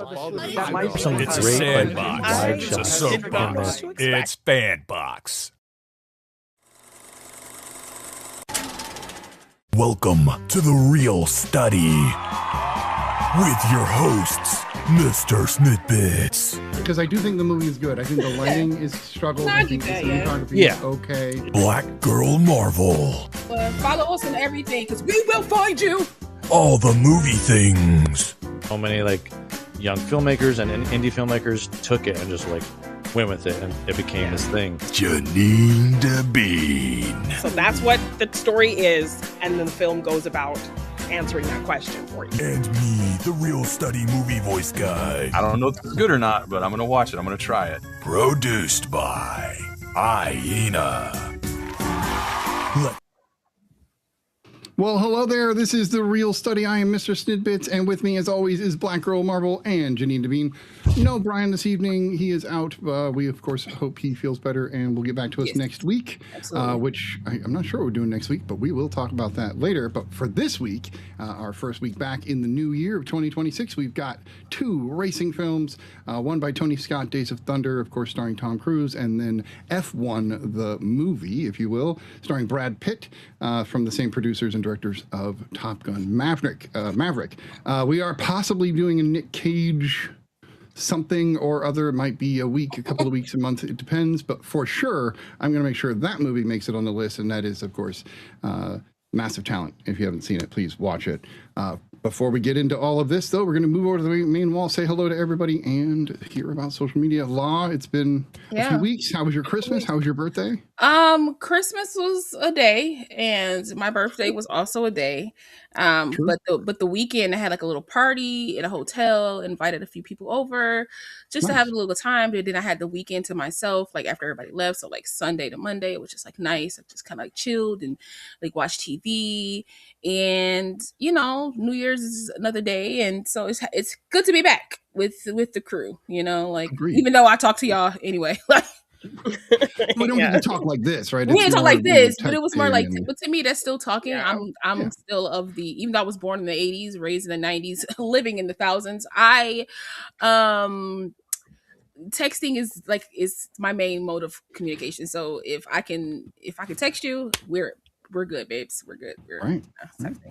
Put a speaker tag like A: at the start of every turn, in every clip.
A: It's a sandbox. It's a soapbox. It's Bandbox.
B: Welcome to the Real Study with your hosts, Mr. Snitbits.
C: Because I do think the movie is good. I think the lighting is struggled. I think the cinematography is okay.
B: Black Girl Marvel.
D: Follow us on everything, because we will find you.
B: All the movie things.
E: So many young filmmakers and indie filmmakers took it and just went with it, and it became this thing.
B: Janine DeBean.
F: So that's what the story is, and then the film goes about answering that question for you.
B: And me, the Real Study movie voice guy.
G: I don't know if it's good or not, but I'm going to watch it. I'm going to try it.
B: Produced by Hyena.
C: Well, hello there. This is the Real Study. I am Mr. Snidbits, and with me, as always, is Black Girl Marvel and Janine DeBean. No Brian this evening. He is out. We, of course, hope he feels better and will get back to us next week, which I'm not sure what we're doing next week, but we will talk about that later. But for this week, our first week back in the new year of 2026, we've got two racing films, one by Tony Scott, Days of Thunder, of course, starring Tom Cruise, and then F1, the movie, if you will, starring Brad Pitt, from the same producers and directors of Top Gun Maverick. We are possibly doing a Nick Cage something or other. It might be a week, a couple of weeks, a month. It depends. But for sure, I'm going to make sure that movie makes it on the list. And that is, of course, Massive Talent. If you haven't seen it, please watch it. Before we get into all of this, though, we're going to move over to the main wall, say hello to everybody, and hear about social media. Law, it's been a few weeks. How was your Christmas? How was your birthday?
D: Christmas was a day, and my birthday was also a day. But the weekend I had a little party at a hotel, invited a few people over just to have a little time. But then I had the weekend to myself, after everybody left. So Sunday to Monday, which is nice. I just kind of chilled and watched TV, and New Year's is another day, and so it's good to be back with the crew. Even though I talk to y'all anyway,
C: we don't get to talk like this, right?
D: We didn't talk like this, but it was more but to me, that's still talking. Yeah. I'm still of the, even though I was born in the 80s, raised in the 90s, living in the thousands, texting is my main mode of communication. So if I can text you, we're good, babes. We're good. We're
C: right.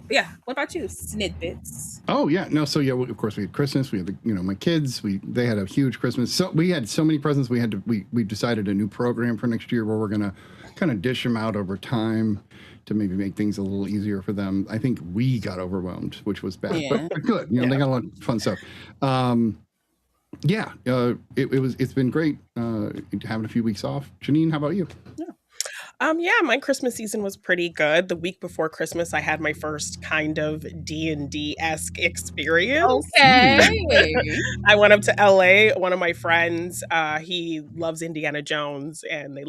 D: Yeah. What about you, Snidbits?
C: Oh yeah, no. So yeah, of course we had Christmas. We had my kids. They had a huge Christmas. So we had so many presents. We decided a new program for next year where we're gonna kind of dish them out over time to maybe make things a little easier for them. I think we got overwhelmed, which was bad, but good. They got a lot of fun stuff. It's been great having a few weeks off. Janine, how about you?
F: My Christmas season was pretty good. The week before Christmas, I had my first kind of D&D-esque experience.
D: Okay.
F: I went up to LA. One of my friends, he loves Indiana Jones and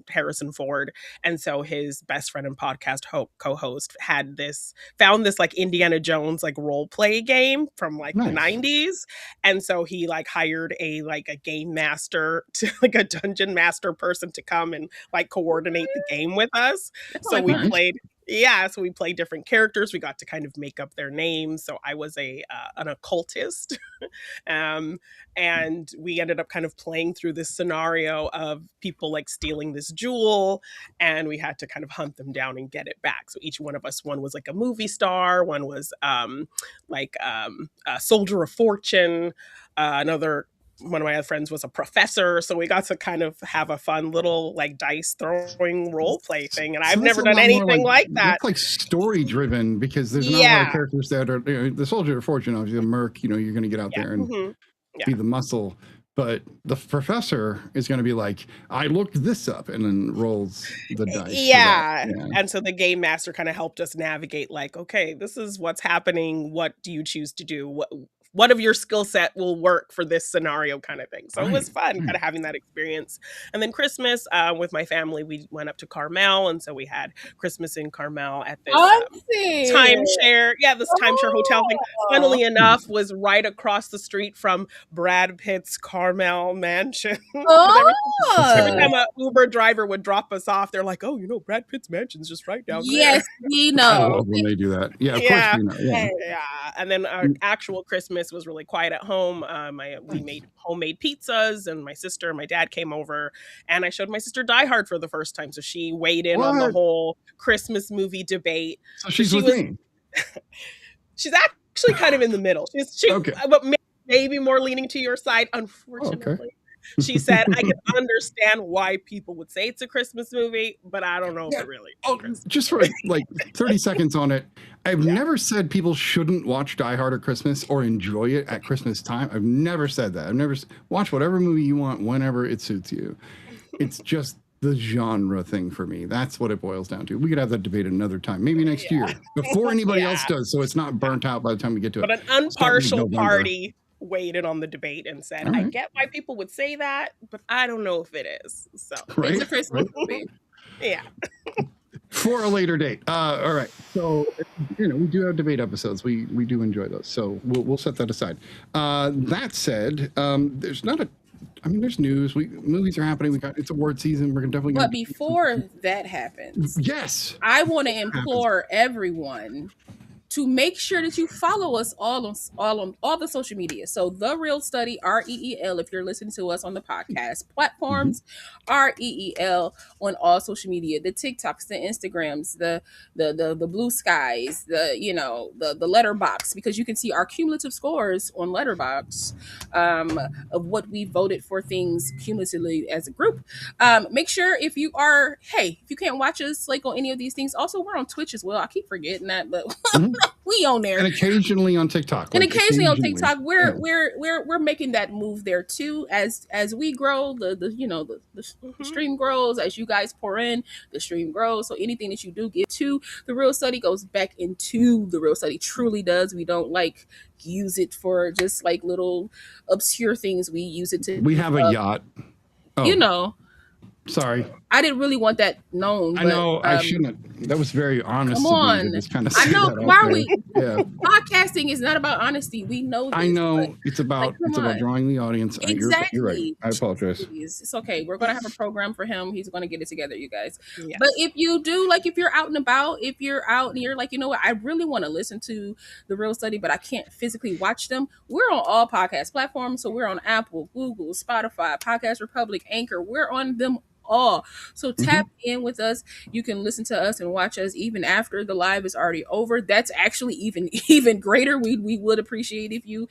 F: Harrison Ford. And so his best friend and podcast co-host found this Indiana Jones role play game from the 90s. And so he hired a game master to a dungeon master person to come and coordinate the game with us. So we played different characters. We got to kind of make up their names. So I was an occultist. And we ended up kind of playing through this scenario of people stealing this jewel, and we had to kind of hunt them down and get it back. So each one of us, one was a movie star, one was a soldier of fortune, another one of my other friends was a professor, so we got to kind of have a fun little dice throwing role play thing, and I've never done anything like that.
C: It's story driven, because there's not a lot of characters that are the soldier of fortune, obviously the merc, you're going to get out there and be the muscle, but the professor is going to be I looked this up, and then rolls the dice.
F: And so the game master kind of helped us navigate okay, this is what's happening, what do you choose to do, what of your skill set will work for this scenario, kind of thing. So it was fun kind of having that experience. And then Christmas with my family, we went up to Carmel. And so we had Christmas in Carmel at this timeshare. Yeah, this timeshare hotel thing. Funnily enough, was right across the street from Brad Pitt's Carmel mansion. Every time an Uber driver would drop us off, they're like, Brad Pitt's mansion's just right down there.
D: Yes, we know.
C: I love when they do that. Yeah, of course we know.
F: Yeah. And then our actual Christmas, Christmas was really quiet at home. We made homemade pizzas, and my sister and my dad came over, and I showed my sister Die Hard for the first time. So she weighed in on the whole Christmas movie debate.
C: So she's with me.
F: She's actually kind of in the middle. But maybe more leaning to your side, unfortunately.
C: Okay.
F: She said, I can understand why people would say it's a Christmas movie, but I don't know if it really is.
C: Just for like 30 seconds on it. I've never said people shouldn't watch Die Hard at Christmas or enjoy it at Christmas time. I've never said that. I've never watch whatever movie you want whenever it suits you. It's just the genre thing for me. That's what it boils down to. We could have that debate another time, maybe next year, before anybody else does, so it's not burnt out by the time we get to it.
F: But an impartial party weighed in on the debate and said, I get why people would say that, but I don't know if it is. So
D: it's a Christmas movie.
F: Yeah.
C: For a later date. All right. So, we do have debate episodes. We do enjoy those. So we'll set that aside. That said, there's news. Movies are happening. It's award season. We're definitely.
D: But before that happens,
C: yes,
D: I want to implore everyone to make sure that you follow us all on all the social media. So The Reel Study, REEL, if you're listening to us on the podcast platforms, REEL on all social media, the TikToks, the Instagrams, the Blue Skies, the Letterbox, because you can see our cumulative scores on Letterbox of what we voted for things cumulatively as a group. Make sure if you can't watch us like on any of these things, also we're on Twitch as well. I keep forgetting that, but we on there,
C: and occationally on TikTok.
D: And occasionally on TikTok, we're making that move there too. As we grow, the stream grows. As you guys pour in, the stream grows. So anything that you do give to the Reel Study goes back into the Reel Study. Truly does. We don't use it for just little obscure things. We use it to.
C: We have a yacht. Sorry.
D: I didn't really want that known.
C: I know. I shouldn't. That was very honest.
D: Come on. I know. Why are we?
C: Yeah.
D: Podcasting is not about honesty. We know this.
C: I know. It's about drawing the audience.
D: Exactly.
C: You're right. I apologize.
D: It's okay. We're going to have a program for him. He's going to get it together, you guys.
F: Yes.
D: But if you do, if you're out and about, if you're out and you're you know what, I really want to listen to the Reel Study, but I can't physically watch them. We're on all podcast platforms. So we're on Apple, Google, Spotify, Podcast Republic, Anchor. We're on them all. So tap in with us. You can listen to us and watch us even after the live is already over. That's actually even greater. We would appreciate if you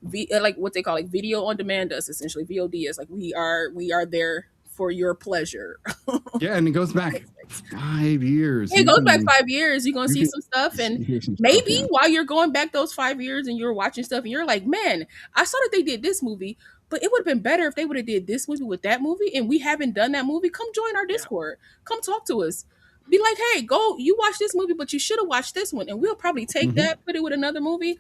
D: what they call video on demand us, essentially VOD is we are there for your pleasure.
C: Yeah, and it goes back 5 years.
D: It goes back 5 years. You're gonna see some stuff, and maybe while you're going back those 5 years and you're watching stuff and you're like, man, I saw that they did this movie, but it would have been better if they would have did this movie with that movie, and we haven't done that movie. Come join our Discord. Come talk to us. Be like, hey, go, you watch this movie, but you should have watched this one, and we'll probably take that, put it with another movie,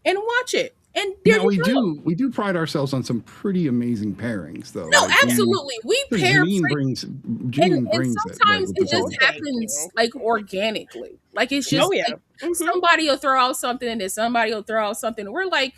D: and watch it. And there we
C: do pride ourselves on some pretty amazing pairings, though.
D: No, absolutely, we pair.
C: Janine brings
D: sometimes it just happens organically. It's just somebody will throw out something, and then somebody will throw out something, and we're like,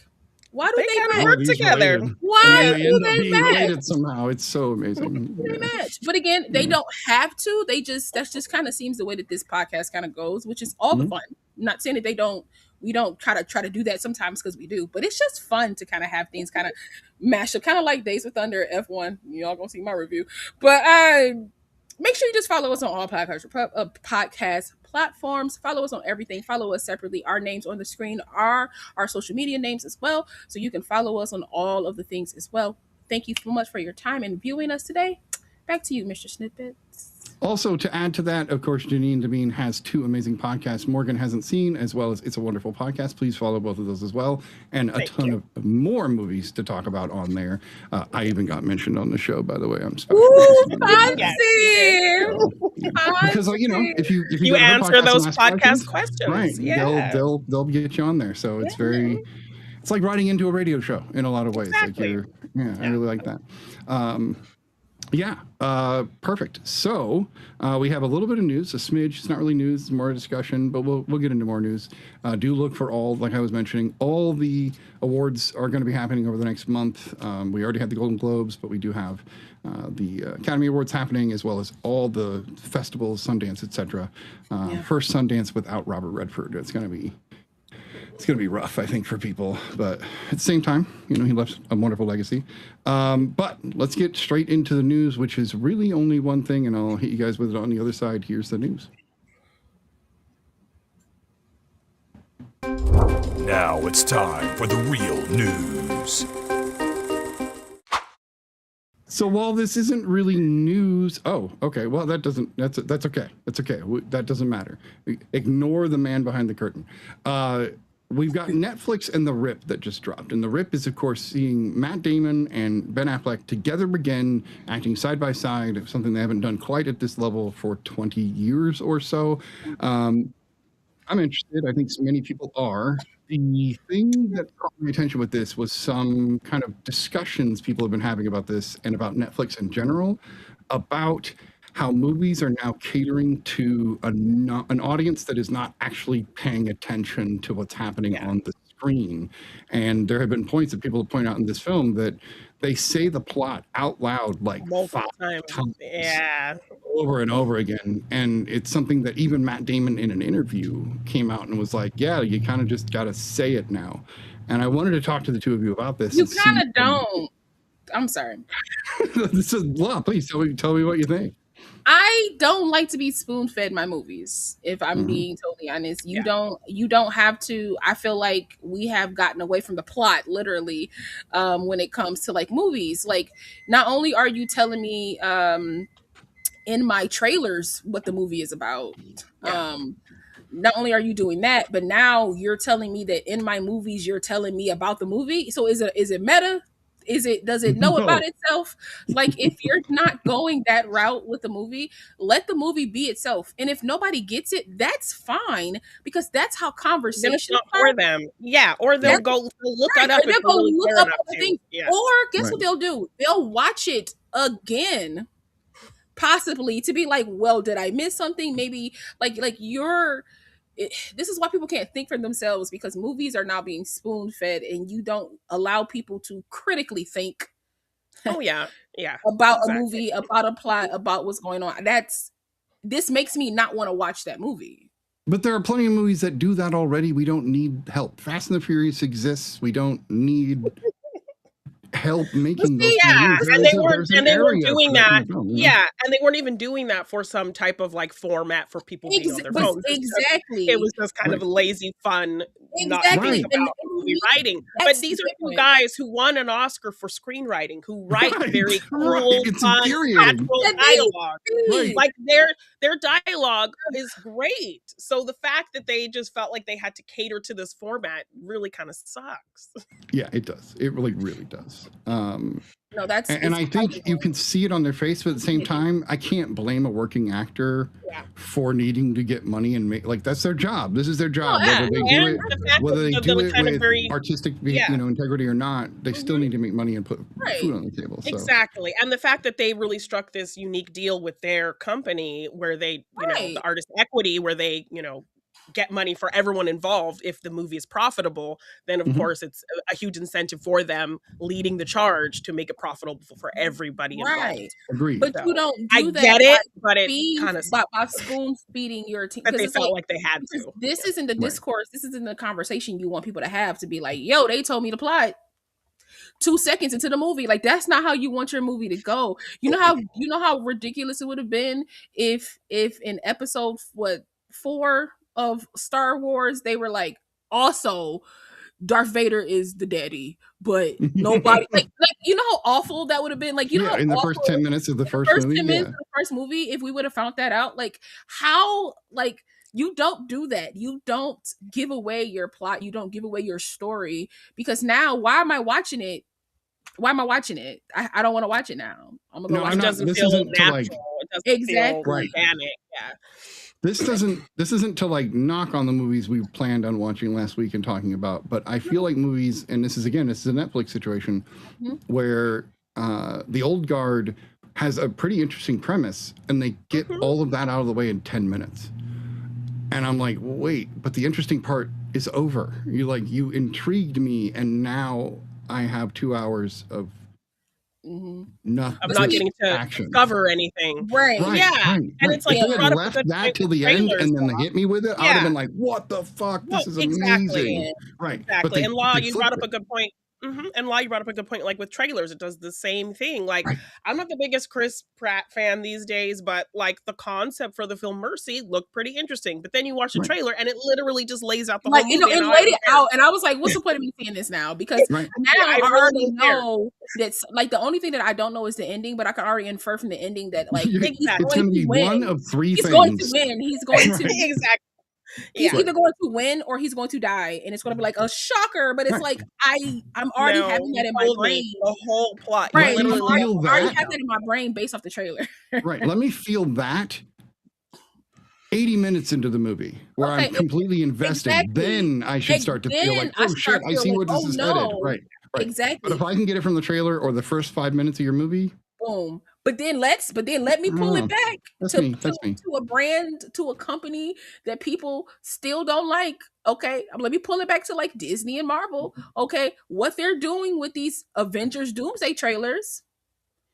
D: why do they
F: work together?
D: Why do they match?
C: Somehow it's so amazing.
D: They match, but again, they don't have to. That's just kind of seems the way that this podcast kind of goes, which is all the fun. I'm not saying that we don't try to do that sometimes, because we do, but it's just fun to kind of have things kind of mash up, kind of like Days of Thunder F1. Y'all gonna see my review, but make sure you just follow us on all podcast platforms. Follow us on everything. Follow us separately. Our names on the screen are our social media names as well, so you can follow us on all of the things as well. Thank you so much for your time and viewing us today. Back to you, Mr. Snippets.
C: Also, to add to that, of course, Janine Devine has 2 amazing podcasts Morgan hasn't seen, as well as It's a Wonderful Podcast. Please follow both of those as well. And a ton of more movies to talk about on there. I even got mentioned on the show, by the way. I'm special. Because, if you
F: answer those podcast questions.
C: Right. Yeah. They'll get you on there. So it's it's like writing into a radio show in a lot of ways.
F: Exactly.
C: I really like that. Perfect. So we have a little bit of news, a smidge. It's not really news, it's more discussion, but we'll get into more news. Do look for all, like I was mentioning, all the awards are going to be happening over the next month. We already had the Golden Globes, but we do have the Academy Awards happening, as well as all the festivals, Sundance, etc. First Sundance without Robert Redford. It's going to be it's going to be rough, I think, for people. But at the same time, he left a wonderful legacy. But let's get straight into the news, which is really only one thing, and I'll hit you guys with it on the other side. Here's the news.
B: Now it's time for the real news.
C: So while this isn't really news, okay. Well, that's okay. That's okay. That doesn't matter. Ignore the man behind the curtain. We've got Netflix and The Rip that just dropped. And The Rip is, of course, seeing Matt Damon and Ben Affleck together again, acting side by side, something they haven't done quite at this level for 20 years or so. I'm interested. I think so many people are. The thing that caught my attention with this was some kind of discussions people have been having about this and about Netflix in general, about how movies are now catering to an audience that is not actually paying attention to what's happening on the screen. And there have been points that people have pointed out in this film that they say the plot out loud like
F: multiple
C: 5
F: times. Yeah.
C: Over and over again. And it's something that even Matt Damon in an interview came out and was like, yeah, you kind of just got to say it now. And I wanted to talk to the two of you about this.
D: You kind of don't. I'm sorry.
C: This is law. Please tell me what you think.
D: I don't like to be spoon-fed my movies, if I'm being totally honest. You don't have to. I feel like we have gotten away from the plot, literally, when it comes to like movies. Like, not only are you telling me in my trailers what the movie is about, not only are you doing that, but now you're telling me that in my movies you're telling me about the movie. So is it meta? Does it know about itself? Like, if you're not going that route with the movie, let the movie be itself. And if nobody gets it, that's fine, because that's how conversations
F: not for them. Yeah. Or they'll go look it up.
D: They'll go look up other things. Yeah. Or guess what they'll do? They'll watch it again, possibly, to be like, well, did I miss something? Maybe this is why people can't think for themselves, because movies are now being spoon-fed and you don't allow people to critically think about a movie, about a plot, about what's going on. This makes me not want to watch that movie.
C: But there are plenty of movies that do that already. We don't need help. Fast and the Furious exists. We don't need help making those movies.
F: And they weren't doing that. Yeah, and they weren't even doing that for some type of like format for people being on their phones.
D: Exactly.
F: It was just kind of lazy fun, not thinking about movie writing. But these are two guys who won an Oscar for screenwriting, who write very cruel, fun, natural dialogue. Like their dialogue is great. So the fact that they just felt like they had to cater to this format really kind of sucks.
C: Yeah, it does. It really, really does.
D: No, that's
C: and I think you can see it on their face, but at the same time, I can't blame a working actor for needing to get money and make, like, that's their job. This is their job. Whether they do it with artistic, integrity or not, they still need to make money and put food on the table. So.
F: Exactly. And the fact that they really struck this unique deal with their company where they, the artist equity, where they, get money for everyone involved. If the movie is profitable, then of course it's a huge incentive for them leading the charge to make it profitable for everybody involved.
C: Agreed.
D: But you don't do that.
F: I get it, but it kind of
D: by spoon feeding your team.
F: But they felt like they had to.
D: This isn't the discourse. This isn't the conversation you want people to have, to be like, yo, they told me to plot 2 seconds into the movie. Like, that's not how you want your movie to go. You know how ridiculous it would have been if in episode 4 of Star Wars they were like, also Darth Vader is the daddy, but nobody like you know how awful that would have been. Like,
C: in the first 10 minutes of the first
D: movie, if we would have found that out, like, how, like, you don't do that. You don't give away your plot. You don't give away your story, because now why am I watching it? I don't want to watch it now. I'm gonna go watch it.
F: It doesn't feel natural. It doesn't feel organic. Yeah.
C: This isn't to like knock on the movies we planned on watching last week and talking about, but I feel like movies, and this is a Netflix situation where the old guard has a pretty interesting premise, and they get all of that out of the way in 10 minutes. And I'm like, wait, but the interesting part is over. You intrigued me, and now I have 2 hours of Nothing.
F: I'm not getting to
C: action.
F: discover anything.
D: Right.
F: And it's like
C: if
F: you
C: they
F: brought
C: had
F: up a
C: left
F: good
C: that
F: point
C: till
F: with
C: the end
F: trailers,
C: and then they hit me with it, I would have been like, what the fuck? This is amazing. Right.
F: Exactly. And Law, you brought up a good point. And Law, you brought up a good point. Like with trailers, it does the same thing. Like, I'm not the biggest Chris Pratt fan these days, but like the concept for the film Mercy looked pretty interesting. But then you watch the trailer and it literally just lays out the whole movie.
D: It laid it out, and I was like, what's the point of me seeing this now? Because now I already know that's like the only thing that I don't know is the ending, but I can already infer from the ending that like he's going to win.
C: One of three
D: things.
C: Going
D: to win. He's going to
F: exactly.
D: He's either going to win or he's going to die, and it's going to be like a shocker. But it's like I'm already having that in my brain.
F: The whole plot,
D: right? I already have that in my brain based off the trailer.
C: Right. Let me feel that 80 minutes into the movie where I'm completely invested. Then I should start to feel like, oh shit, I see where this is headed. Right.
D: Exactly.
C: But if I can get it from the trailer or the first 5 minutes of your movie,
D: boom. But then let me pull it back to a brand, to a company that people still don't like. Okay, let me pull it back to like Disney and Marvel. Okay, what they're doing with these Avengers Doomsday trailers,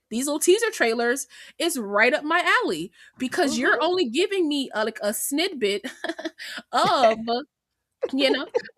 D: these little teaser trailers, is right up my alley because you're only giving me a snippet of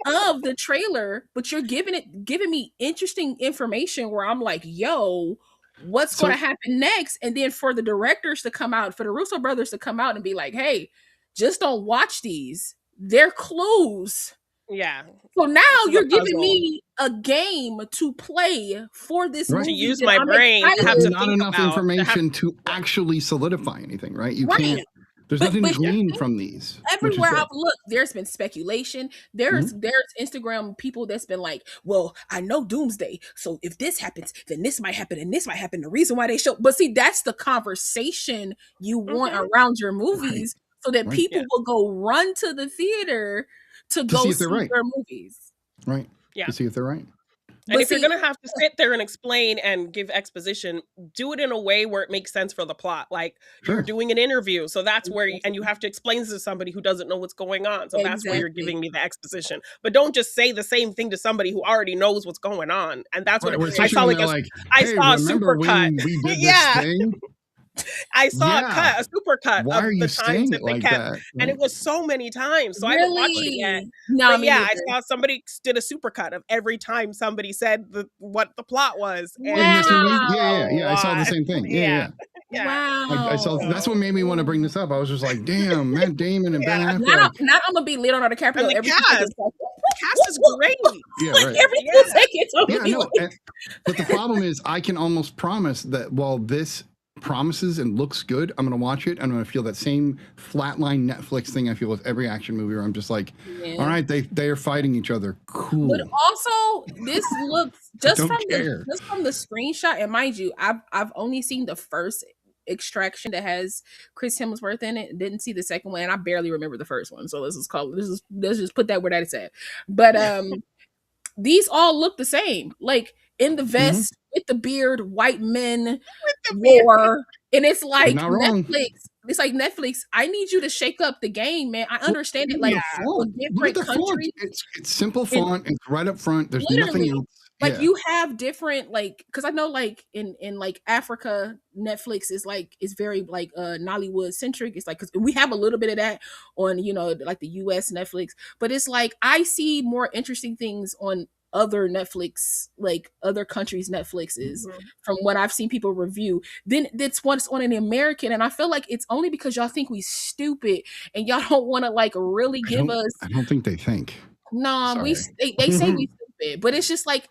D: of the trailer, but you're giving me interesting information where I'm like, yo, what's going to happen next? And then for the directors to come out, for the Russo brothers to come out and be like, hey, just don't watch these. They're clues.
F: Yeah.
D: So now you're giving me a game to play for this movie.
F: To use my brain.
C: There's not enough information to actually solidify anything, right? You can't. There's nothing to glean from these.
D: Everywhere I've looked, there's been speculation. There's Instagram people that's been like, well, I know Doomsday, so if this happens, then this might happen and this might happen. The reason why they show, but see, that's the conversation you want around your movies, so that people will go run to the theater to go see their movies.
C: Right. Yeah. To see if they're right.
F: And if you're going to have to sit there and explain and give exposition, do it in a way where it makes sense for the plot. Like you're doing an interview. So that's where, and you have to explain to somebody who doesn't know what's going on. So that's where you're giving me the exposition. But don't just say the same thing to somebody who already knows what's going on. And that's what I saw. I saw a supercut.
C: We did this thing?
F: I saw a super cut
C: Why
F: of
C: are you
F: the times that they
C: like
F: kept,
C: that?
F: and it was so many times. So I haven't watched it yet.
D: No,
F: but I saw somebody did a super cut of every time somebody said what the plot was.
C: And I saw the same thing. Yeah.
D: Wow.
C: I saw. That's what made me want to bring this up. I was just like, damn, Matt Damon and Ben Affleck.
D: Now I'm gonna be Leonardo DiCaprio.
F: And the cast is great.
C: Yeah, right. But the problem is, I can almost promise that while this promises and looks good, I'm going to watch it. I'm going to feel that same flatline Netflix thing I feel with every action movie where I'm just like, all right, they are fighting each other. Cool.
D: But also, this looks just from the screenshot, and mind you, I've only seen the first Extraction that has Chris Hemsworth in it. Didn't see the second one, and I barely remember the first one. So let's just put that where that is at. But these all look the same. Like in the vest with the beard, white men war. And it's like Netflix. It's like Netflix. I need you to shake up the game, man. I understand it. Like different countries.
C: It's simple font. It's right up front. There's nothing else.
D: Like you have different, like, because I know like in like Africa, Netflix is very like Nollywood centric. It's like, because we have a little bit of that on, like the US Netflix, but it's like I see more interesting things on other Netflix, like other countries' Netflixes, from what I've seen people review. Then that's what's on an American, and I feel like it's only because y'all think we stupid and y'all don't want to like really give us.
C: I don't think they think.
D: No, they say we stupid, but it's just like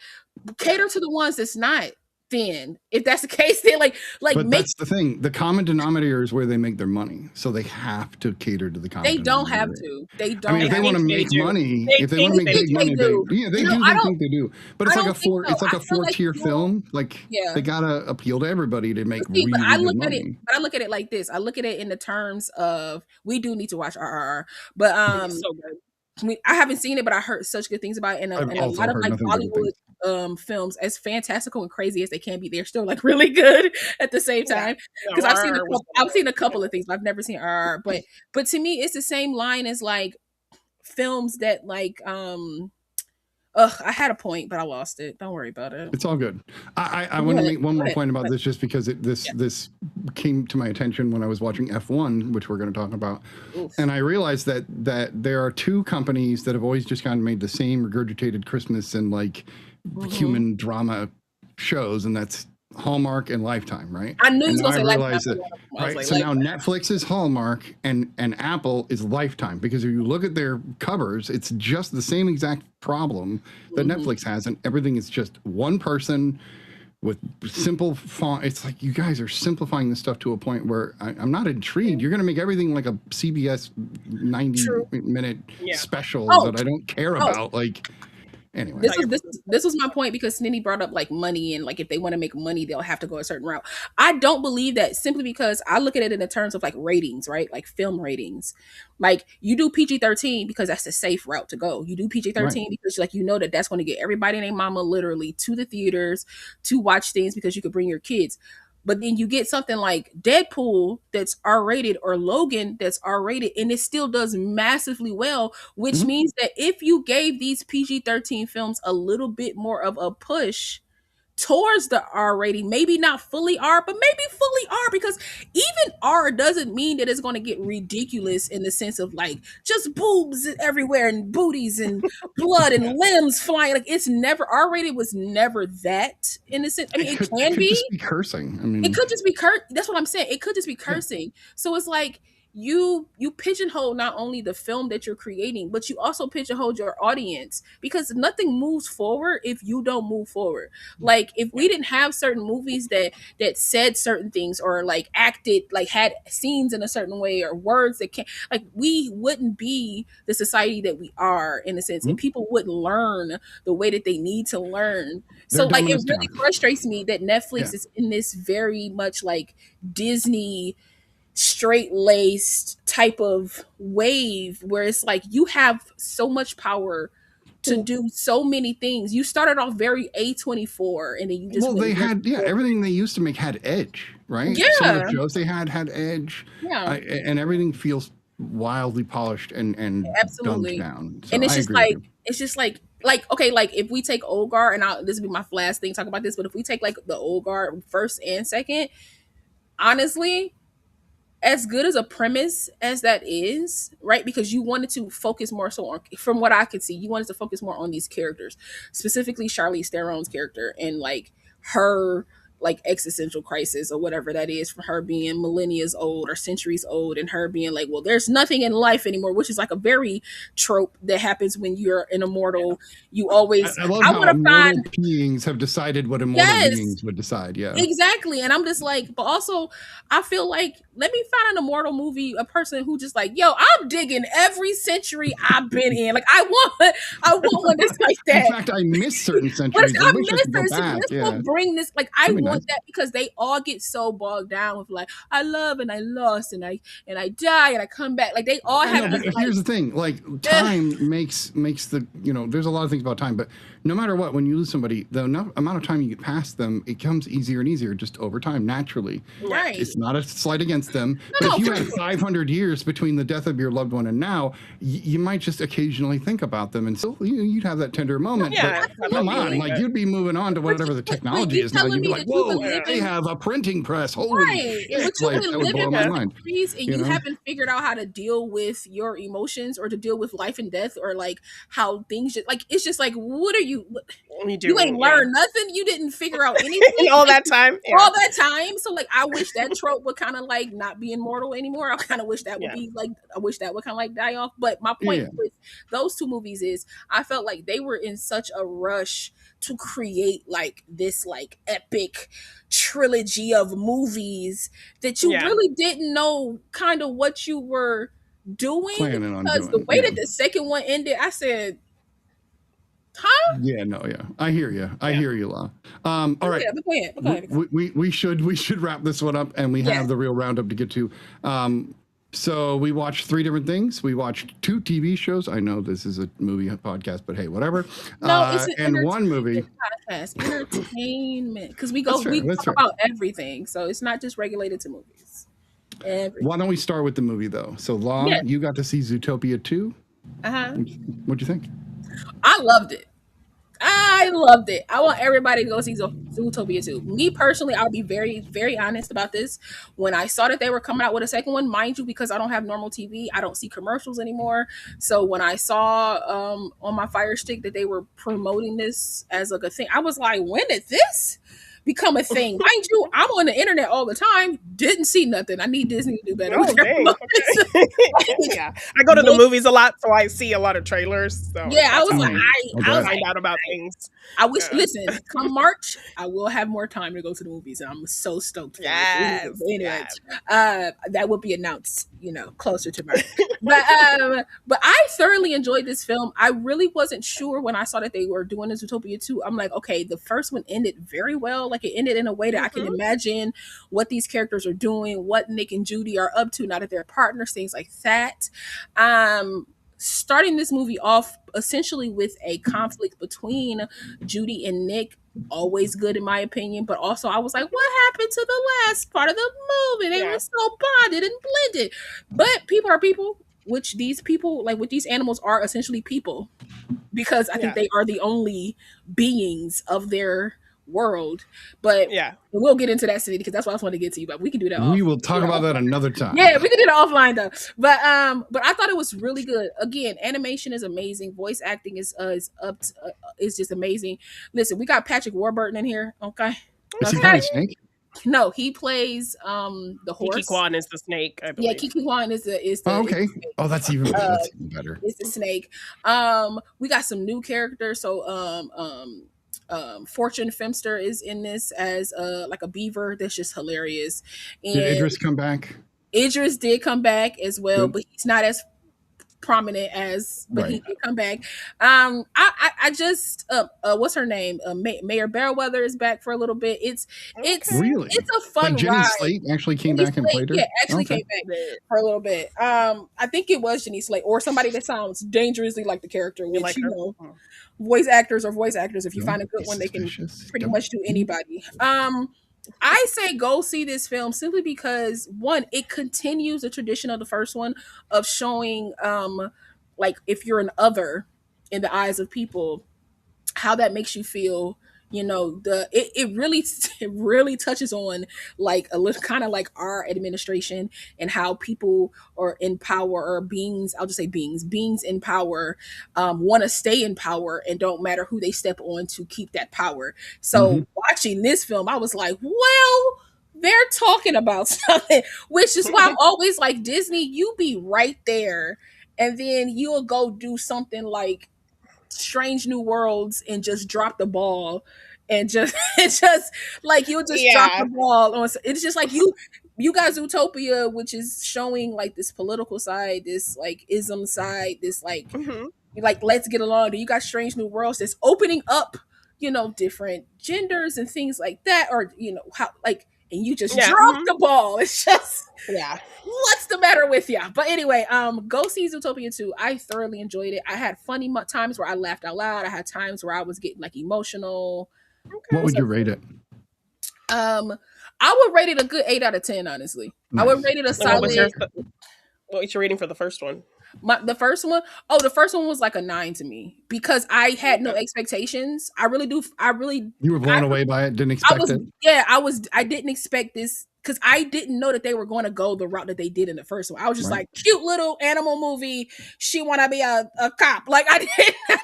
D: cater to the ones that's not. Then if that's the case, then but
C: that's the thing. The common denominator is where they make their money, so they have to cater to the common.
D: They don't have to. They don't.
C: I mean, if they want to make money, if they want to make big money, they think they do. But it's like a four. It's like a 4-tier film. Like they gotta appeal to everybody to make really good money.
D: But I look at it like this. I look at it in the terms of we do need to watch RRR, but
F: so good.
D: I haven't seen it, but I heard such good things about it, and a lot of like Bollywood films, as fantastical and crazy as they can be, they're still like really good at the same time. Because I've seen a couple of things, but I've never seen RR. But to me, it's the same line as like films that like I had a point, but I lost it. Don't worry about it.
C: It's all good. I want to make one more point about this, just because this came to my attention when I was watching F1, which we're going to talk about.
D: Oof.
C: And I realized that there are two companies that have always just kind of made the same regurgitated Christmas and like human drama shows, and that's Hallmark and Lifetime, right?
D: I knew you
C: and
D: was going to say
C: Lifetime. Right.
D: Like,
C: so now Netflix is Hallmark and Apple is Lifetime, because if you look at their covers, it's just the same exact problem that Netflix has, and everything is just one person with simple font. It's like, you guys are simplifying this stuff to a point where I'm not intrigued. You're going to make everything like a CBS 90-minute special that I don't care about. Like, anyway,
D: this was my point, because Snitty brought up like money, and like if they want to make money, they'll have to go a certain route. I don't believe that, simply because I look at it in the terms of like ratings, right? Like film ratings. Like, you do PG-13 because that's a safe route to go. You do PG-13 because like, you know that that's going to get everybody and their mama literally to the theaters to watch things, because you could bring your kids. But then you get something like Deadpool that's R-rated, or Logan that's R-rated, and it still does massively well, which means that if you gave these PG-13 films a little bit more of a push towards the R rating, maybe not fully R, but maybe fully R, because even R doesn't mean that it's going to get ridiculous in the sense of like just boobs everywhere and booties and blood and limbs flying. Like, it's never, R rated was never that in the sense. I mean, it can be.
C: Just be cursing. I mean,
D: it could just be that's what I'm saying. It could just be cursing. So it's like, you pigeonhole not only the film that you're creating, but you also pigeonhole your audience, because nothing moves forward if you don't move forward. Like, if we didn't have certain movies that said certain things, or like acted, like had scenes in a certain way, or words that can't, like, we wouldn't be the society that we are, in a sense, and people wouldn't learn the way that they need to learn. So like, it really frustrates me that Netflix is in this very much like Disney straight-laced type of wave, where it's like, you have so much power to do so many things. You started off very A24, and then you just
C: they had everything they used to make had edge, right? Some of the shows they had edge, and everything feels wildly polished and dumbed down. So
D: and it's just like okay, like if we take Old Guard, and this will be my last thing to talk about this, but if we take like the Old Guard first and second, honestly, as good as a premise as that is, right? Because you wanted to focus more so on, from what I could see, you wanted to focus more on these characters, specifically Charlize Theron's character, and like her like existential crisis, or whatever that is, from her being millennia old or centuries old, and her being like, well, there's nothing in life anymore, which is like a very trope that happens when you're an immortal. You always,
C: I love how immortal beings have decided what immortal beings would decide. Yeah, exactly.
D: And I'm just like, but also I feel like, let me find an immortal movie, a person who just like, yo, I'm digging every century I've been in. Like, I want one that's like that.
C: In fact, I miss certain centuries.
D: I miss certain centuries. Let's bring this. Like, I want that, because they all get so bogged down with like, I love and I lost and I die and I come back. Like, they all have.
C: Here's the thing. Like, time makes the, there's a lot of things about time, but no matter what, when you lose somebody, the amount of time you get past them, it comes easier and easier just over time, naturally.
D: Right.
C: It's not a slight against them. No, but if you had 500 years between the death of your loved one and now, you might just occasionally think about them, and so you'd have that tender moment.
F: Yeah,
C: but come on, like, you'd be moving on to whatever the technology is now. You'd be like, whoa, they have a printing press. Holy shit.
D: Like, that would blow my mind. And you haven't figured out how to deal with your emotions, or to deal with life and death, or like how things just, like, it's just like, what are you ain't learned nothing. You didn't figure out anything
F: all that time.
D: All that time. So like, I wish that trope would kind of like not be immortal anymore. I kind of wish that would be like, I wish that would kind of like die off. But my point with those two movies is, I felt like they were in such a rush to create like this like epic trilogy of movies that you really didn't know kind of what you were doing, because the way that the second one ended, I said, huh?
C: Yeah, no, yeah. I hear you. I hear you, La. All right. We should wrap this one up, and we have the Reel Roundup to get to. So we watched 3 different things. We watched 2 TV shows. I know this is a movie podcast, but hey, whatever.
D: No, it's
C: and 1 movie.
D: Entertainment, because we talk about everything, so it's not just regulated to movies. Everything.
C: Why don't we start with the movie though? So, La, you got to see Zootopia 2.
D: Uh-huh.
C: What'd you think?
D: I loved it. I loved it. I want everybody to go see Zootopia 2. Me personally, I'll be very, very honest about this. When I saw that they were coming out with a second one, mind you, because I don't have normal TV, I don't see commercials anymore. So when I saw on my Fire Stick that they were promoting this as like a thing, I was like, when did this become a thing? Mind you, I'm on the internet all the time. Didn't see nothing. I need Disney to do better.
F: Oh, dang. Okay. Yeah, I go to the movies a lot, so I see a lot of trailers. So
D: yeah, I was like,
F: I find out about things.
D: I wish. Listen, come March, I will have more time to go to the movies, and I'm so stoked. For
F: Yes.
D: it. Anyway, that will be announced, closer to March. but I thoroughly enjoyed this film. I really wasn't sure when I saw that they were doing this Zootopia 2. I'm like, okay, the first one ended very well. Like it ended in a way that I can imagine what these characters are doing, what Nick and Judy are up to now that they're partners, things like that. Starting this movie off essentially with a conflict between Judy and Nick, always good in my opinion, but also I was like, what happened to the last part of the movie? They were so bonded and blended. But people are people, which these people, like with these animals, are essentially people, because I think they are the only beings of their world. But we'll get into that city because that's what I just wanted to get to you. But we can do that.
C: We will talk about that another time.
D: Yeah, we can do that offline though. But I thought it was really good. Again, animation is amazing. Voice acting is just amazing. Listen, we got Patrick Warburton in here. Okay,
C: is he playing Snake?
D: No, he plays the horse.
F: Kiki Kwan is the snake, I believe.
D: Yeah, Kiki Kwan is the
C: okay.
D: Is the snake.
C: Oh, that's even better.
D: It's the snake. We got some new characters. So Fortune Femster is in this as like a beaver. That's just hilarious. And
C: did Idris come back?
D: Idris did come back as well, but he's not as prominent as, but he did come back. I just what's her name? Mayor Bellwether is back for a little bit. It's
C: really,
D: it's a fun
C: Jenny
D: ride.
C: Slate actually came back and played her.
D: Yeah, actually came back for a little bit. I think it was Jenny Slate or somebody that sounds dangerously like the character, which voice actors are voice actors. If you find a good one, they can pretty much do anybody. I say go see this film simply because one, it continues the tradition of the first one of showing like if you're an other in the eyes of people, how that makes you feel. It really touches on like a little kind of like our administration and how people are in power or beings, I'll just say beings in power want to stay in power and don't matter who they step on to keep that power. So watching this film, I was like, well, they're talking about something, which is why I'm always like, Disney, you be right there and then you'll go do something like Strange New Worlds and just drop the ball and just like you'll just drop the ball on. It's just like you got Zootopia, which is showing like this political side, this like ism side, this like like let's get along. Then you got Strange New Worlds that's opening up, different genders and things like that, or how like, and you just drop the ball. It's just what's the matter with you? But anyway, go see Zootopia 2. I thoroughly enjoyed it. I had funny times where I laughed out loud. I had times where I was getting like emotional.
C: What would you rate it?
D: I would rate it a good 8 out of 10, honestly. Nice. I would rate it a solid.
F: What was your rating for the first one?
D: The first one was like a 9 to me because I had no expectations. You were
C: blown away by it, didn't expect it.
D: Yeah, I didn't expect this because I didn't know that they were going to go the route that they did in the first one. I was just like, cute little animal movie. She want to be a cop. Like I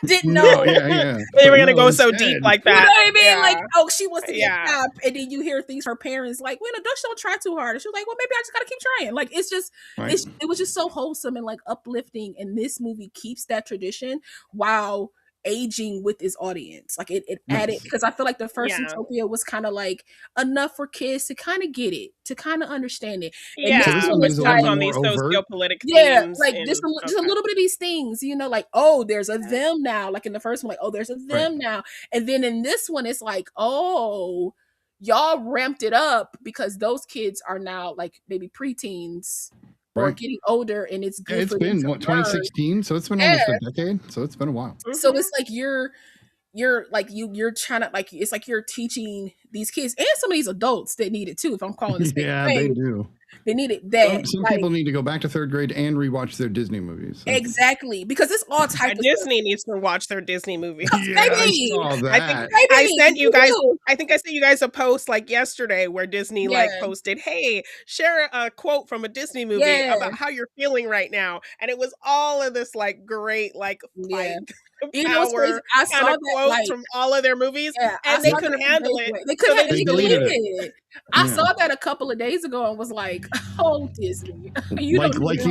D: didn't know.
F: They were going to go so deep like that.
D: You know what I mean? Yeah. Like, oh, she wants to be a cop. And then you hear things her parents like, well, don't try too hard. And she was like, well, maybe I just got to keep trying. Like, it's just, it was just so wholesome and like uplifting. And this movie keeps that tradition while aging with his audience. Like it added, because I feel like the first Utopia was kind of like enough for kids to kind of get it, to kind of understand it.
F: And this one was like, on these sociopolitical themes.
D: Like just a little bit of these things, like, oh, there's a them now. Like in the first one, like, oh, there's a them now. And then in this one, it's like, oh, y'all ramped it up because those kids are now like maybe preteens. Or getting older, and it's good.
C: It's been 2016, so it's been almost a decade. So it's been a while.
D: So it's like you're trying to it's like you're teaching these kids and some of these adults that need it too. If I'm calling this,
C: they do.
D: They needed that.
C: Some people need to go back to third grade and rewatch their Disney movies.
D: Exactly, because it's all type of
F: Disney needs to watch their Disney movies.
C: Yeah, I saw that.
F: I sent you guys. I think I sent you guys a post like yesterday where Disney like posted, "Hey, share a quote from a Disney movie about how you're feeling right now," and it was all of this like great like fight. Power
D: I saw that
F: quotes
D: like,
F: from all of their movies,
D: yeah,
F: and they couldn't handle it.
D: They couldn't
F: just
D: delete it. I saw that a couple of days ago and was like, "Oh, Disney, you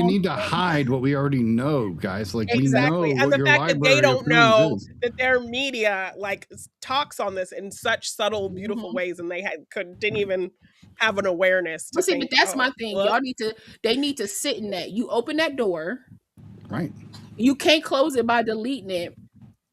C: need to hide what we already know, guys. Like
F: exactly,
C: we know
F: and the
C: your
F: fact that they don't know
C: is.
F: that their media like talks on this in such subtle, beautiful ways, and they didn't even have an awareness.
D: But that's my thing. Y'all they need to sit in that. You open that door,
C: right?
D: You can't close it by deleting it.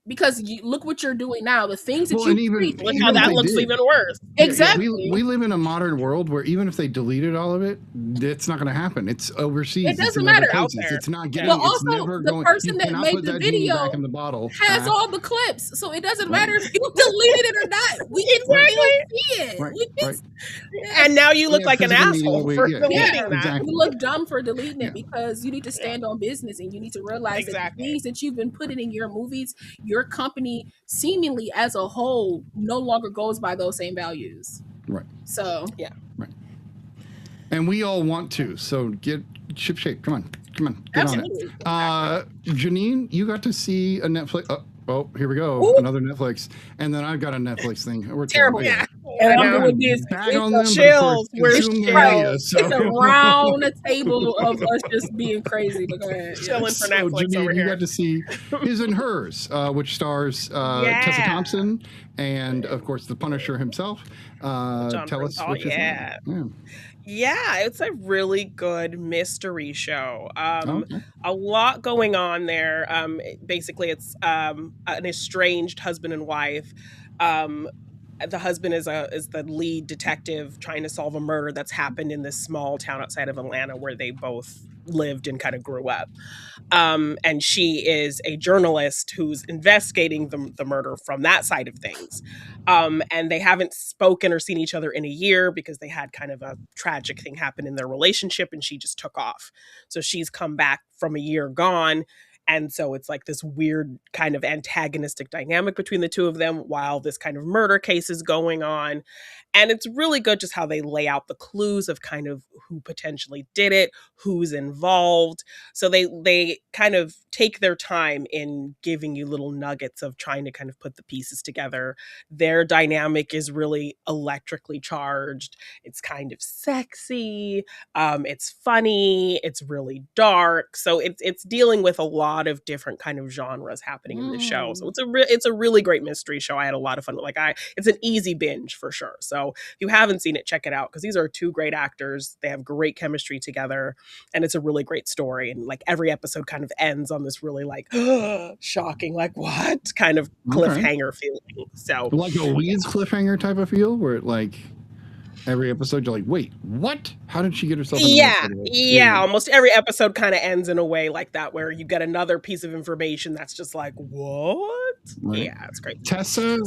D: Because look what you're doing now. The things that
F: look how that looks even worse.
D: Exactly.
C: We live in a modern world where even if they deleted all of it, it's not going to happen. It's overseas.
D: It doesn't matter
C: out there. It's not getting.
D: Well,
C: it's
D: also
C: never
D: the
C: going,
D: person that made the video
C: back in the bottle
D: has all the clips, so it doesn't matter if you deleted it or not. We can see it.
C: Right.
F: And now you look like an asshole for deleting that.
C: Exactly.
D: You look dumb for deleting it because you need to stand on business and you need to realize that the things that you've been putting in your movies, your company seemingly as a whole no longer goes by those same values.
C: Right.
D: So
C: right. And we all want to. So get ship shape. Come on. Get
D: Absolutely.
C: on it. Janine, you got to see a Netflix. Oh, here we go.
D: Ooh.
C: Another Netflix. And then I've got a Netflix thing. We're
D: terrible.
C: Yeah.
D: And I'm doing this.
F: It's chills. We're
D: It's around a table of us just being crazy. But go ahead.
F: Chilling for Netflix
C: Janine,
F: over here.
C: You got to see His and Hers, which stars Tessa Thompson and, of course, the Punisher himself. Tell us what you think.
F: Yeah, it's a really good mystery show. A lot going on there. Basically, it's an estranged husband and wife. The husband is the lead detective trying to solve a murder that's happened in this small town outside of Atlanta where they both lived and kind of grew up. And she is a journalist who's investigating the murder from that side of things. And they haven't spoken or seen each other in a year because they had kind of a tragic thing happen in their relationship and she just took off. So she's come back from a year gone. And so it's like this weird kind of antagonistic dynamic between the two of them while this kind of murder case is going on. And it's really good just how they lay out the clues of kind of who potentially did it, who's involved. So they kind of take their time in giving you little nuggets of trying to kind of put the pieces together. Their dynamic is really electrically charged. It's kind of sexy. It's funny. It's really dark. So it's dealing with a lot of different kind of genres happening in the show. So it's a really great mystery show. I had a lot of fun. It's an easy binge for sure. So if you haven't seen it, check it out because these are two great actors. They have great chemistry together and it's a really great story. And like every episode kind of ends on this really like shocking, like what kind of cliffhanger feeling. So
C: like a Weeds cliffhanger type of feel where it like every episode you're like, wait, what? How did she get herself in
F: this? Almost every episode kind of ends in a way like that where you get another piece of information that's just like, what? Right. Yeah, it's great.
C: Tessa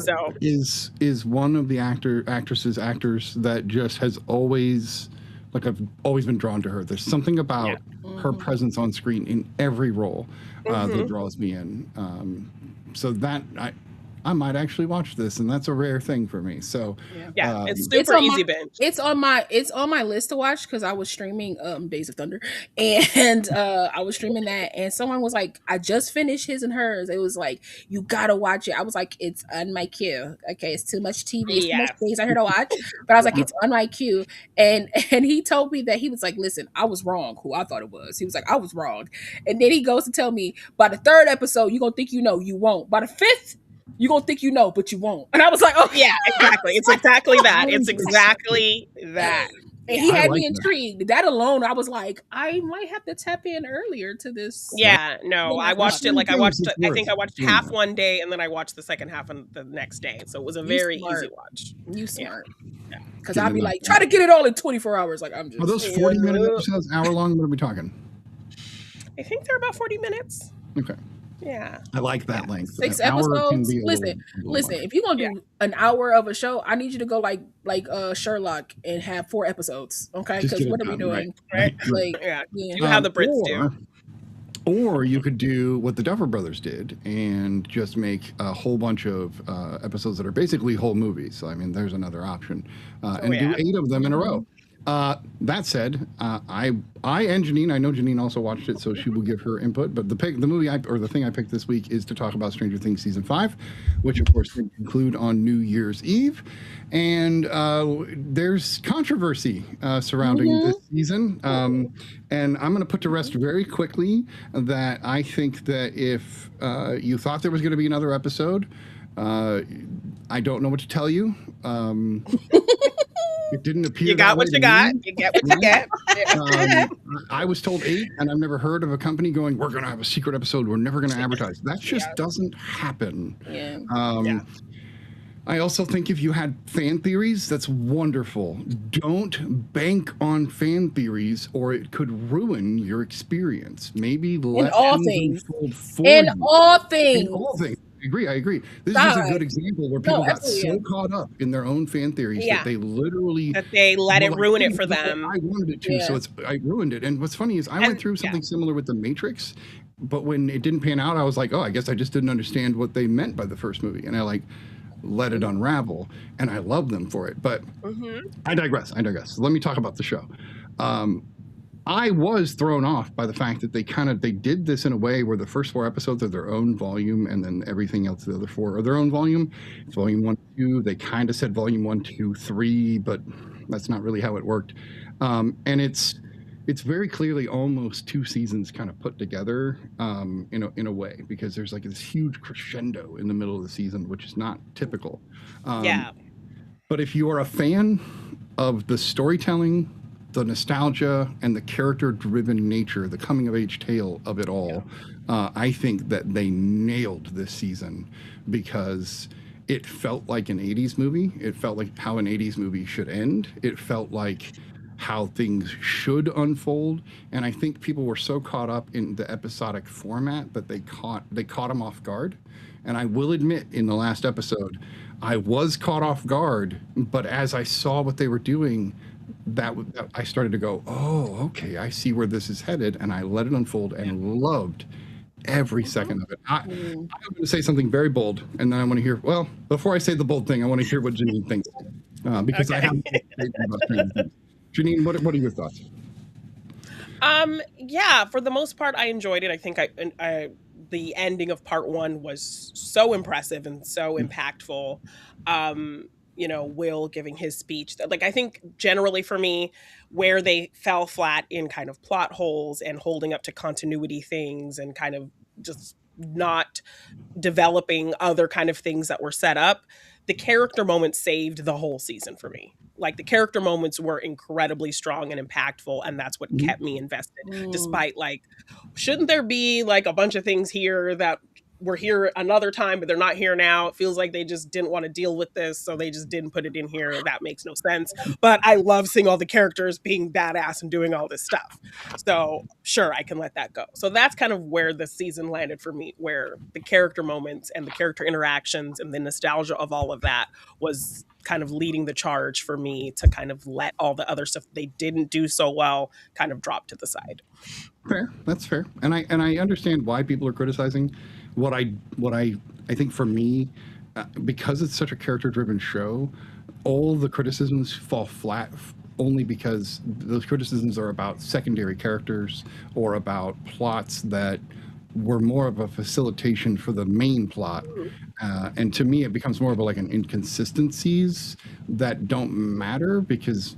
C: is one of the actors that just has always I've always been drawn to her. There's something about her presence on screen in every role that draws me in. So that I might actually watch this, and that's a rare thing for me. So
F: it's super easy binge.
D: It's on my list to watch because I was streaming Days of Thunder, and I was streaming that, and someone was like, "I just finished His and Hers." It was like, "You gotta watch it." I was like, "It's on my queue." Okay, it's too much TV, too much things I heard to watch, but I was like, "It's on my queue." And he told me that he was like, "Listen, I was wrong. Who I thought it was." He was like, "I was wrong," and then he goes to tell me, "By the third episode, you're gonna think you know, you won't. By the fifth, you're going to think you know, but you won't." And I was like, oh,
F: yeah, exactly. It's exactly that. It's exactly that.
D: And he had me intrigued. That alone, I was like, I might have to tap in earlier to this.
F: Yeah, no, I watched it. I think I watched half one day and then I watched the second half on the next day. So it was a very easy watch.
D: You smart. Because I'd be like, try to get it all in 24 hours. Like, I'm just.
C: Are those 40-minute episodes, hour long? What are we talking?
F: I think they're about 40 minutes.
C: Okay.
F: Yeah.
C: I like that length.
D: 6
C: An hour can
D: episodes.
C: be a
D: Listen,
C: little much.
D: if you're gonna do an hour of a show, I need you to go like Sherlock and have 4 episodes. Okay,
C: Just
D: because
C: get
D: what
C: it
D: are we
C: done,
D: doing?
C: right.
D: Like,
F: Yeah.
D: yeah.
F: Do how the Brits do.
C: Or you could do what the Duffer Brothers did and just make a whole bunch of episodes that are basically whole movies. So, I mean, there's another option. And do 8 of them in a row. That said, I and Janine, I know Janine also watched it, so she will give her input. But the thing I picked this week is to talk about Stranger Things season 5, which of course will conclude on New Year's Eve. And there's controversy surrounding this season. And I'm going to put to rest very quickly that I think that if you thought there was going to be another episode, I don't know what to tell you. It didn't appear.
F: You got what you got. You get what you get.
C: I was told 8, and I've never heard of a company going, "We're going to have a secret episode. We're never going to advertise." That just doesn't happen.
D: Yeah.
C: I also think if you had fan theories, that's wonderful. Don't bank on fan theories, or it could ruin your experience. Maybe let
D: all
C: things
D: things.
C: unfold for
D: In
C: you.
D: all things.
C: In all things. I agree. This is a good example where people got so caught up in their own fan theories that they literally
F: let it ruin it for them.
C: I wanted it to, so I ruined it. And what's funny is I went through something similar with The Matrix, but when it didn't pan out, I was like, oh, I guess I just didn't understand what they meant by the first movie, and I let it unravel, and I love them for it. But I digress. Let me talk about the show. I was thrown off by the fact that they did this in a way where the first 4 episodes are their own volume, and then everything else, the other 4 are their own volume. It's volume 1, 2. They kind of said volume 1, 2, 3, but that's not really how it worked. And it's very clearly almost 2 seasons kind of put together in a way, because there's like this huge crescendo in the middle of the season, which is not typical. But if you are a fan of the storytelling, the nostalgia, and the character-driven nature, the coming-of-age tale of it all, I think that they nailed this season, because it felt like an 80s movie. It felt like how an 80s movie should end. It felt like how things should unfold. And I think people were so caught up in the episodic format that they caught them off guard. And I will admit, in the last episode, I was caught off guard, but as I saw what they were doing, that I started to go, oh, okay, I see where this is headed, and I let it unfold and loved every second of it. I'm going to say something very bold, and then I want to hear, well, before I say the bold thing, I want to hear what Janine thinks, because I haven't about things. Janine, what are your thoughts?
F: Yeah, for the most part, I enjoyed it. I think the ending of part 1 was so impressive and so impactful. Will giving his speech, I think generally for me, where they fell flat in kind of plot holes and holding up to continuity things and kind of just not developing other kind of things that were set up, the character moments saved the whole season for me. Like, the character moments were incredibly strong and impactful, and that's what kept me invested, despite shouldn't there be a bunch of things here that were here another time, but they're not here now. It feels like they just didn't want to deal with this, so they just didn't put it in here. That makes no sense. But I love seeing all the characters being badass and doing all this stuff. So sure, I can let that go. So that's kind of where the season landed for me, where the character moments and the character interactions and the nostalgia of all of that was kind of leading the charge for me to kind of let all the other stuff they didn't do so well kind of drop to the side.
C: Fair. That's fair. And I understand why people are criticizing. What I think for me, because it's such a character-driven show, all the criticisms fall flat only because those criticisms are about secondary characters or about plots that were more of a facilitation for the main plot. And to me, it becomes more of an inconsistencies that don't matter, because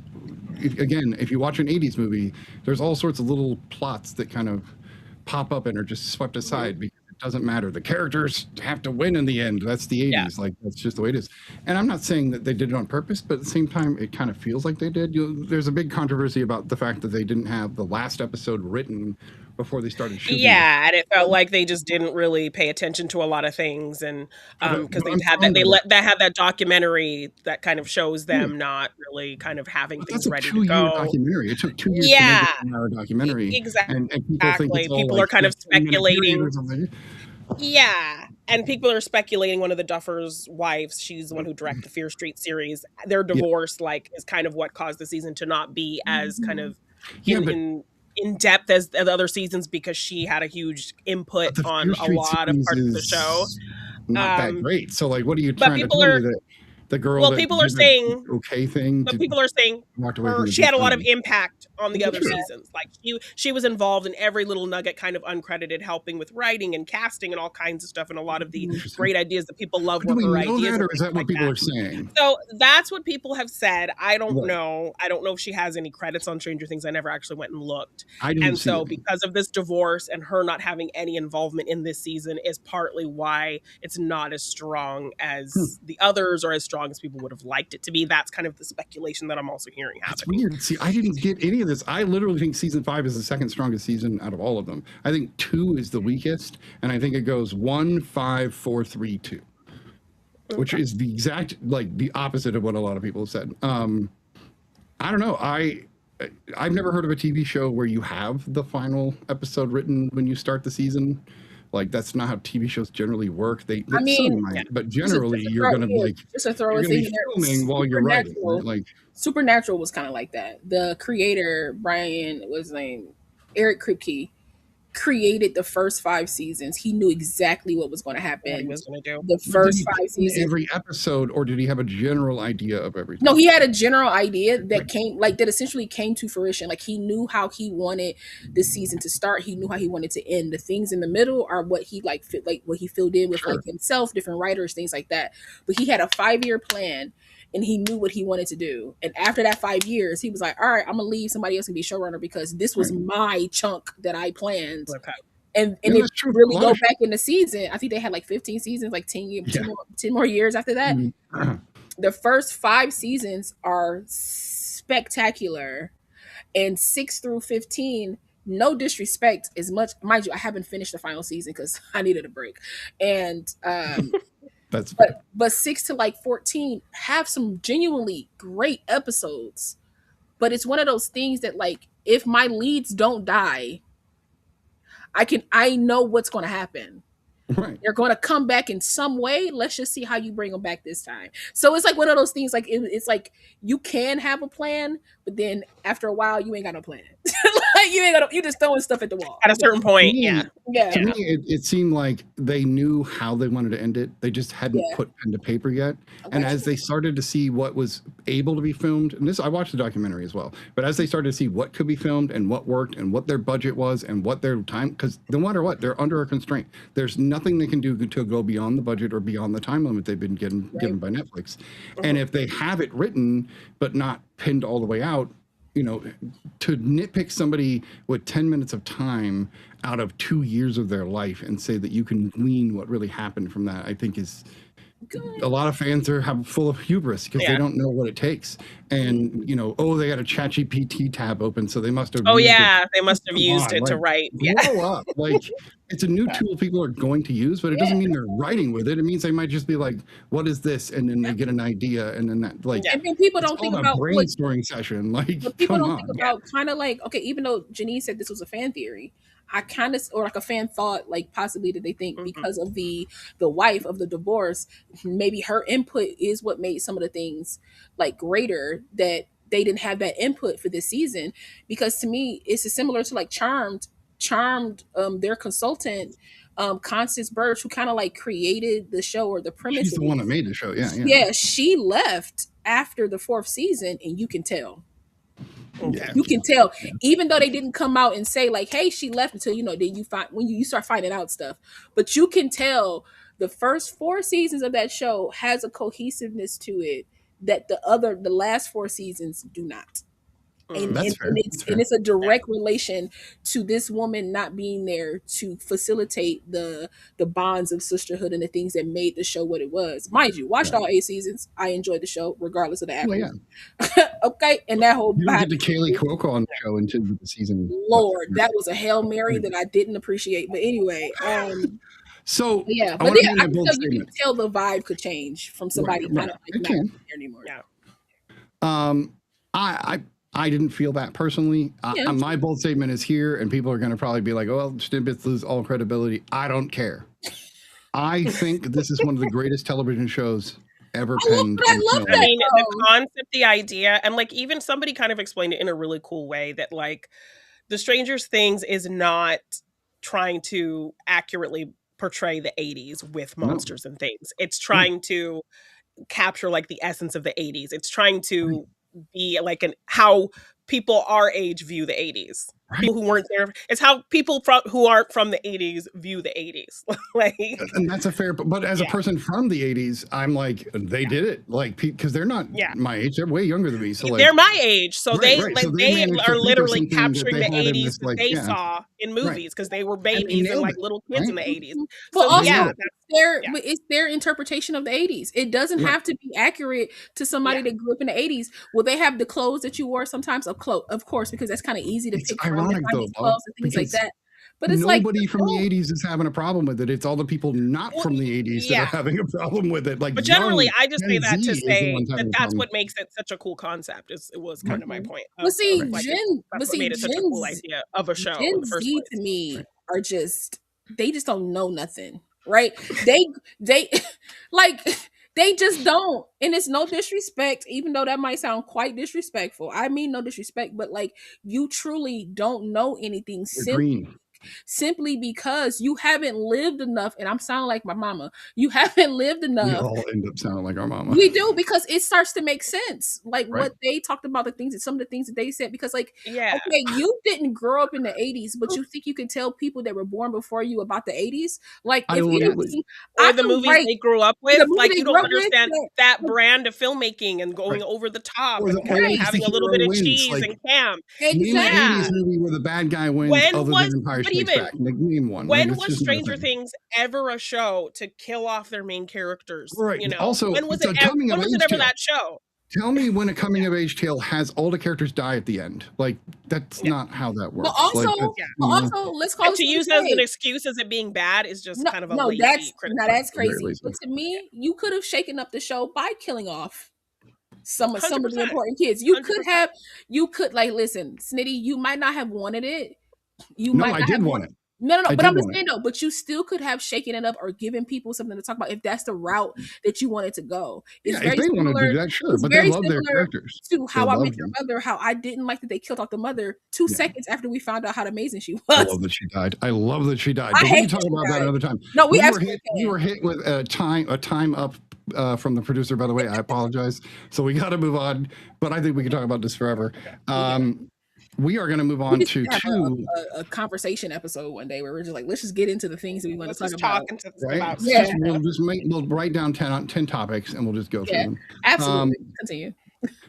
C: if you watch an 80s movie, there's all sorts of little plots that kind of pop up and are just swept aside because it doesn't matter. The characters have to win in the end. That's the 80s. That's just the way it is. And I'm not saying that they did it on purpose, but at the same time, it kind of feels like they did. There's a big controversy about the fact that they didn't have the last episode written before they started shooting.
F: Yeah, and it felt like they just didn't really pay attention to a lot of things, and because they had that documentary that kind of shows them not really kind of having things ready to go.
C: Documentary. It took 2 years to make an hour documentary.
F: Exactly.
C: And people think it's all
F: people are kind of speculating. Yeah, and people are speculating one of the Duffers' wives, she's the one who directed the Fear Street series. Their divorce, like, is kind of what caused the season to not be as kind of in depth as the other seasons, because she had a huge input on a lot of parts of the show.
C: Not that great. So, like, what are you
F: But
C: trying to
F: people
C: tell
F: are
C: me that the girl?
F: well,
C: that
F: people are
C: did the
F: saying
C: okay thing.
F: But people are saying she had a lot of impact on the other seasons. Like she was involved in every little nugget, kind of uncredited, helping with writing and casting and all kinds of stuff, and a lot of the great ideas that people love were her ideas.
C: Or is that what people are saying?
F: So that's what people have said. I don't know. I don't know if she has any credits on Stranger Things. I never actually went and looked. And so because of this divorce and her not having any involvement in this season is partly why it's not as strong as the others, or as strong as people would have liked it to be. That's kind of the speculation that I'm also hearing happening.
C: That's weird. See, I didn't get any of this. I literally think season 5 is the second strongest season out of all of them. I think 2 is the weakest, and I think it goes 1, 5, 4, 3, 2, which is the exact, like, the opposite of what a lot of people have said. I don't know. I've never heard of a TV show where you have the final episode written when you start the season. Like, that's not how TV shows generally work. But generally you're going to
D: just a throw in
C: filming while you're writing. Right? Like,
D: Supernatural was kind of like that. The creator, Brian, was named Eric Kripke, created the first 5 seasons. He knew exactly what was going to happen.
F: What he was going to do.
D: The first 5 seasons.
C: Every episode, or did he have a general idea of everything?
D: No, he had a general idea that that essentially came to fruition. Like, he knew how he wanted the season to start. He knew how he wanted to end. The things in the middle are what he what he filled in with like himself, different writers, things like that. But he had a 5-year plan, and he knew what he wanted to do. And after that 5 years, he was like, all right, I'm going to leave. Somebody else can be showrunner, because this was my chunk that I planned.
F: Okay.
D: And if you really go back in the season, I think they had like 15 seasons, like 10 more years after that.
C: Mm-hmm.
D: The first 5 seasons are spectacular. And 6 through 15, no disrespect, as much, mind you, I haven't finished the final season because I needed a break. And but 6 to like 14 have some genuinely great episodes. But it's one of those things that, like, if my leads don't die, I know what's going to happen.
C: Right.
D: They're going to come back in some way. Let's just see how you bring them back this time. So it's like one of those things, like it's like you can have a plan, but then after a while you ain't got no plan. Like, you just throwing stuff at the wall
F: at a certain point.
C: To me, it seemed like they knew how they wanted to end it. They just hadn't put pen to paper yet. Okay. And as they started to see what was able to be filmed, and this, I watched the documentary as well, but as they started to see what could be filmed and what worked and what their budget was and what their time, because no matter what, they're under a constraint. There's nothing they can do to go beyond the budget or beyond the time limit they've been given by Netflix. And if they have it written but not pinned all the way out, you know, to nitpick somebody with 10 minutes of time out of 2 years of their life and say that you can glean what really happened from that, I think is a lot of fans are full of hubris because they don't know what it takes. And, you know, they got a ChatGPT tab open, so they must have
F: they must have used it to write.
C: Grow up. Like, it's a new tool people are going to use, but it doesn't mean they're writing with it. It means they might just be like, what is this? And then they get an idea, and then that, like,
D: and then people don't think about
C: brainstorming session. Like,
D: but people don't think about kind of like, okay, even though Janine said this was a fan theory, I kind of, or like a fan thought, like possibly that they think because of the wife of the divorce, maybe her input is what made some of the things like greater, that they didn't have that input for this season. Because to me, it's similar to like Charmed, their consultant, Constance Birch, who kind of like created the show or the premise.
C: She's the one that made the show.
D: Yeah, she left after the 4th season, and you can tell. You can tell, even though they didn't come out and say like, "Hey, she left," until then you find when you start finding out stuff. But you can tell the first 4 seasons of that show has a cohesiveness to it that the last 4 seasons do not. And it's a direct relation to this woman not being there to facilitate the bonds of sisterhood and the things that made the show what it was. Mind you, watched all 8 seasons. I enjoyed the show regardless of the actors. Okay, and that whole
C: you didn't get to Kaylee Cuoco on the show until the season.
D: Lord, that was a Hail Mary that I didn't appreciate. But anyway,
C: so
D: I can tell you can tell the vibe could change from somebody kind of like not there anymore.
C: I didn't feel that personally.
D: Yeah.
C: My bold statement is here, and people are going to probably be like, "Oh, well, Snippets lose all credibility." I don't care. I think this is one of the greatest television shows ever penned.
D: I love
C: film.
D: that.
F: I mean, the concept, the idea, and like even somebody kind of explained it in a really cool way that like the Stranger Things is not trying to accurately portray the 80s with monsters and things. It's trying to capture like the essence of the 80s. It's trying to be like how people our age view the 80s.
C: Right.
F: People who weren't there. It's how people who aren't from the 80s view the 80s. Like,
C: and that's a fair, but as a person from the 80s, I'm like, they did it, like, because they're not my age, they're way younger than me. So like,
F: they're my age, so
C: right,
F: they
C: right.
F: like
C: So they
F: they
C: managed to
F: are
C: think of
F: literally
C: something
F: capturing
C: that
F: the
C: they had in
F: 80s
C: this,
F: that
C: like,
F: they saw in movies because they were babies and like little kids in the 80s.
D: But
F: So
D: also, it's their interpretation of the 80s. It doesn't
C: Right.
D: have to be accurate to somebody that grew up in the 80s. Will they have the clothes that you wore sometimes? Of course, because that's kind of easy to pick from the 90s clothes and things like that. But it's
C: nobody from the 80s is having a problem with it. It's all the people not from the 80s that are having a problem with it. Like,
F: but generally, I just say
C: Gen
F: that
C: Z
F: to
C: is the
F: say
C: ones having
F: that
C: a
F: that's
C: problem.
F: what makes it such a cool concept. It was kind of my point.
D: But see,
F: that's what made it such a cool idea of a show in the first
D: Z
F: place.
D: to me are just they just don't know nothing, right? they like they just don't, and it's no disrespect, even though that might sound quite disrespectful. I mean no disrespect, but like you truly don't know anything. Simply because you haven't lived enough, and I'm sounding like my mama. You haven't lived enough.
C: We all end up sounding like our mama.
D: We do, because it starts to make sense. Like what they talked about, some of the things that they said, because like, okay, you didn't grow up in the 80s, but you think you can tell people that were born before you about the 80s? Like, if anything,
F: or the movies they grew up with, like you don't understand that brand of filmmaking and going over the top
C: or
F: and kind of having a little bit of cheese
C: like,
F: and camp.
C: Name an 80s movie where the bad guy wins other than Empire Strikes Back. Name one.
F: When was Stranger Things ever a show to kill off their main characters?
C: Right.
F: You know,
C: also,
F: when was it ever that show?
C: Tell me when a coming of age tale has all the characters die at the end. Like that's not how that works.
D: But also,
C: like,
D: let's call it
F: to use it as an excuse as it being bad is just kind of a lazy criticism.
D: That's crazy. But to me, you could have shaken up the show by killing off some of the important kids. You
F: 100%.
D: could like listen, Snitty, you might not have wanted it.
C: I did want it.
D: No. But I'm just saying though, but you still could have shaken it up or given people something to talk about if that's the route that you wanted to go. It's very
C: if they want to do that, sure. But they love their characters.
D: To How I Met Your Mother, how I didn't like that they killed off the mother 2 seconds after we found out how amazing she was.
C: I love that she died. But we can talk about that another time.
D: No, we
C: were hit with a time up from the producer, by the way. I apologize. So we got to move on. But I think we can talk about this forever. We are going to move on to
D: a conversation episode one day where we're just like, let's just get into the things that we want to talk about.
C: Right? We'll write down 10 topics and we'll just go through them.
D: Absolutely. Continue.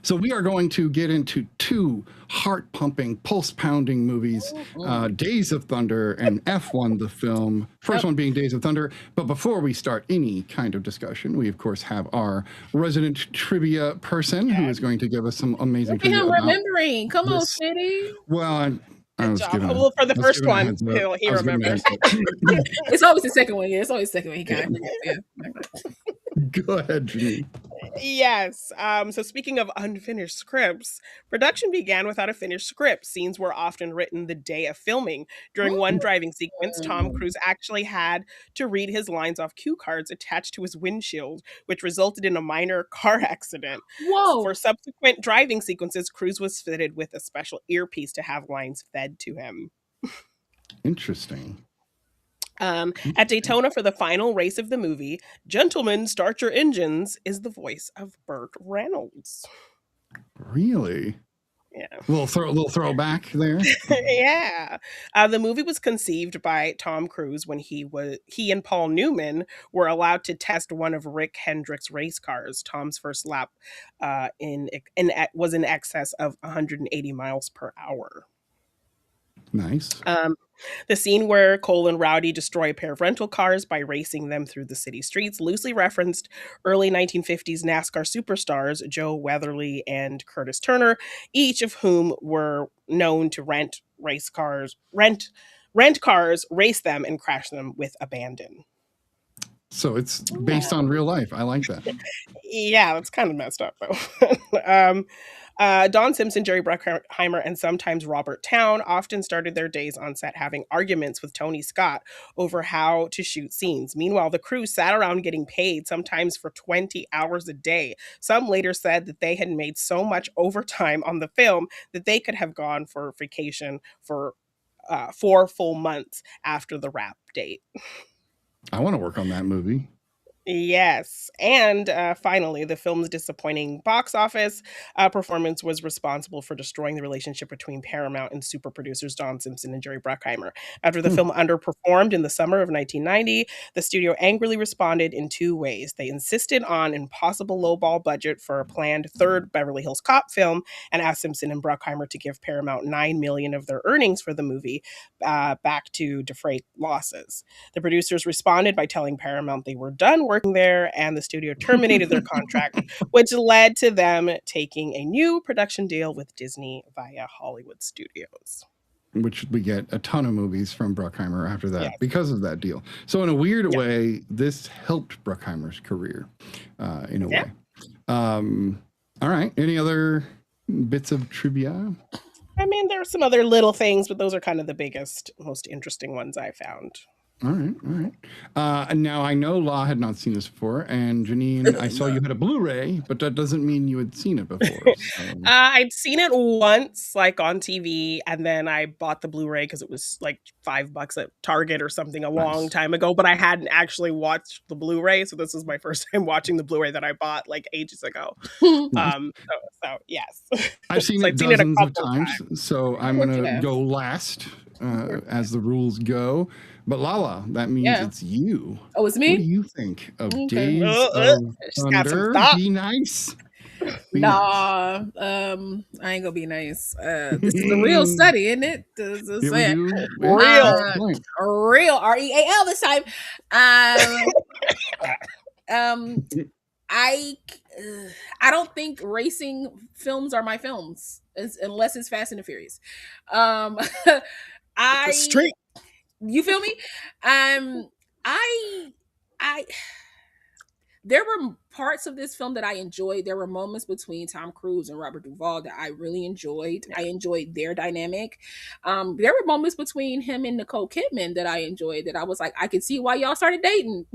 C: So we are going to get into 2 heart-pumping, pulse-pounding movies, Days of Thunder and F1 the film. First one being Days of Thunder. But before we start any kind of discussion, we of course have our resident trivia person who is going to give us some amazing trivia.
D: Remembering. Come on, City.
C: Well, I was giving
F: for the first one, he remembers.
D: It's always the second one. Yeah, it's always the second one. He kind of
C: Go ahead, Janine.
F: Yes. So speaking of unfinished scripts, production began without a finished script. Scenes were often written the day of filming. During one driving sequence, Tom Cruise actually had to read his lines off cue cards attached to his windshield, which resulted in a minor car accident.
D: Whoa.
F: For subsequent driving sequences, Cruise was fitted with a special earpiece to have lines fed to him.
C: Interesting.
F: At Daytona for the final race of the movie, "Gentlemen, start your engines" is the voice of Burt Reynolds.
C: Really?
F: Yeah.
C: Little throwback there.
F: Yeah. The movie was conceived by Tom Cruise when he and Paul Newman were allowed to test one of Rick Hendrick's race cars. Tom's first lap was in excess of 180 miles per hour.
C: Nice.
F: The scene where Cole and Rowdy destroy a pair of rental cars by racing them through the city streets loosely referenced early 1950s NASCAR superstars Joe Weatherly and Curtis Turner, each of whom were known to rent cars, race them, and crash them with abandon.
C: So it's based on real life. I like that.
F: Yeah, that's kind of messed up though. Don Simpson, Jerry Bruckheimer, and sometimes Robert Towne often started their days on set having arguments with Tony Scott over how to shoot scenes. Meanwhile, the crew sat around getting paid, sometimes for 20 hours a day. Some later said that they had made so much overtime on the film that they could have gone for vacation for 4 full months after the wrap date.
C: I want to work on that movie.
F: Yes. And finally, the film's disappointing box office performance was responsible for destroying the relationship between Paramount and super producers Don Simpson and Jerry Bruckheimer. After the film underperformed in the summer of 1990, the studio angrily responded in 2 ways. They insisted on an impossible lowball budget for a planned third Beverly Hills Cop film and asked Simpson and Bruckheimer to give Paramount $9 million of their earnings for the movie back to defray losses. The producers responded by telling Paramount they were done working there, and the studio terminated their contract, which led to them taking a new production deal with Disney via Hollywood Studios.
C: Which we get a ton of movies from Bruckheimer after that because of that deal. So in a weird way, this helped Bruckheimer's career in a way. All right. Any other bits of trivia?
F: I mean, there are some other little things, but those are kind of the biggest, most interesting ones I found.
C: All right. Now, I know Law had not seen this before, and Janine, I saw you had a Blu-ray, but that doesn't mean you had seen it before. So.
F: I'd seen it once, like on TV, and then I bought the Blu-ray because it was like $5 at Target or something a long time ago, but I hadn't actually watched the Blu-ray, so this was my first time watching the Blu-ray that I bought like ages ago. So yes.
C: I've seen it dozens of times, so I'm going to go last as the rules go. But Lala, that means it's you.
D: Oh, it's me?
C: What do you think of Days of Thunder? Be nice.
D: I ain't gonna be nice. This is a real study, isn't it? Real REAL this time. I don't think racing films are my films unless it's Fast and the Furious.
F: Street.
D: You feel me? There were parts of this film that I enjoyed. There were moments between Tom Cruise and Robert Duvall that I really enjoyed. I enjoyed their dynamic. There were moments between him and Nicole Kidman that I enjoyed, that I was like, I could see why y'all started dating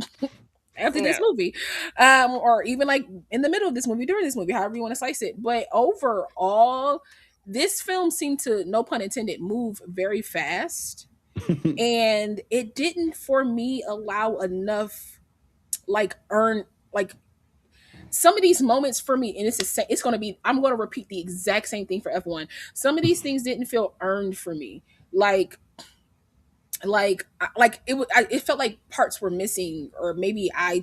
D: after this movie. Or even like in the middle of this movie, during this movie, however you want to slice it. But overall, this film seemed to, no pun intended, move very fast. And it didn't, for me, allow enough some of these moments for me, and it's going to be, I'm going to repeat the exact same thing for F1. Some of these things didn't feel earned for me. It felt like parts were missing, or maybe I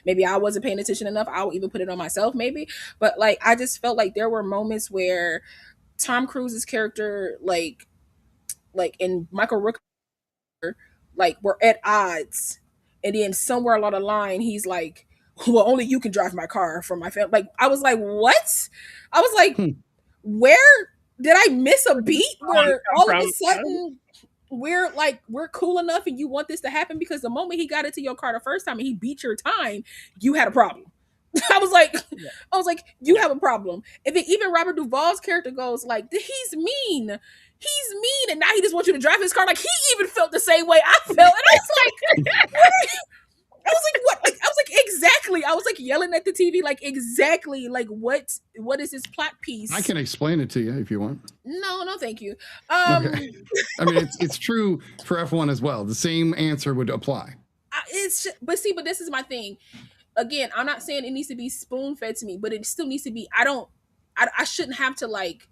D: wasn't paying attention enough. I'll even put it on myself, maybe. But like, I just felt like there were moments where Tom Cruise's character, and Michael Rooker, were at odds, and then somewhere along the line he's like, well, only you can drive my car for my family. Like, I was like, what? I was like, where did I miss a beat where all of a sudden we're cool enough and you want this to happen? Because the moment he got into your car the first time and he beat your time, you had a problem. I was like, you have a problem. And then even Robert Duvall's character goes like, he's mean, and now he just wants you to drive his car. Like, he even felt the same way I felt, and I was like, what? I was like, exactly. I was like yelling at the TV, like, exactly, like, what is this plot piece?
C: I can explain it to you if you want.
D: No, thank you.
C: Okay. I mean, it's true for F1 as well. The same answer would apply.
D: But this is my thing. Again, I'm not saying it needs to be spoon-fed to me, but it still needs to be. I shouldn't have to, like.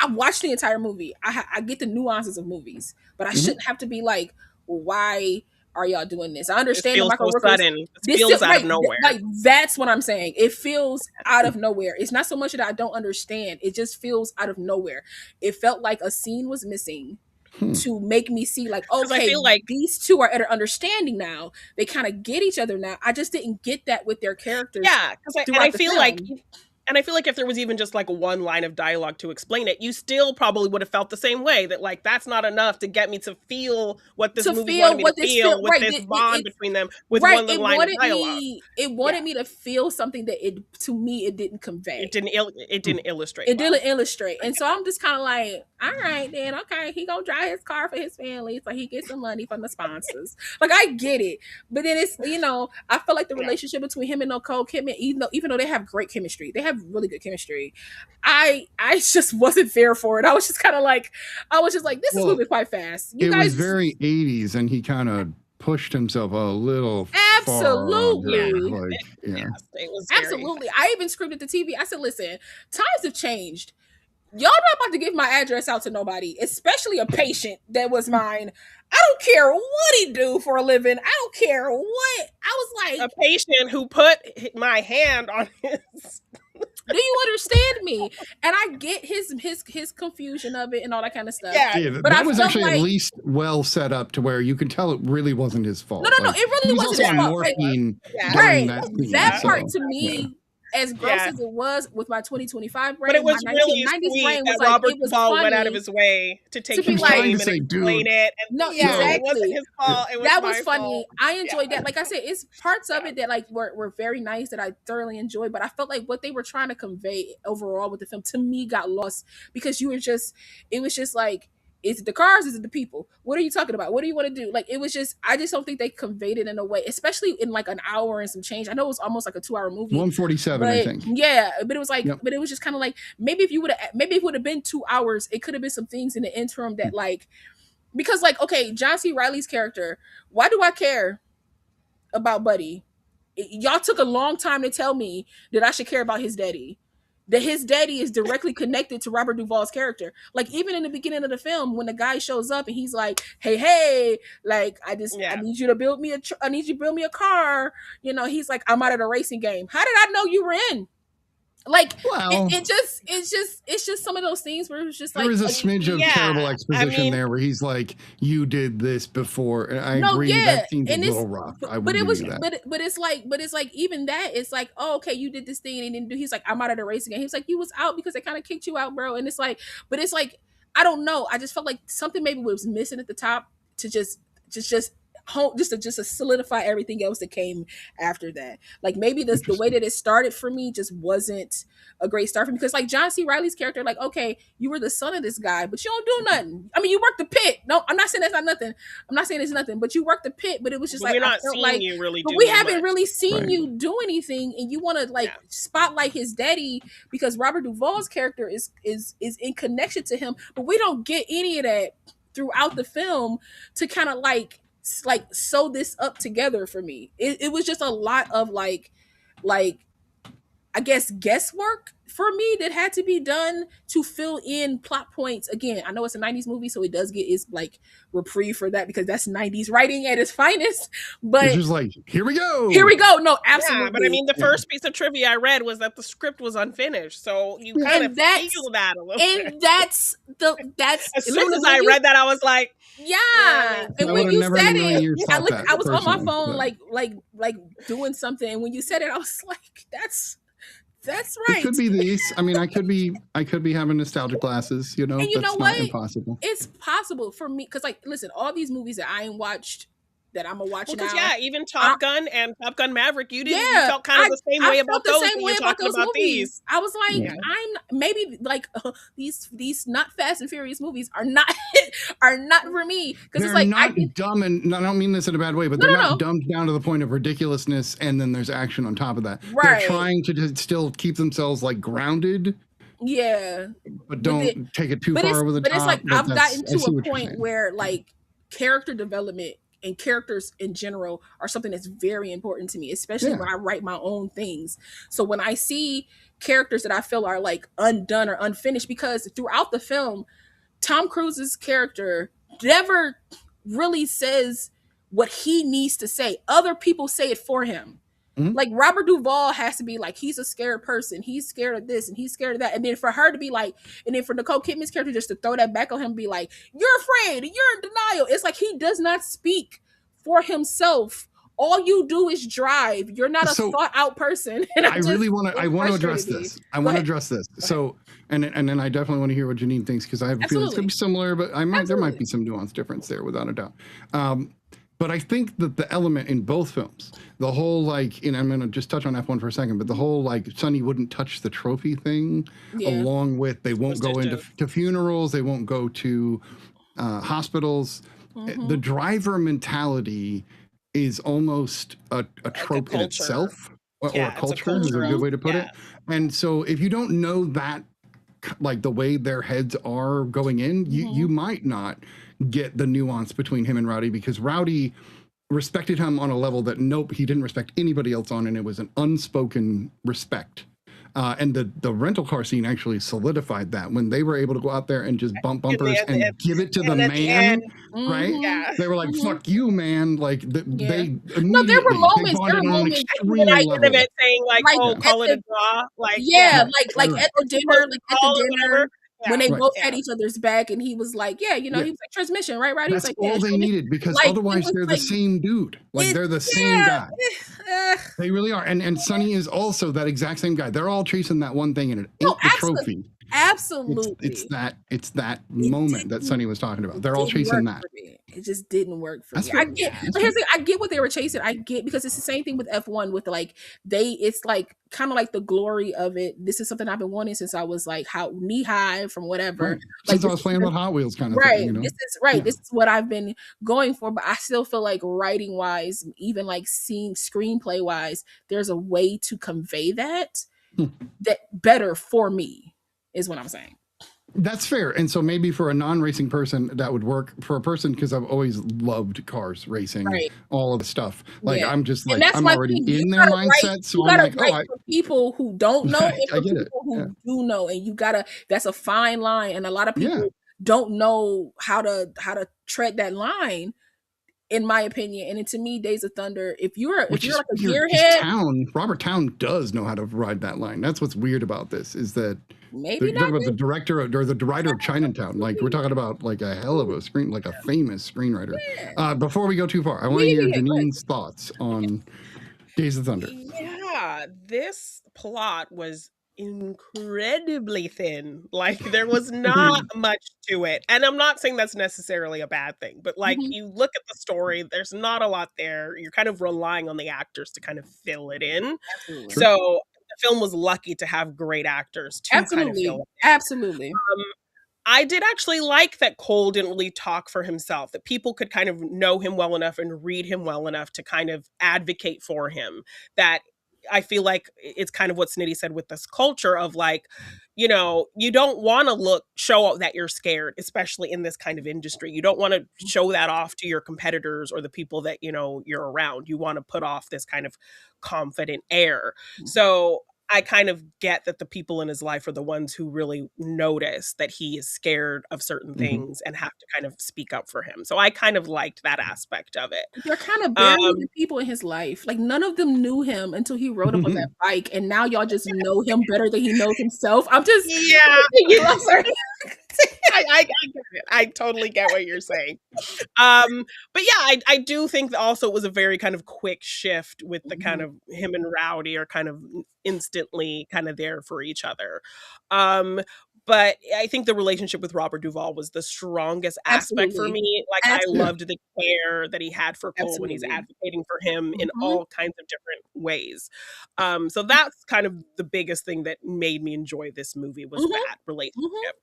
D: I watched the entire movie. I get the nuances of movies, but I shouldn't have to be like, well, why are y'all doing this? I understand.
F: It feels so sudden. It feels out of nowhere.
D: Like, that's what I'm saying. It feels out of nowhere. It's not so much that I don't understand. It just feels out of nowhere. It felt like a scene was missing to make me see, like, okay, I feel like these two are at an understanding now. They kind of get each other now. I just didn't get that with their characters.
F: Yeah, because I feel like And I feel like if there was even just like one line of dialogue to explain it, you still probably would have felt the same way, that like that's not enough to get me to feel what this movie wanted me to feel with this bond between them with one little line of dialogue.
D: It wanted me to feel something that it didn't convey.
F: It didn't illustrate.
D: It didn't illustrate. And so I'm just kind of like, all right, then, okay, he gonna drive his car for his family so he gets some money from the sponsors. Like, I get it. But then it's, I feel like the relationship between him and Nicole Kidman, even though they have great chemistry, they have really good chemistry, I just wasn't there for it. I was just like, this is moving quite fast.
C: It was very 80s, and he kind of pushed himself a little
D: absolutely
C: far.
F: It was
D: absolutely. I even screamed at the TV. I said, listen, times have changed. Y'all not about to give my address out to nobody, especially a patient that was mine. I don't care what he do for a living. I don't care what. I was like,
F: a patient who put my hand on his.
D: Do you understand me? And I get his confusion of it and all that kind of stuff.
C: Yeah, but that was actually at least well set up to where you could tell it really wasn't his fault.
D: No, it really wasn't his fault.
C: Right.
D: That part to me, as gross as it was with my 2025 brain,
F: but it was
D: my
F: really
D: 1990s
F: sweet
D: brain was
F: that
D: like,
F: Robert
D: it was
F: Duvall
D: funny
F: went out of his way to take his
D: like,
F: name and explain it. And
D: exactly.
F: It wasn't his fault. It was
D: that was
F: my
D: funny.
F: fault.
D: I enjoyed that. Like I said, it's parts of it that like were very nice that I thoroughly enjoyed. But I felt like what they were trying to convey overall with the film to me got lost because it was just like, is it the cars? Is it the people? What are you talking about? What do you want to do? Like, it was just, I just don't think they conveyed it in a way, especially in like an hour and some change. I know it was almost like a 2-hour movie.
C: 147, I think.
D: Yeah, but it was like, but it was just kind of like, maybe it would have been 2 hours. It could have been some things in the interim that like, because like, okay, John C. Reilly's character, why do I care about Buddy? Y'all took a long time to tell me that I should care about his daddy. That his daddy is directly connected to Robert Duvall's character. Like, even in the beginning of the film, when the guy shows up and he's like, hey, like, I need you to build me a car. He's like, I'm out of the racing game. How did I know you were in? Like, it's just some of those things where it's just like,
C: there was a smidge of terrible exposition there where he's like, you did this before. And I agree that seems a little rough.
D: But it's like even that, it's like, oh, okay, you did this thing and he didn't do. He's like, I'm out of the racing game. He's like, you was out because they kind of kicked you out, bro. And it's like, I don't know. I just felt like something maybe was missing at the top to just to solidify everything else that came after that. Like, maybe the way that it started for me just wasn't a great start for me, because like John C. Reilly's character, like, okay, you were the son of this guy, but you don't do nothing. I mean, you work the pit. No, I'm not saying that's not nothing. I'm not saying it's nothing, but you work the pit. But it was just like,
F: we're not seeing you really.
D: But we haven't really seen you do anything, and you want to like spotlight his daddy because Robert Duvall's character is in connection to him, but we don't get any of that throughout the film to kind of like sew this up together for me. It was just a lot of like I guess guesswork for me that had to be done to fill in plot points. Again, I know it's a 90s movie, so it does get its like reprieve for that because that's 90s writing at its finest. But
C: it's just like, here we go.
D: No, absolutely.
F: Yeah, but I mean, the first piece of trivia I read was that the script was unfinished, so you kind of feel that a little bit.
D: And that's
F: as soon as I read that, I was like,
D: yeah. And when you said it, I was on my phone like doing something, and when you said it, I was like, that's right.
C: It could be these. I mean, I could be having nostalgic glasses,
D: And you know
C: not
D: what?
C: Impossible.
D: It's possible for me because, like, listen, all these movies that I ain't watched that I'm gonna watch now.
F: Even Top Gun and Top Gun Maverick, you felt kind of the same way about those. Movies.
D: I was like, I'm maybe like these not Fast and Furious movies are not for me because it's like
C: not dumb, and I don't mean this in a bad way, but they're not dumbed down to the point of ridiculousness, and then there's action on top of that.
D: Right.
C: They're trying to still keep themselves like grounded.
D: Yeah,
C: but don't take it too far over the top.
D: But it's like I've gotten to a point where like character development and characters in general are something that's very important to me, especially when I write my own things. So when I see characters that I feel are like undone or unfinished, because throughout the film, Tom Cruise's character never really says what he needs to say. Other people say it for him. Mm-hmm. Like Robert Duvall has to be like, he's a scared person. He's scared of this and he's scared of that. And then for her to be like, and then for Nicole Kidman's character just to throw that back on him and be like, you're afraid, you're in denial. It's like he does not speak for himself all you do is drive. You're not a thought out person. And
C: I want to address this. I want to address this. So, and then I definitely want to hear what Janine thinks, because I have a feeling it's going to be similar, but there might be some nuance difference there, without a doubt. But I think that the element in both films, the whole, like, I'm going to just touch on F1 for a second, but the whole, like, Sonny wouldn't touch the trophy thing, along with they won't go into funerals, they won't go to hospitals. The driver mentality is almost a trope in itself, or culture is a good way to put it. And so if you don't know that, like, the way their heads are going in, you might not get the nuance between him and Rowdy, because Rowdy respected him on a level that he didn't respect anybody else on, and it was an unspoken respect. And the rental car scene actually solidified that, when they were able to go out there and just bump bumpers and give it to the man, right? Yeah. They were like, "Fuck you, man!" Like they immediately.
D: No, there were moments. There were moments.
F: Saying like, "Oh, call it a draw." Like
D: like at the dinner. When they both had each other's back, and he was like, he was like, transmission, right? He was
C: That's
D: like,
C: all they needed, because otherwise they're the same dude. Like, they're the same guy. They really are. And Sonny is also that exact same guy. They're all chasing that one thing, and it ain't the trophy.
D: Absolutely.
C: It's that moment that Sonny was talking about. They're all chasing that.
D: It just didn't work for me. But here's the thing, I get what they were chasing. I get, because it's the same thing with F1, with like it's like kind of like the glory of it. This is something I've been wanting since I was like knee high from whatever.
C: Right. Since I was playing with Hot Wheels kind of thing.
D: This is right. This is what I've been going for. But I still feel like writing wise, even like screenplay wise, there's a way to convey that better for me, is what I'm saying.
C: That's fair. And so maybe for a non-racing person that would work. For a person, because I've always loved cars, racing, all of the stuff. Like, I'm just like, I'm already in their mindset. So I'm like,
D: for people who don't know, and for people who do know, and that's a fine line. And a lot of people don't know how to tread that line, in my opinion. And to me, Days of Thunder, if you're like a gearhead,
C: Robert Towne does know how to ride that line. That's what's weird about this, is that
D: maybe
C: talking about the director or the writer of Chinatown. Like, we're talking about like a hell of a like a famous screenwriter. Before we go too far, I want to hear Janine's thoughts on Days of Thunder.
F: Yeah, this plot was incredibly thin. Like, there was not much to it, and I'm not saying that's necessarily a bad thing, but like, you look at the story, there's not a lot there. You're kind of relying on the actors to kind of fill it in.
D: Absolutely.
F: So the film was lucky to have great actors to kind of fill it in.
D: Absolutely.
F: I did actually like that Cole didn't really talk for himself, that people could kind of know him well enough and read him well enough to kind of advocate for him. That I feel like it's kind of what Snitty said with this culture of like, you don't want to show that you're scared, especially in this kind of industry. You don't want to show that off to your competitors or the people that, you're around. You want to put off this kind of confident air. So I kind of get that the people in his life are the ones who really notice that he is scared of certain things and have to kind of speak up for him. So I kind of liked that aspect of it.
D: They're kind of burying the people in his life. Like, none of them knew him until he rode up on that bike, and now y'all just know him better than he knows himself. I'm just I'm sorry.
F: I get it. I totally get what you're saying. But yeah, I do think that also it was a very kind of quick shift with the kind of him and Rowdy are kind of instantly kind of there for each other. But I think the relationship with Robert Duvall was the strongest aspect for me. Like, I loved the care that he had for Cole when he's advocating for him in all kinds of different ways. So that's kind of the biggest thing that made me enjoy this movie, was that relationship.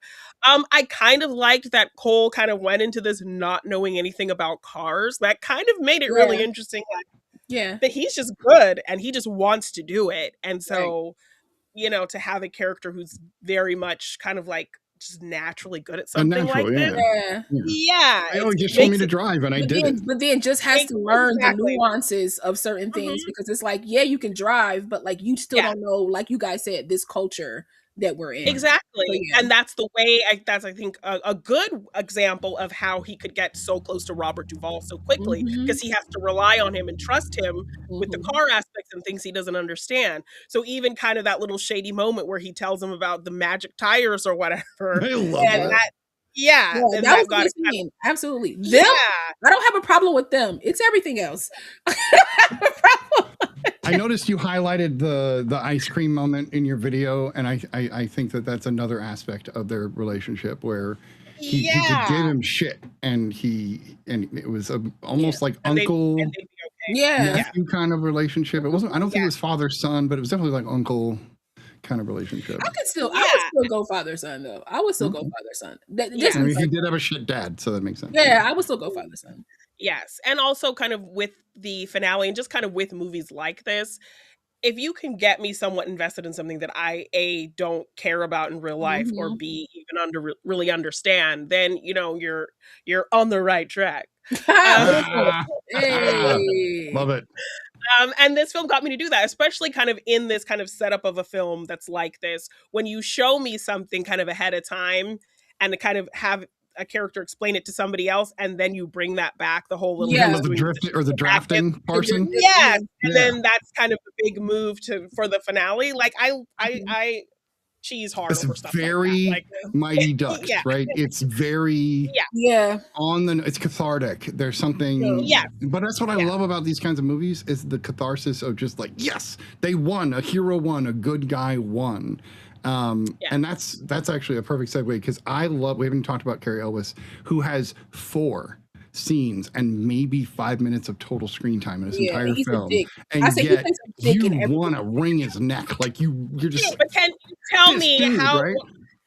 F: I kind of liked that Cole kind of went into this not knowing anything about cars. That kind of made it really interesting. That he's just good and he just wants to do it. And so, to have a character who's very much kind of like just naturally good at something like that.
C: They only just told me to drive and I did it.
D: But then just has to learn the nuances of certain things, because it's like, you can drive, but like, you still don't know, like you guys said, this culture that we're in.
F: Exactly. So, and that's the way, I think a good example of how he could get so close to Robert Duvall so quickly, because he has to rely on him and trust him with the car aspects and things he doesn't understand. So even kind of that little shady moment where he tells him about the magic tires or whatever.
C: I love that.
F: Yeah,
D: Yeah,
F: then
D: that was
F: got
D: a good scene. Absolutely. Them,
F: yeah.
D: I don't have a problem with them. It's everything else. I have a problem.
C: I noticed you highlighted the ice cream moment in your video, and I think that that's another aspect of their relationship where he could give him shit, and it was almost like
F: And
C: uncle
F: they'd be okay.
D: Yeah.
C: nephew kind of relationship. It wasn't. I don't think it was father son, but it was definitely like uncle kind of relationship.
D: I would still go father son though. I would still go father son.
C: I mean, he did have a shit dad, so that makes sense.
D: Yeah, I would still go father son.
F: Yes, and also kind of with the finale and just kind of with movies like this, if you can get me somewhat invested in something that I don't care about in real life, or B even really understand, then you're on the right track.
D: Hey.
C: Love it.
F: And this film got me to do that, especially kind of in this kind of setup of a film that's like this. When you show me something kind of ahead of time and to kind of have a character explain it to somebody else, and then you bring that back, the whole little
C: the drafting person.
F: Yes, and then that's kind of the big move for the finale. Like I cheese hard over stuff
C: very
F: like that.
C: Mighty Ducks, right? It's very it's cathartic. There's something, but that's what I love about these kinds of movies is the catharsis of just like, yes, they won, a hero won, a good guy won. And that's actually a perfect segue because we haven't talked about Cary Elwes, who has 4 scenes and maybe 5 minutes of total screen time in his entire film, and yet you want to wring his neck, like you're just.
F: But can you tell me how? Right?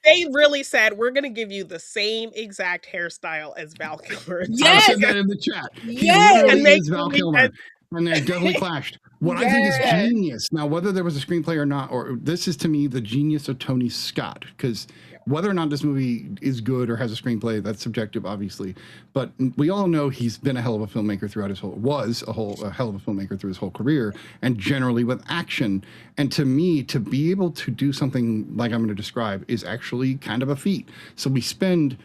F: They really said we're going to give you the same exact hairstyle as Val Kilmer.
C: I said that in the chat.
F: And
C: is Val Kilmer. And they definitely clashed. What I think is genius, now whether there was a screenplay or not, or this is to me the genius of Tony Scott, because whether or not this movie is good or has a screenplay, that's subjective, obviously. But we all know he's been a hell of a filmmaker throughout a hell of a filmmaker through his whole career, and generally with action. And to me, to be able to do something like I'm going to describe is actually kind of a feat. So we spend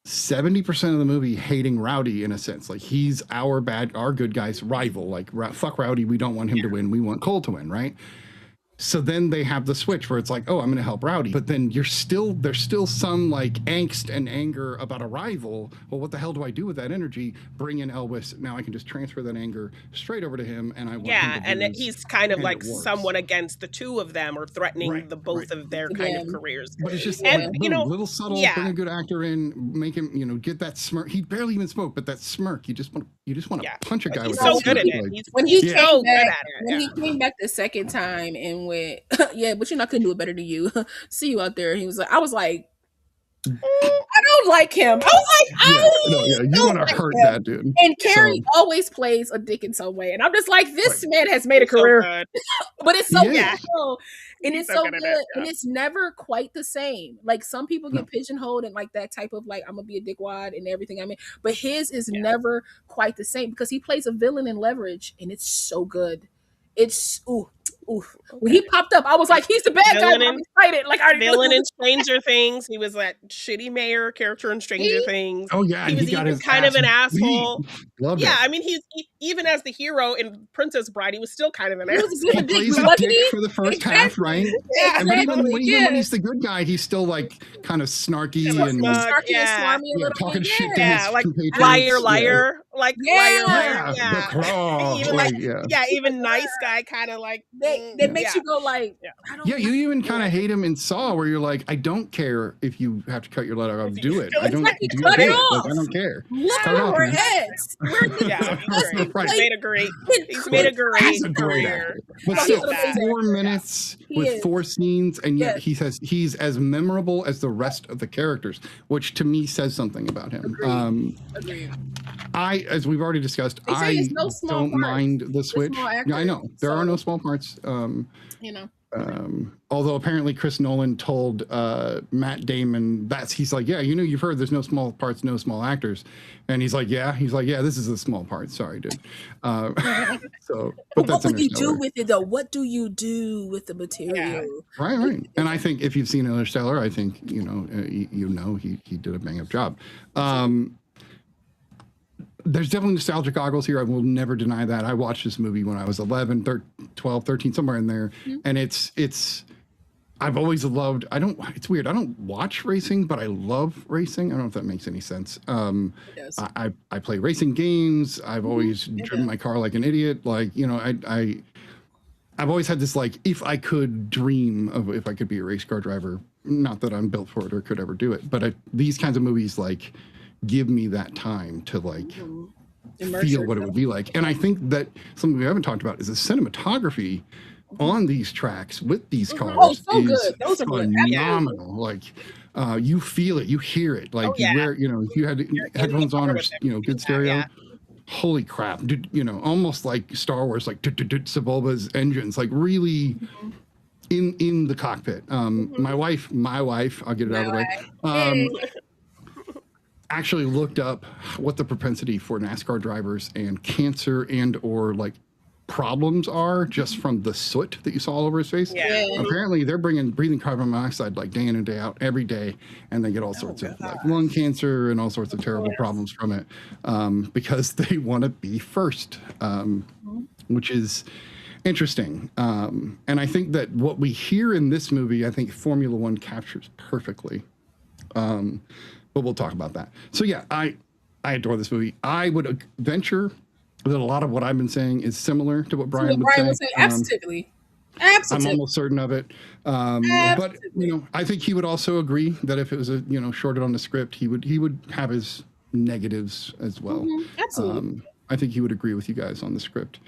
C: 70% of the movie hating Rowdy in a sense, like he's our good guy's rival, like fuck Rowdy, we don't want him to win, we want Cole to win, right? So then they have the switch where it's like, oh, I'm going to help Rowdy. But then there's still some like angst and anger about a rival. Well, what the hell do I do with that energy? Bring in Elwes. Now I can just transfer that anger straight over to him. And I want him to
F: and he's kind of like somewhat against the two of them, or threatening the both of their kind of careers.
C: But it's just little subtle, bring a good actor in, make him, get that smirk. He barely even spoke, but that smirk, you just want to punch a guy with
F: so good at it. When he
D: came back the second time and went, but I couldn't do it better than you. See you out there. He was like, I was like, I don't like him. I was like,
C: you want to hurt that dude.
D: And Cary always plays a dick in some way, and I'm just like, this man has made a career, but it's so good. And it's so good, and it's never quite the same. Like some people get pigeonholed and like that type of like, I'm gonna be a dickwad and everything. I mean, but his is never quite the same because he plays a villain in Leverage, and it's so good. It's when he popped up, I was like, he's the bad guy. I'm excited. Like
F: villain in Stranger Things. He was that shitty mayor character in Stranger Things.
C: Oh yeah,
F: he was even kind of an asshole. I mean, he's even as the hero in Princess Bride, he was still kind of an asshole.
C: He plays a dick for the first half, right?
D: Yeah,
C: but even when he's the good guy, he's still like kind of snarky and
D: snarky and smarmy a little
C: talking
D: bit.
C: shit to his
F: like
C: compatriots.
F: liar, like liar.
C: The claw.
F: Even nice guy, kind of like.
D: That makes you go like, I don't
C: you even kind of hate him in Saw, where you're like, I don't care if you have to cut your letter off, do it. I don't
D: cut it off.
C: I don't care.
D: Look at our heads.
F: He's made a great career.
C: But still, 4 minutes with 4 scenes, and yet he's as memorable as the rest of the characters, which to me says something about him.
D: Agreed.
C: As we've already discussed, I don't mind the switch. I know there are no small parts. Although apparently Chris Nolan told Matt Damon he's like, you've heard there's no small parts, no small actors, and he's like, this is a small part. Sorry, dude. So, but
D: what would you do with it though? What do you do with the material?
C: Right. And I think if you've seen Interstellar, I think he did a bang up job. There's definitely nostalgic goggles here. I will never deny that. I watched this movie when I was 11, 12, 13, somewhere in there. And it's I've always loved. It's weird. I don't watch racing, but I love racing. I don't know if that makes any sense.
D: Yes.
C: I play racing games. I've always driven my car like an idiot. Like, you know, I've always had this, like, if I could dream of if I could be a race car driver, not that I'm built for it or could ever do it, but these kinds of movies, like, give me that time to, like, feel what it would be like. And I think that something we haven't talked about is the cinematography on these tracks with these cars
D: so
C: is
D: good. Those are
C: phenomenal. Like, you feel it, you hear it. Like, you wear, you know, if you had headphones on or, you know, good stereo. Holy crap, dude, you know, almost like Star Wars, like Sebulba's engines, like really in the cockpit. My wife, I'll get it out of the way, actually looked up what the propensity for NASCAR drivers and cancer and or like problems are just from the soot that you saw all over his face. Apparently they're breathing carbon monoxide like day in and day out every day, and they get all sorts of like lung cancer and all sorts of terrible problems from it, because they want to be first, which is interesting. And I think that what we hear in this movie, I think Formula One captures perfectly, but we'll talk about that. So yeah, I adore this movie. I would venture that a lot of what I've been saying is similar to what Brian would say.
D: Absolutely.
C: I'm almost certain of it. But you know, I think he would also agree that if it was shorted on the script, he would have his negatives as well.
D: Absolutely.
C: I think he would agree with you guys on the script.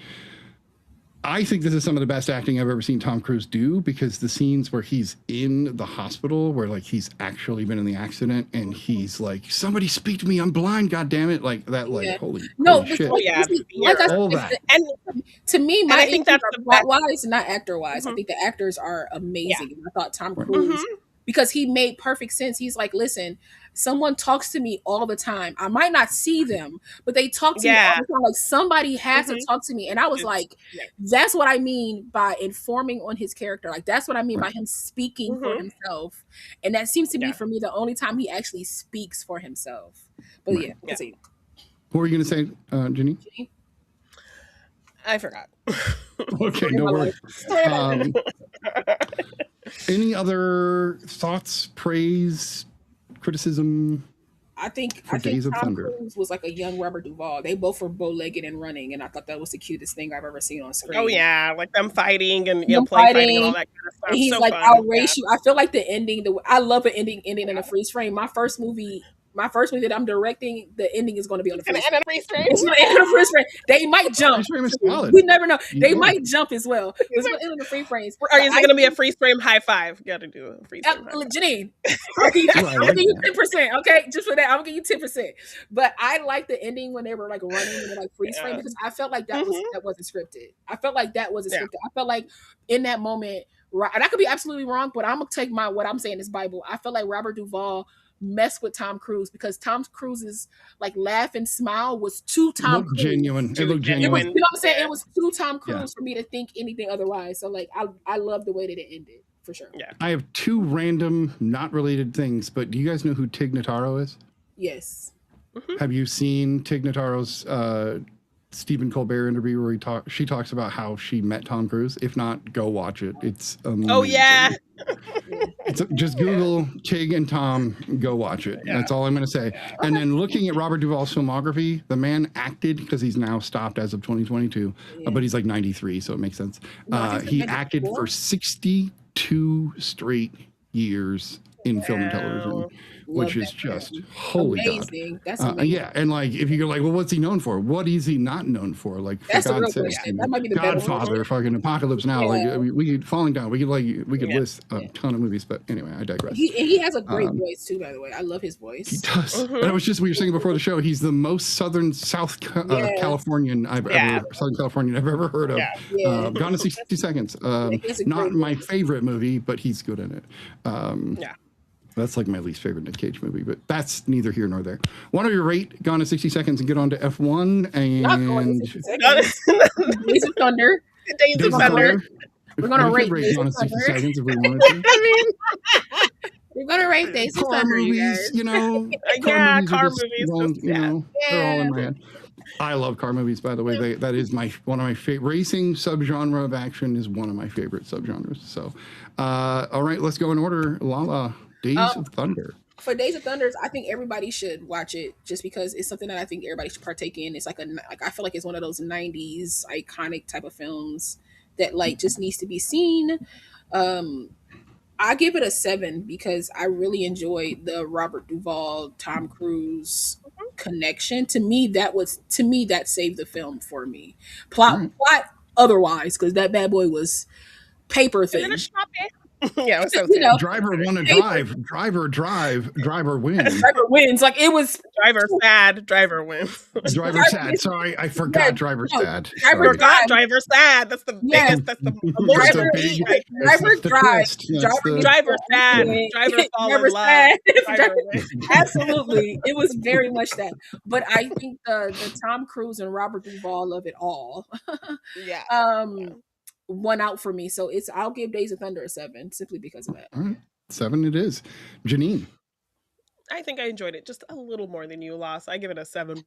C: I think this is some of the best acting I've ever seen Tom Cruise do, because the scenes where he's in the hospital, where like he's actually been in the accident and he's like, somebody speak to me, I'm blind, God damn it, like that, like holy shit.
D: All that. And to me, I think that's plot wise, not actor wise. I think the actors are amazing. I thought Tom Cruise, because he made perfect sense. He's like, listen, someone talks to me all the time. I might not see them, but they talk to me all the time. Like, somebody has to talk to me. And I was like, that's what I mean by informing on his character. Like, that's what I mean by him speaking for himself. And that seems to be, for me, the only time he actually speaks for himself. But
C: what were you going to say, Jenny?
F: I forgot.
C: Okay, no worries. Any other thoughts, praise, criticism?
D: I think Tom Cruise was like a young Robert Duvall. They both were bow-legged and running, and I thought that was the cutest thing I've ever seen on screen.
F: Oh yeah, like them fighting and play fighting and all that kind of stuff.
D: And he's so like, fun. I'll race you. I feel like the ending. I love an ending in a freeze frame. My first movie that I'm directing, the ending is going to be on the freeze frame. It's going to end on the freeze frame. They might jump. We never know. They might jump as well. It's going to end on the freeze frames.
F: Is it going to be a freeze frame high five? You got to do a freeze frame.
D: Janine, I'll give you 10%. Okay, just for that, I'll give you 10%. But I like the ending when they were like running and like freeze frame, because I felt like that wasn't scripted. I felt like that wasn't scripted. I felt like in that moment, and I could be absolutely wrong, but I'm gonna take what I'm saying is Bible. I felt like Robert Duvall mess with Tom Cruise, because Tom Cruise's like laugh and smile was too Tom Cruise.
C: Genuine. It looked genuine.
D: You know what I'm saying? It was too Tom Cruise for me to think anything otherwise. So like I love the way that it ended, for sure.
F: Yeah.
C: I have two random, not related things, but do you guys know who Tig Notaro is?
D: Yes.
C: Have you seen Tig Notaro's Stephen Colbert interview where she talks about how she met Tom Cruise? If not, go watch it. It's amazing.
F: Oh yeah.
C: Just Google Tig and Tom, go watch it. That's all I'm going to say. And then looking at Robert Duvall's filmography, the man acted, because he's now stopped as of 2022, but he's like 93, so it makes sense. He acted for 62 straight years in film and television, which is just holy
D: amazing.
C: God.
D: That's amazing.
C: Yeah, and like if you go like, well, what's he known for? What is he not known for? Like, for God's sake,
D: that might be the
C: Godfather, fucking Apocalypse Now. Like we could Falling Down. We could list a ton of movies, but anyway, I digress.
D: He has a great voice too, by the way. I love his voice.
C: He does. And it was just we were saying before the show. He's the most South Californian I've ever heard of. Gone in 60 Seconds. Not my favorite movie, but he's good in it. That's like my least favorite Nick Cage movie, but that's neither here nor there. Why don't you rate Gone in 60 Seconds and get on to F1 and
D: Days of Thunder.
F: Days of Thunder.
D: We're gonna rate
C: Gone in 60 Seconds if we wanted to.
D: We're gonna rate Days of
C: car
D: Thunder, you
C: movies,
D: guys.
C: you know,
F: Yeah,
C: are
F: car
C: just
F: movies,
C: going,
F: just-
C: you
F: yeah.
C: know, they're all in my head. I love car movies, by the way. That is one of my favorite. Racing subgenre of action is one of my favorite subgenres. So, all right, let's go in order. Lala, Days of Thunder.
D: For Days of Thunder, I think everybody should watch it just because it's something that I think everybody should partake in. It's like I feel like it's one of those '90s iconic type of films that like just needs to be seen. I give it a 7 because I really enjoyed the Robert Duvall, Tom Cruise connection. To me, that saved the film for me. Plot otherwise, because that bad boy was paper thin.
F: Yeah, it was so
D: You know,
C: Driver want to drive. Driver wins.
D: Driver wins. Like it was
F: driver sad, driver wins.
C: Driver sad. Sorry, I forgot driver sad.
D: Driver drive.
F: Driver sad. That's the biggest. That's the
D: Driver,
F: beat.
D: Driver drive.
F: Driver sad. Driver fall in love. Driver
D: Absolutely, it was very much that. But I think the Tom Cruise and Robert Duvall of it all.
F: Yeah.
D: Won out for me. So I'll give Days of Thunder a 7 simply because of that.
C: All right. 7 it is. Janine.
F: I think I enjoyed it just a little more than you, Lost. I give it a 7.5.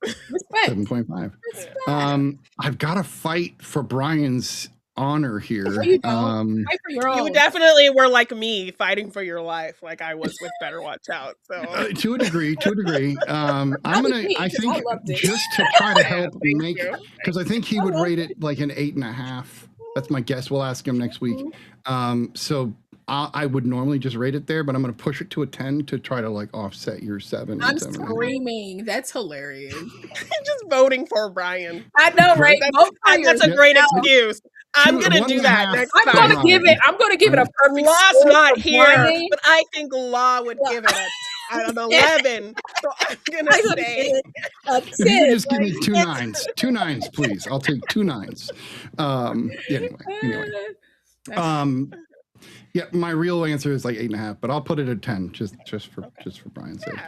D: Respect.
C: 7.5. I've got to fight for Brian's honor here.
D: Fight for your own.
F: You definitely were like me, fighting for your life, like I was with Better Watch Out. So
C: to a degree. I think just to try to help make, because I think he would rate it like an 8.5. That's my guess. We'll ask him next week. So I would normally just rate it there, but I'm going to push it to a 10 to try to like offset your 7.
D: I'm screaming. That's hilarious.
F: Just voting for Brian.
D: I know, right?
F: That's a great excuse. I'm gonna do that next time.
D: I'm gonna give it a perfect.
F: Law's not here, but I think Law would give it an 11. So I'm gonna say
D: a 10.
C: If you could just give me 2 9s. 2 9s, please. I'll take 2 9s. Anyway. Yeah, my real answer is like 8.5, but I'll put it at 10 just for Brian's sake.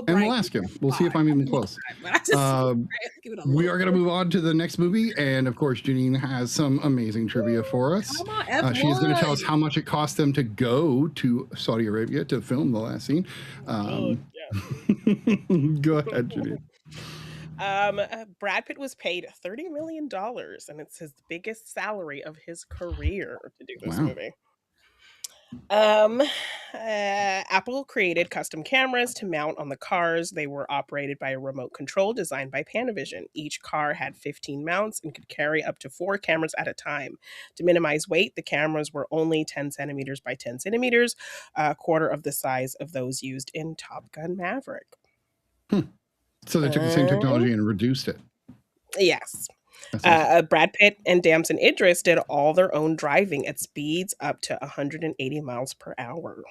C: And we'll ask him. We'll see if I'm even close. We are going to move on to the next movie. And of course, Janine has some amazing trivia for us. She's going to tell us how much it cost them to go to Saudi Arabia to film the last scene. Go ahead, Janine.
F: Brad Pitt was paid $30 million, and it's his biggest salary of his career to do this movie. Apple created custom cameras to mount on the cars. They were operated by a remote control designed by Panavision. Each car had 15 mounts and could carry up to 4 cameras at a time. To minimize weight, the cameras were only 10 centimeters by 10 centimeters, a quarter of the size of those used in Top Gun Maverick.
C: So they took the same technology and reduced it.
F: Yes. Brad Pitt and Damson Idris did all their own driving at speeds up to 180 miles per hour.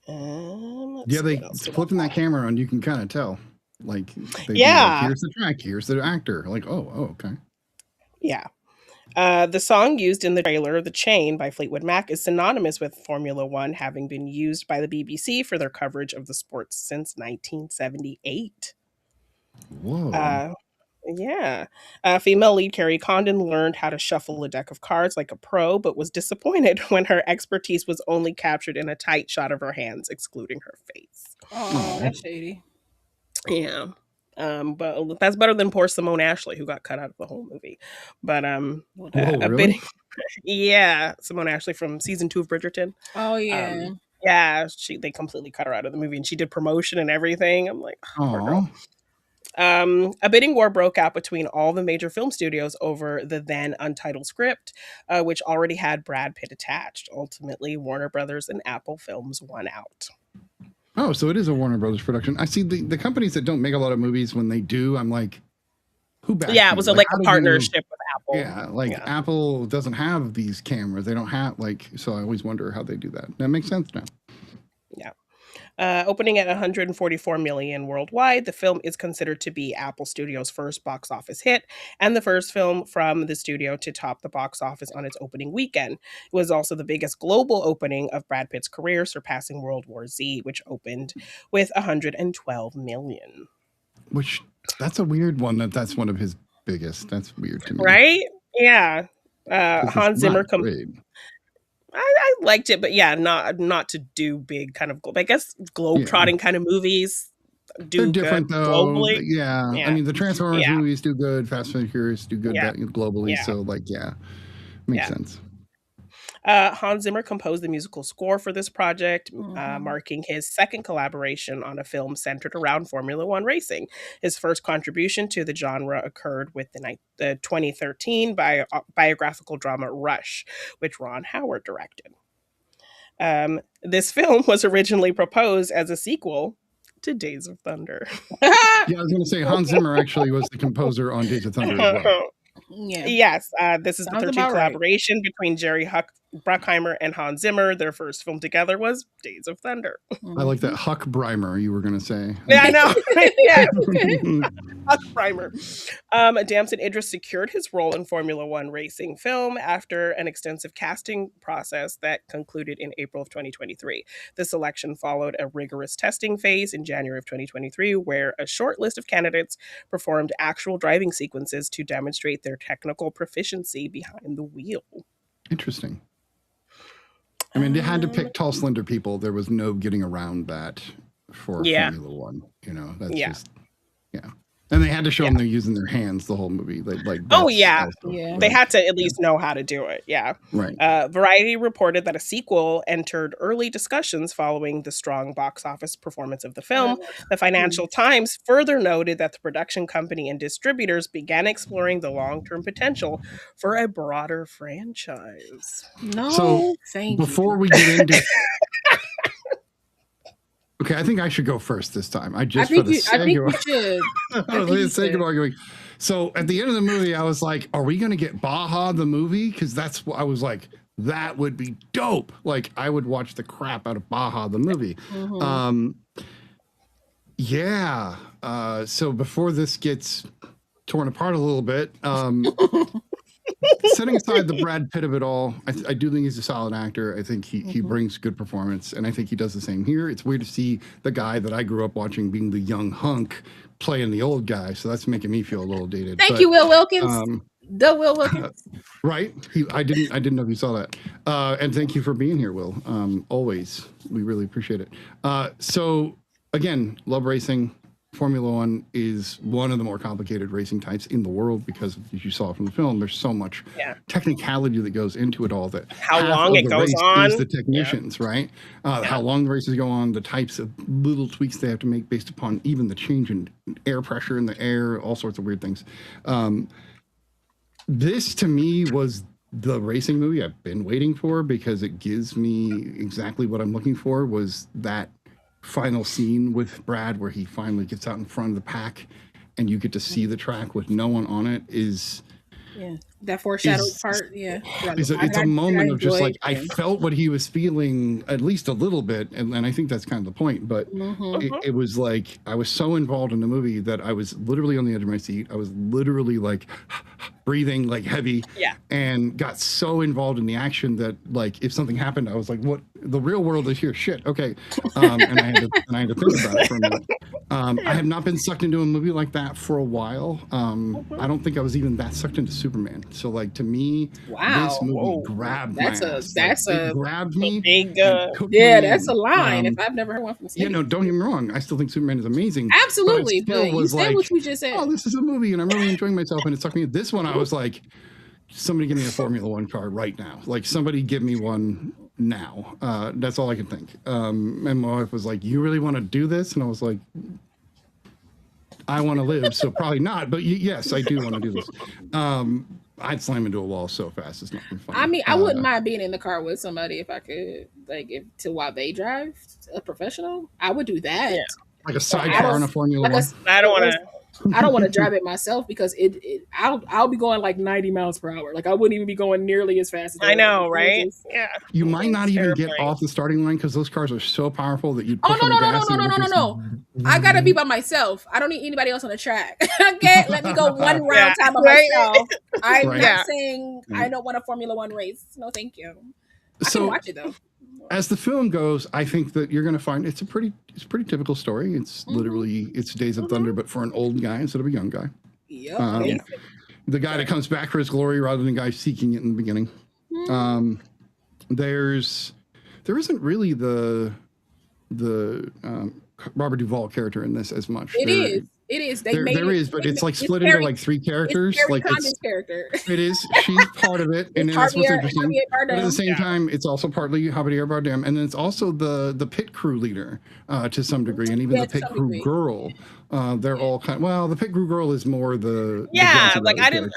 C: They flipping that camera on, you can kind of tell. Like, here's the track, here's the actor. Like, oh, okay.
F: Yeah. The song used in the trailer, The Chain by Fleetwood Mac, is synonymous with Formula One, having been used by the BBC for their coverage of the sports since 1978.
C: Whoa.
F: Female lead Carrie Condon learned how to shuffle a deck of cards like a pro, but was disappointed when her expertise was only captured in a tight shot of her hands, excluding her face.
D: Oh, that's shady.
F: Yeah. But that's better than poor Simone Ashley, who got cut out of the whole movie. But
C: really?
F: Simone Ashley from season 2 of Bridgerton.
D: Oh yeah.
F: They completely cut her out of the movie, and she did promotion and everything. I'm like, poor girl. A bidding war broke out between all the major film studios over the then untitled script, which already had Brad Pitt attached. Ultimately, Warner Brothers and Apple Films won out.
C: Oh, so it is a Warner Brothers production. I see the companies that don't make a lot of movies, when they do, I'm like, who backs
F: it was a partnership with Apple.
C: Yeah, Apple doesn't have these cameras. They don't have, so I always wonder how they do that. That makes sense now.
F: Yeah. Opening at $144 million worldwide, the film is considered to be Apple Studios' first box office hit and the first film from the studio to top the box office on its opening weekend. It was also the biggest global opening of Brad Pitt's career, surpassing World War Z, which opened with $112 million.
C: Which, that's a weird one. That's one of his biggest. That's weird to me.
F: Right? Yeah. Hans Zimmer I liked it, but yeah, not to do big kind of, I guess, globe-trotting kind of movies do
C: They're different
F: good
C: though.
F: globally.
C: Yeah. I mean, the Transformers movies do good. Fast and Furious do good globally. So, like, makes sense.
F: Hans Zimmer composed the musical score for this project, marking his second collaboration on a film centered around Formula One racing. His first contribution to the genre occurred with the 2013 biographical drama Rush, which Ron Howard directed. This film was originally proposed as a sequel to Days of Thunder.
C: Yeah, I was going to say Hans Zimmer actually was the composer on Days of Thunder as well.
D: Yeah.
F: Yes, this is the 13th collaboration between Jerry Bruckheimer and Hans Zimmer. Their first film together was Days of Thunder.
C: I like that Huckbreimer you were going to say.
F: Yeah, I know. Yeah. Huckbreimer. Damson Idris secured his role in Formula One racing film after an extensive casting process that concluded in April of 2023. The selection followed a rigorous testing phase in January of 2023, where a short list of candidates performed actual driving sequences to demonstrate their technical proficiency behind the wheel.
C: Interesting. I mean, they had to pick tall, slender people. There was no getting around that for Formula One. You know, that's just, And they had to show them they're using their hands the whole movie. They had to at least know how to do it. Yeah. Right.
F: Variety reported that a sequel entered early discussions following the strong box office performance of the film. The Financial Times further noted that the production company and distributors began exploring the long-term potential for a broader franchise.
C: Before we get into okay, I think I should go first this time. I think you should. For the sake of arguing. So at the end of the movie, I was like, are we going to get Baja the movie? Because that's what I was like, that would be dope. Like, I would watch the crap out of Baja the movie. So before this gets torn apart a little bit, setting aside the Brad Pitt of it all, I do think he's a solid actor. I think he brings good performance, and I think he does the same here. It's weird to see the guy that I grew up watching being the young hunk playing the old guy, so that's making me feel a little dated.
D: Thank you, Will Wilkins. Will Wilkins.
C: Right? I didn't know if you saw that. And thank you for being here, Will. Always, we really appreciate it. So again, love racing. Formula One is one of the more complicated racing types in the world because, as you saw from the film, there's so much technicality that goes into it all. That
F: how long it goes on
C: is the technicians, right? How long the races go on, the types of little tweaks they have to make based upon even the change in air pressure in the air, all sorts of weird things. This to me was the racing movie I've been waiting for because it gives me exactly what I'm looking for. Was that final scene with Brad where he finally gets out in front of the pack and you get to see the track with no one on it is
D: that foreshadowed part.
C: It's a moment of just like I felt what he was feeling at least a little bit, and I think that's kind of the point. But it was like I was so involved in the movie that I was literally on the edge of my seat. I was literally like breathing like heavy, and got so involved in the action that like if something happened, I was like, "What? The real world is here." Shit. Okay, and I had to think about it for a minute. I have not been sucked into a movie like that for a while. I don't think I was even that sucked into Superman. So like to me, this movie grabbed my ass. It grabbed me.
D: That's a line. If I've never heard one from Steve.
C: Don't get me wrong. I still think Superman is amazing.
D: Absolutely, but you said what you just said.
C: Oh, this is a movie, and I'm really enjoying myself, and it sucked me. This one, I was like, somebody give me a Formula One car right now. Like somebody give me one now. That's all I could think. And my wife was like, "You really want to do this?" And I was like, I want to live, so probably not. But yes, I do want to do this. I'd slam into a wall so fast. It's not fun.
D: I mean, I wouldn't mind being in the car with somebody if I could, like, while they drive a professional. I would do that. Yeah.
C: Like a sidecar in a Formula One.
F: I don't want to.
D: I don't want to drive it myself because I'll be going like 90 miles per hour. Like I wouldn't even be going nearly as fast as
F: I know, right?
C: Yeah. You might not even get off the starting line because those cars are so powerful that you push
D: no. I gotta be by myself. I don't need anybody else on the track. Okay, let me go one round time by myself. I'm not saying I don't want a Formula One race. No, thank you. I can watch it though.
C: As the film goes, I think that you're going to find it's a pretty typical story. It's literally Days of Thunder, but for an old guy instead of a young guy. The guy that comes back for his glory rather than the guy seeking it in the beginning. there isn't really the Robert Duvall character in this as much.
D: It is. It is.
C: There is, but it's like split into like 3 characters.
D: It's
C: like
D: Condon's character.
C: It is. She's part of it, and that's what's interesting. But at the same time, it's also partly Javier Bardem, and then it's also the pit crew leader to some degree, and even the pit crew girl. They're all kind. Well, the pit crew girl is more the
F: like I didn't.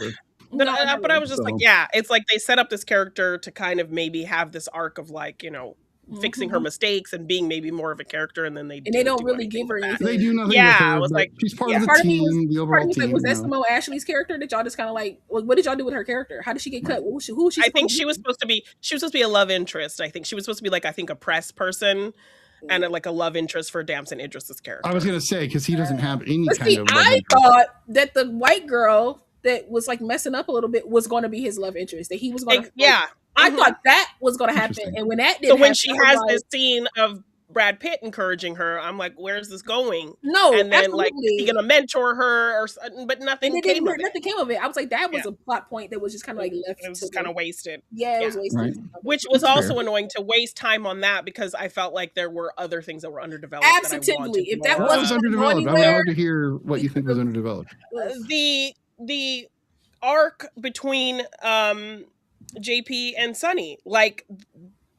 F: But I was just like, yeah, it's like they set up this character to kind of maybe have this arc of like, you know, fixing her mistakes and being maybe more of a character, and then they don't
D: really give her anything.
C: They do nothing.
F: Yeah,
C: with her,
F: I was like,
C: she's part of the team, the overall team.
D: Was that Simone Ashley's character that y'all just kind of like? What did y'all do with her character? How did she get cut? Who was she?
F: I think she was supposed to be a love interest. I think she was supposed to be like a press person. And like a love interest for Damson Idris's character.
C: I was gonna say because he doesn't have any kind of.
D: I thought that the white girl that was like messing up a little bit was going to be his love interest. That he was going to. I thought that was going to happen, and when that didn't.
F: So when she has this scene of Brad Pitt encouraging her, I'm like, where's this going?
D: No,
F: and then like, is he gonna mentor her or? But nothing came of it.
D: Nothing came of it. I was like, that was a plot point that was just kind of like left.
F: It was kind of wasted.
D: Yeah, it was wasted.
C: Right.
F: Which was also annoying to waste time on that because I felt like there were other things that were underdeveloped.
D: Absolutely, if that
C: was underdeveloped, I would love to hear what you think was underdeveloped.
F: The arc between JP and Sonny, like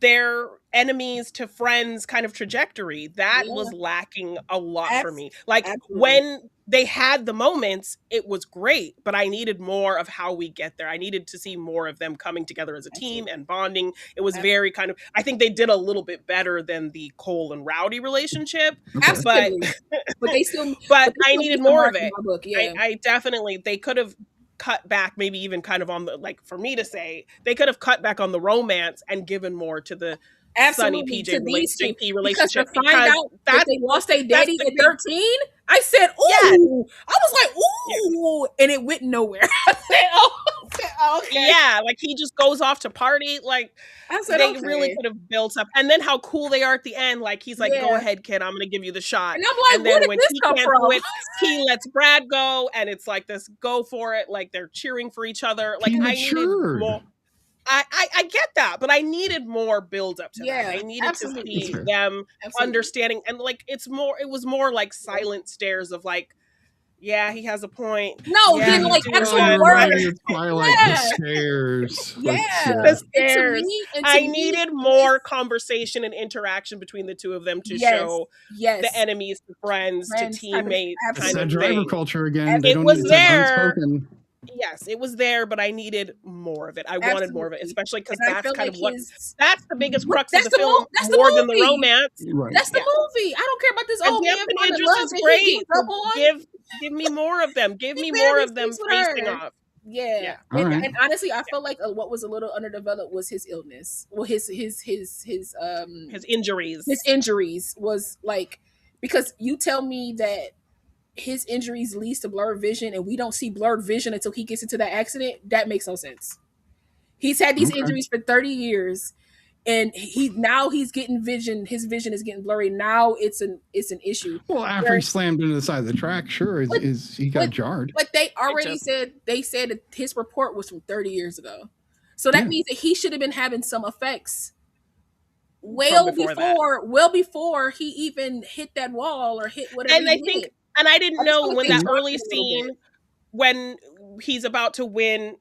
F: their enemies to friends kind of trajectory, that was lacking a lot for me. Like when they had the moments, it was great, but I needed more of how we get there. I needed to see more of them coming together as a team and bonding. It was very kind of, I think they did a little bit better than the Cole and Rowdy relationship, but
D: they still,
F: but I needed more of it.
D: Yeah.
F: I definitely, they could have cut back, maybe even kind of on the, like for me to say, they could have cut back on the romance and given more to the Sonny PJ JP relationship,
D: because to find out that they lost their daddy at 13, I said, ooh, I was like, ooh, and it went nowhere. I said, okay.
F: Yeah, like he just goes off to party. Like they really could have built up, and then how cool they are at the end. Like he's like, go ahead, kid, I'm gonna give you the shot.
D: And I'm like, where did this come from?
F: He lets Brad go, and it's like this, go for it. Like they're cheering for each other. Like I needed more. I get that, but I needed more build up to that. I needed to see them understanding, and like it was more like silent stares of like, yeah, he has a point.
D: No, then like actual words.
C: The stairs.
F: The stairs. I needed more conversation and interaction between the two of them to show the enemies to friends to teammates.
C: It's that driver culture again.
F: It was there. Yes, it was there, but I needed more of it. I wanted more of it, especially because that's kind of that's the biggest crux of the film, more than the romance.
C: Right.
D: That's the movie. I don't care about this.
F: And Idris is great. Give me more of them. Give me more of them facing off.
D: Yeah. And honestly, I felt like what was a little underdeveloped was his illness. Well, his
F: injuries.
D: His injuries was like, because you tell me that his injuries leads to blurred vision and we don't see blurred vision until he gets into that accident, that makes no sense. He's had these injuries for 30 years and he's getting vision. His vision is getting blurry. Now it's an issue.
C: Well, after he slammed into the side of the track, he got jarred.
D: But they already said that his report was from 30 years ago. So that means that he should have been having some effects well before he even hit that wall or hit whatever he hit.
F: And I didn't know when that early scene, when he's about to win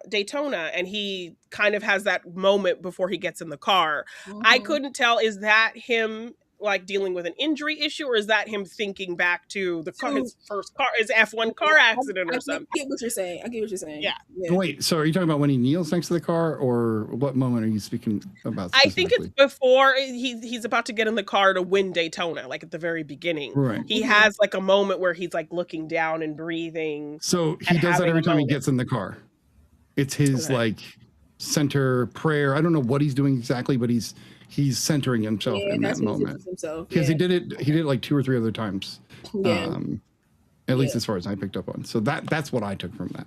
F: Daytona and he kind of has that moment before he gets in the car. I couldn't tell, is that him like dealing with an injury issue or is that him thinking back to his first car, his F1 car accident or something?
D: I get what you're saying. Yeah.
C: Wait, so are you talking about when he kneels next to the car or what moment are you speaking about?
F: I think it's before he's about to get in the car to win Daytona, like at the very beginning.
C: Right.
F: He has like a moment where he's like looking down and breathing.
C: So he does that every time he gets in the car. It's his like center prayer. I don't know what he's doing exactly, but he's centering himself in that moment because he did it like 2 or 3 other times, at least as far as I picked up on. So that's what I took from that.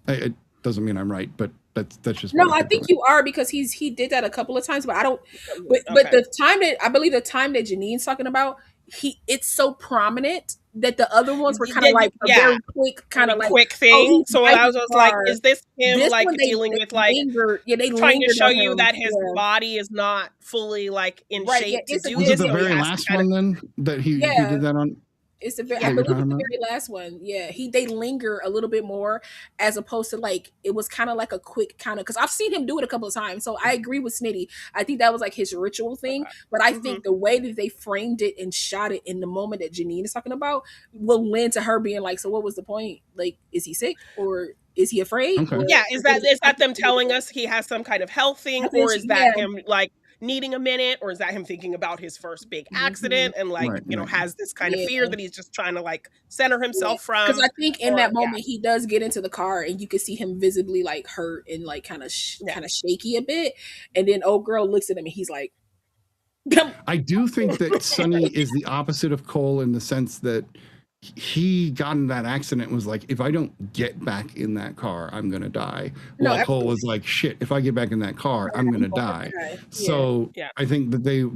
C: It doesn't mean I'm right, but that's just
D: I think you are, because he did that a couple of times, but I don't. But the time that Janine's talking about, it's so prominent that the other ones were kind of like a very quick kind of like
F: quick thing. So I was like, is this him like dealing with like trying to show you that his body is not fully like in shape to do this?
C: Was it the very last one then that he did that on?
D: It's I believe it's the very last one. Yeah, they linger a little bit more as opposed to like it was kind of like a quick kind of, because I've seen him do it a couple of times. So I agree with Snitty. I think that was like his ritual thing. But I think the way that they framed it and shot it in the moment that Janine is talking about will lend to her being like, so what was the point? Like, is he sick or is he afraid?
C: Okay.
F: Yeah, is that them telling us he has some kind of health thing, or is that him like needing a minute, or is that him thinking about his first big accident and like has this kind of fear that he's just trying to like center himself from?
D: Because I think in that moment he does get into the car and you can see him visibly like hurt and like kind of shaky a bit, and then old girl looks at him and he's like,
C: I do think that Sonny is the opposite of Cole in the sense that he got in that accident and was like, if I don't get back in that car, I'm gonna die. While Cole was like, shit, if I get back in that car, I'm gonna die. So I think that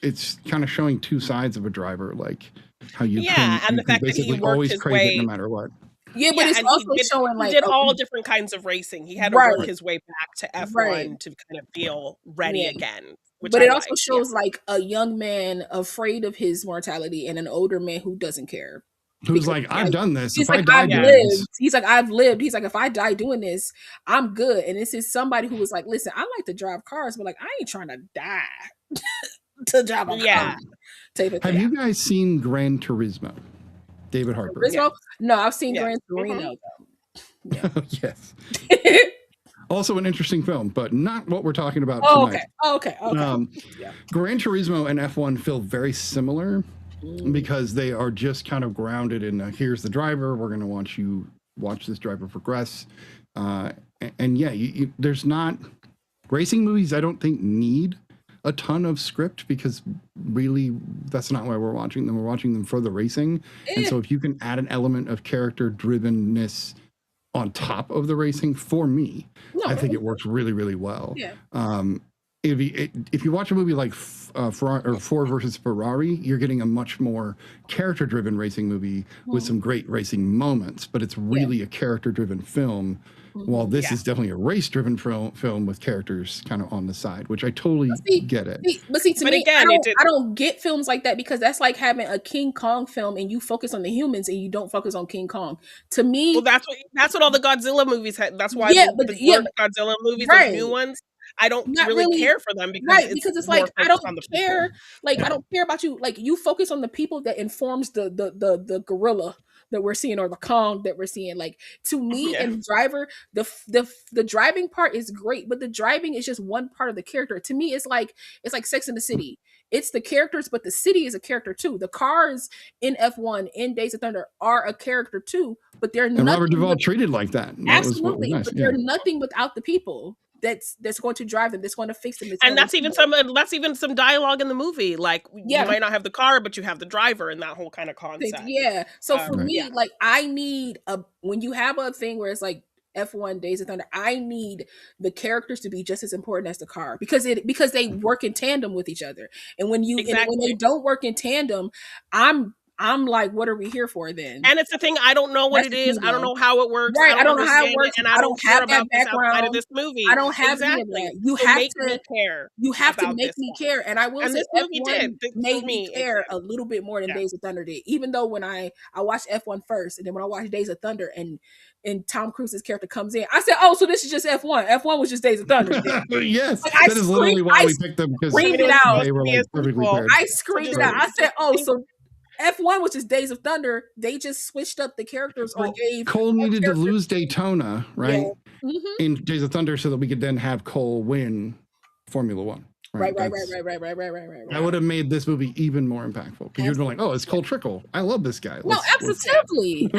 C: it's kind of showing two sides of a driver, like how you
F: and the fact that he worked his way
C: no matter what.
D: Yeah, but it's also showing like
F: he did all different kinds of racing. He had to work his way back to F1 to kind of feel ready again.
D: But it also shows like a young man afraid of his mortality and an older man who doesn't care.
C: Who's like, I've done this.
D: He's like, I've lived. He's like, I've lived. He's like, if I die doing this, I'm good. And this is somebody who was like, listen, I like to drive cars, but like, I ain't trying to die to drive a car.
C: Have you guys seen Gran Turismo? David Harper.
D: No, I've seen Gran Torino.
C: Yes. Also an interesting film, but not what we're talking about tonight.
D: Okay.
C: Gran Turismo and F1 feel very similar. Because they are just kind of grounded in here's the driver, we're going to watch this driver progress, and there's not racing movies. I don't think need a ton of script because really that's not why we're watching them. We're watching them for the racing, and so if you can add an element of character drivenness on top of the racing, for me, I think it works really, really well. If you watch a movie like Ford versus Ferrari, you're getting a much more character-driven racing movie with some great racing moments, but it's really a character-driven film, while this is definitely a race-driven film with characters kind of on the side, which I totally get it.
D: But to me, again, I don't get films like that because that's like having a King Kong film and you focus on the humans and you don't focus on King Kong. To me...
F: Well, that's what all the Godzilla movies had. That's why the Godzilla movies, the new ones, I don't really care for them because
D: it's like I don't care. Like I don't care about you. Like you focus on the people that informs the gorilla that we're seeing or the Kong that we're seeing. Like to me and driver, the driving part is great, but the driving is just one part of the character. To me, it's like Sex in the City. It's the characters, but the city is a character too. The cars in F1 in Days of Thunder are a character too, but they're not.
C: And Robert Duvall treated like that.
D: Absolutely, nice. But they're nothing without the people. That's going to drive them. That's going to fix them.
F: And that's even some dialogue in the movie. Like you might not have the car, but you have the driver, and that whole kind of concept.
D: Yeah. So for me, like I need when you have a thing where it's like F1 Days of Thunder, I need the characters to be just as important as the car because they work in tandem with each other. And when when they don't work in tandem, I'm like, what are we here for then?
F: And it's the thing, I don't know what it is. I don't know how it works.
D: Right, I don't know how it works.
F: And I don't care about this outside of this movie.
D: I don't have that. You have to care. You have to make me care. And I will say F1 made me care a little bit more than Days of Thunder did. Even though when I watched F1 first, and then when I watched Days of Thunder and Tom Cruise's character comes in, I said, oh, so this is just F1. F1 was just Days of Thunder.
C: Yes, like, that is literally why we picked them. Because they were like perfectly paired.
D: I screamed it out. I said, oh, so F1, which is Days of Thunder, they just switched up the characters or gave
C: Cole needed to lose Daytona, right? In Days of Thunder, so that we could then have Cole win Formula One. Right. That would have made this movie even more impactful. Because you'd be like, oh, it's Cole Trickle. I love this guy.
D: Absolutely.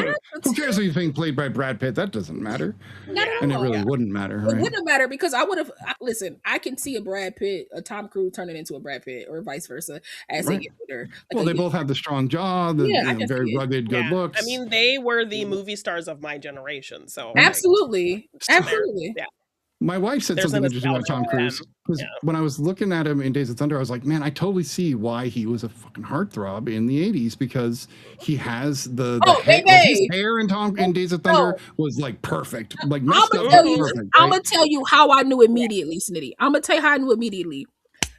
C: Who cares if he's being played by Brad Pitt? That doesn't matter.
D: Not at all.
C: And it really wouldn't matter. Right?
D: It wouldn't matter because I would have, listen, I can see a Tom Cruise turning into a Brad Pitt or vice versa as they get older.
C: Like they both have the strong jaw, the very rugged, good looks.
F: I mean, they were the movie stars of my generation. So
D: absolutely. Absolutely.
F: Yeah.
C: My wife said
F: There's
C: something
F: a
C: interesting about
F: nostalgia
C: Tom
F: for
C: Cruise
F: them.
C: because when I was looking at him in Days of Thunder, I was like, man, I totally see why he was a fucking heartthrob in the '80s because he has the hair, like his hair in Days of Thunder was like perfect, like messed up but perfect.
D: I'm gonna tell you how I knew immediately, Snitty. I'm gonna tell you how I knew immediately.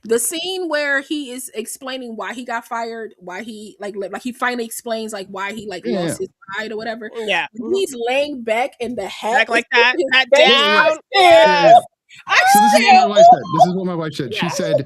D: The scene where he is explaining why he got fired, why he like he finally explains like why he like lost his pride or whatever.
F: Yeah,
D: he's laying back in the hat,
F: back like that, hat
D: down.
C: So this is what my wife said. This is what my wife said. She said,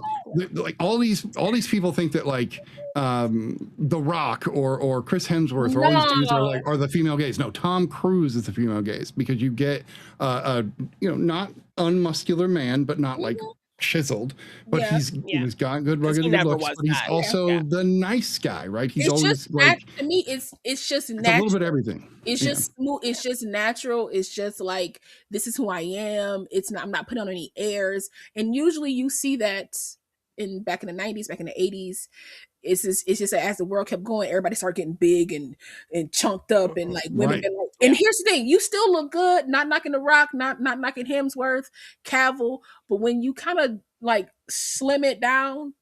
C: like all these people think that like The Rock or Chris Hemsworth or all these dudes are the female gaze. No, Tom Cruise is the female gaze because you get not unmuscular man, but not like chiseled, but he's got good rugged good looks, but he's also the nice guy, right? He's always like,
D: to me it's just natural.
C: A little bit of everything.
D: It's just smooth, it's just natural, it's just like this is who I am. I'm not putting on any airs. And usually you see that back in the 90s, back in the 80s. It's just as the world kept going, everybody started getting big and chunked up, and like women been like, and here's the thing, you still look good, not knocking The Rock, not knocking Hemsworth, Cavill, but when you kind of like slim it down,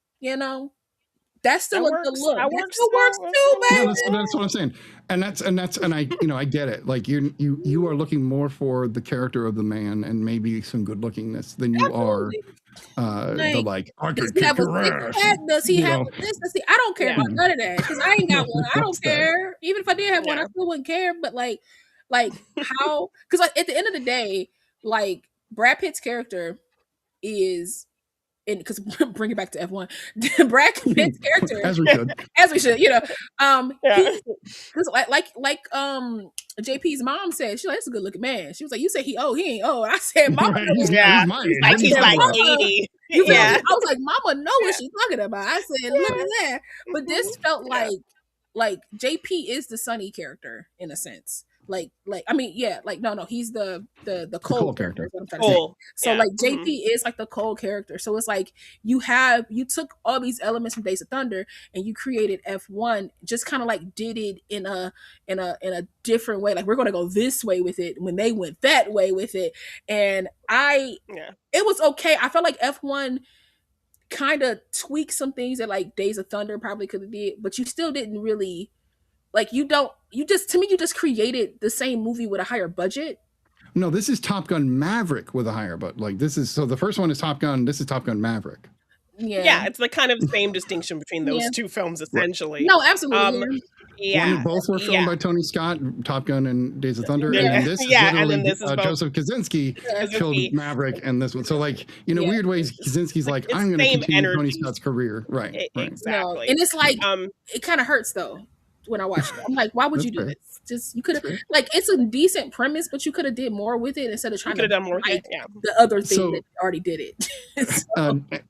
D: that's still a good look. That still works too, man.
C: Yeah, that's what I'm saying. And I get it. Like you are looking more for the character of the man and maybe some good lookingness than you are the like I could kick your ass.
D: Does he have this? I don't care about none of that because I ain't got one. I don't care. Even if I did have one, I still wouldn't care. But like how? Because like at the end of the day, like Brad Pitt's character is. Because bring it back to F1, Brad Pitt's character,
C: as we should,
D: because like JP's mom said, she's like, that's a good looking man. She was like, you say he ain't old. I said, Mama,
F: he's like 80.
D: I was like, Mama know what she's talking about. I said, look at that. But this felt like JP is the Sonny character in a sense. Like I mean, no, he's the Cole character. Is what I'm trying to say. So like JP is like the Cole character. So it's like you took all these elements from Days of Thunder and you created F1, just kind of like did it in a different way. Like we're gonna go this way with it when they went that way with it. And it was okay. I felt like F1 kind of tweaked some things that like Days of Thunder probably could have did, but you still didn't really. Like you just created the same movie with a higher budget.
C: No, this is Top Gun Maverick with a higher budget. Like the first one is Top Gun. This is Top Gun Maverick.
F: Yeah, it's the kind of same distinction between those two films essentially.
D: No, absolutely.
C: Both were filmed by Tony Scott, Top Gun and Days of Thunder, and then this is Joseph Kosinski killed Maverick, and this one. So like weird ways, Kosinski's like, I'm going to continue Tony Scott's career, right?
F: Exactly.
D: No, and it's like it kind of hurts though. When I watched it, I'm like, why would you do this? Just you could have like it's a decent premise, but you could have did more with it instead of trying to done more the other thing that already did it.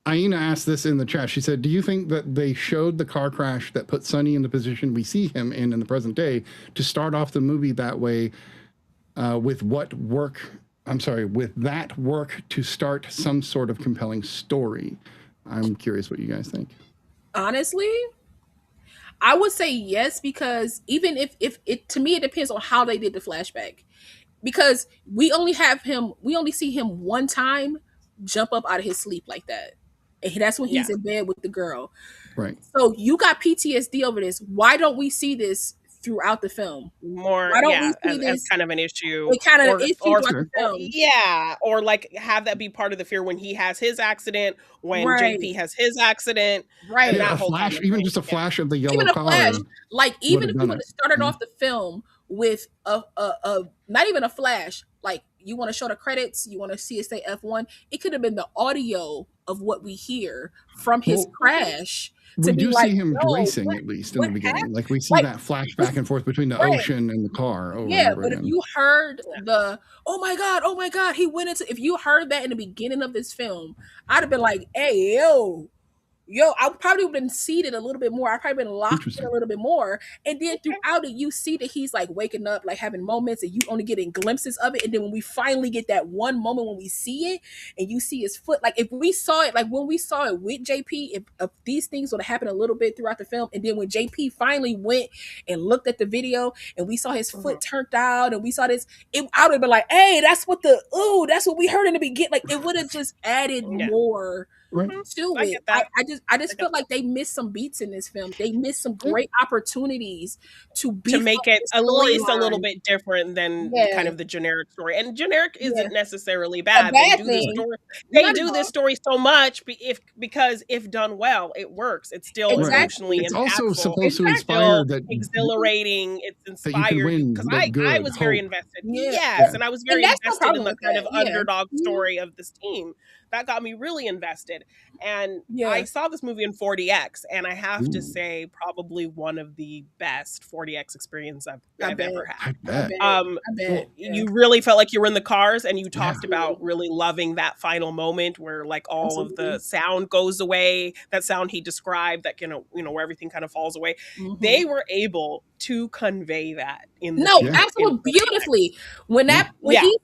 C: Aina asked this in the chat. She said, "Do you think that they showed the car crash that put Sonny in the position we see him in the present day to start off the movie that way with that work to start some sort of compelling story?" I'm curious what you guys think.
D: Honestly, I would say yes, because even if it, to me, it depends on how they did the flashback, because we only see him one time jump up out of his sleep like that. And that's when he's in bed with the girl.
C: Right.
D: So you got PTSD over this. Why don't we see this throughout the film?
F: More, as kind of an issue.
D: Kind of issue throughout the film.
F: Yeah, or like have that be part of the fear when he has his accident, when JP has his accident.
D: Right.
C: Yeah, even just a flash of the yellow car.
D: Like even if you would have started off the film with a not even a flash, like you want to show the credits, you want to see it say F1, it could have been the audio of what we hear from his crash.
C: We do see him racing at least in the beginning. Like we see that flash back and forth between the ocean and the car.
D: But if you heard oh my God, he went into, if you heard that in the beginning of this film, I'd have been like, hey, yo, I probably would have been seated a little bit more. I probably been locked in a little bit more. And then throughout it, you see that he's like waking up, like having moments, and you only getting glimpses of it. And then when we finally get that one moment when we see it, and you see his foot, like if we saw it, like when we saw it with JP, if these things would have happened a little bit throughout the film, and then when JP finally went and looked at the video, and we saw his foot turned out, and we saw this, I would have been like, hey, that's what we heard in the beginning. Like it would have just added more.
C: Right.
D: To it. I just felt like they missed some beats in this film. They missed some great opportunities to
F: make it at least a little bit different than kind of the generic story. And generic isn't necessarily bad. They do this story so much because if done well, it works. It's still emotionally impactful.
C: It's also supposed to inspire that
F: exhilarating. It's inspiring because I was very invested. Yes, and I was very invested in the kind of underdog story of this team. That got me really invested. And I saw this movie in 4DX, and I have to say probably one of the best 4DX experience I've ever had. I bet. You really felt like you were in the cars, and you talked about really loving that final moment where like all of the sound goes away, that sound he described, that where everything kind of falls away. They were able to convey that in the
D: absolutely beautifully. When he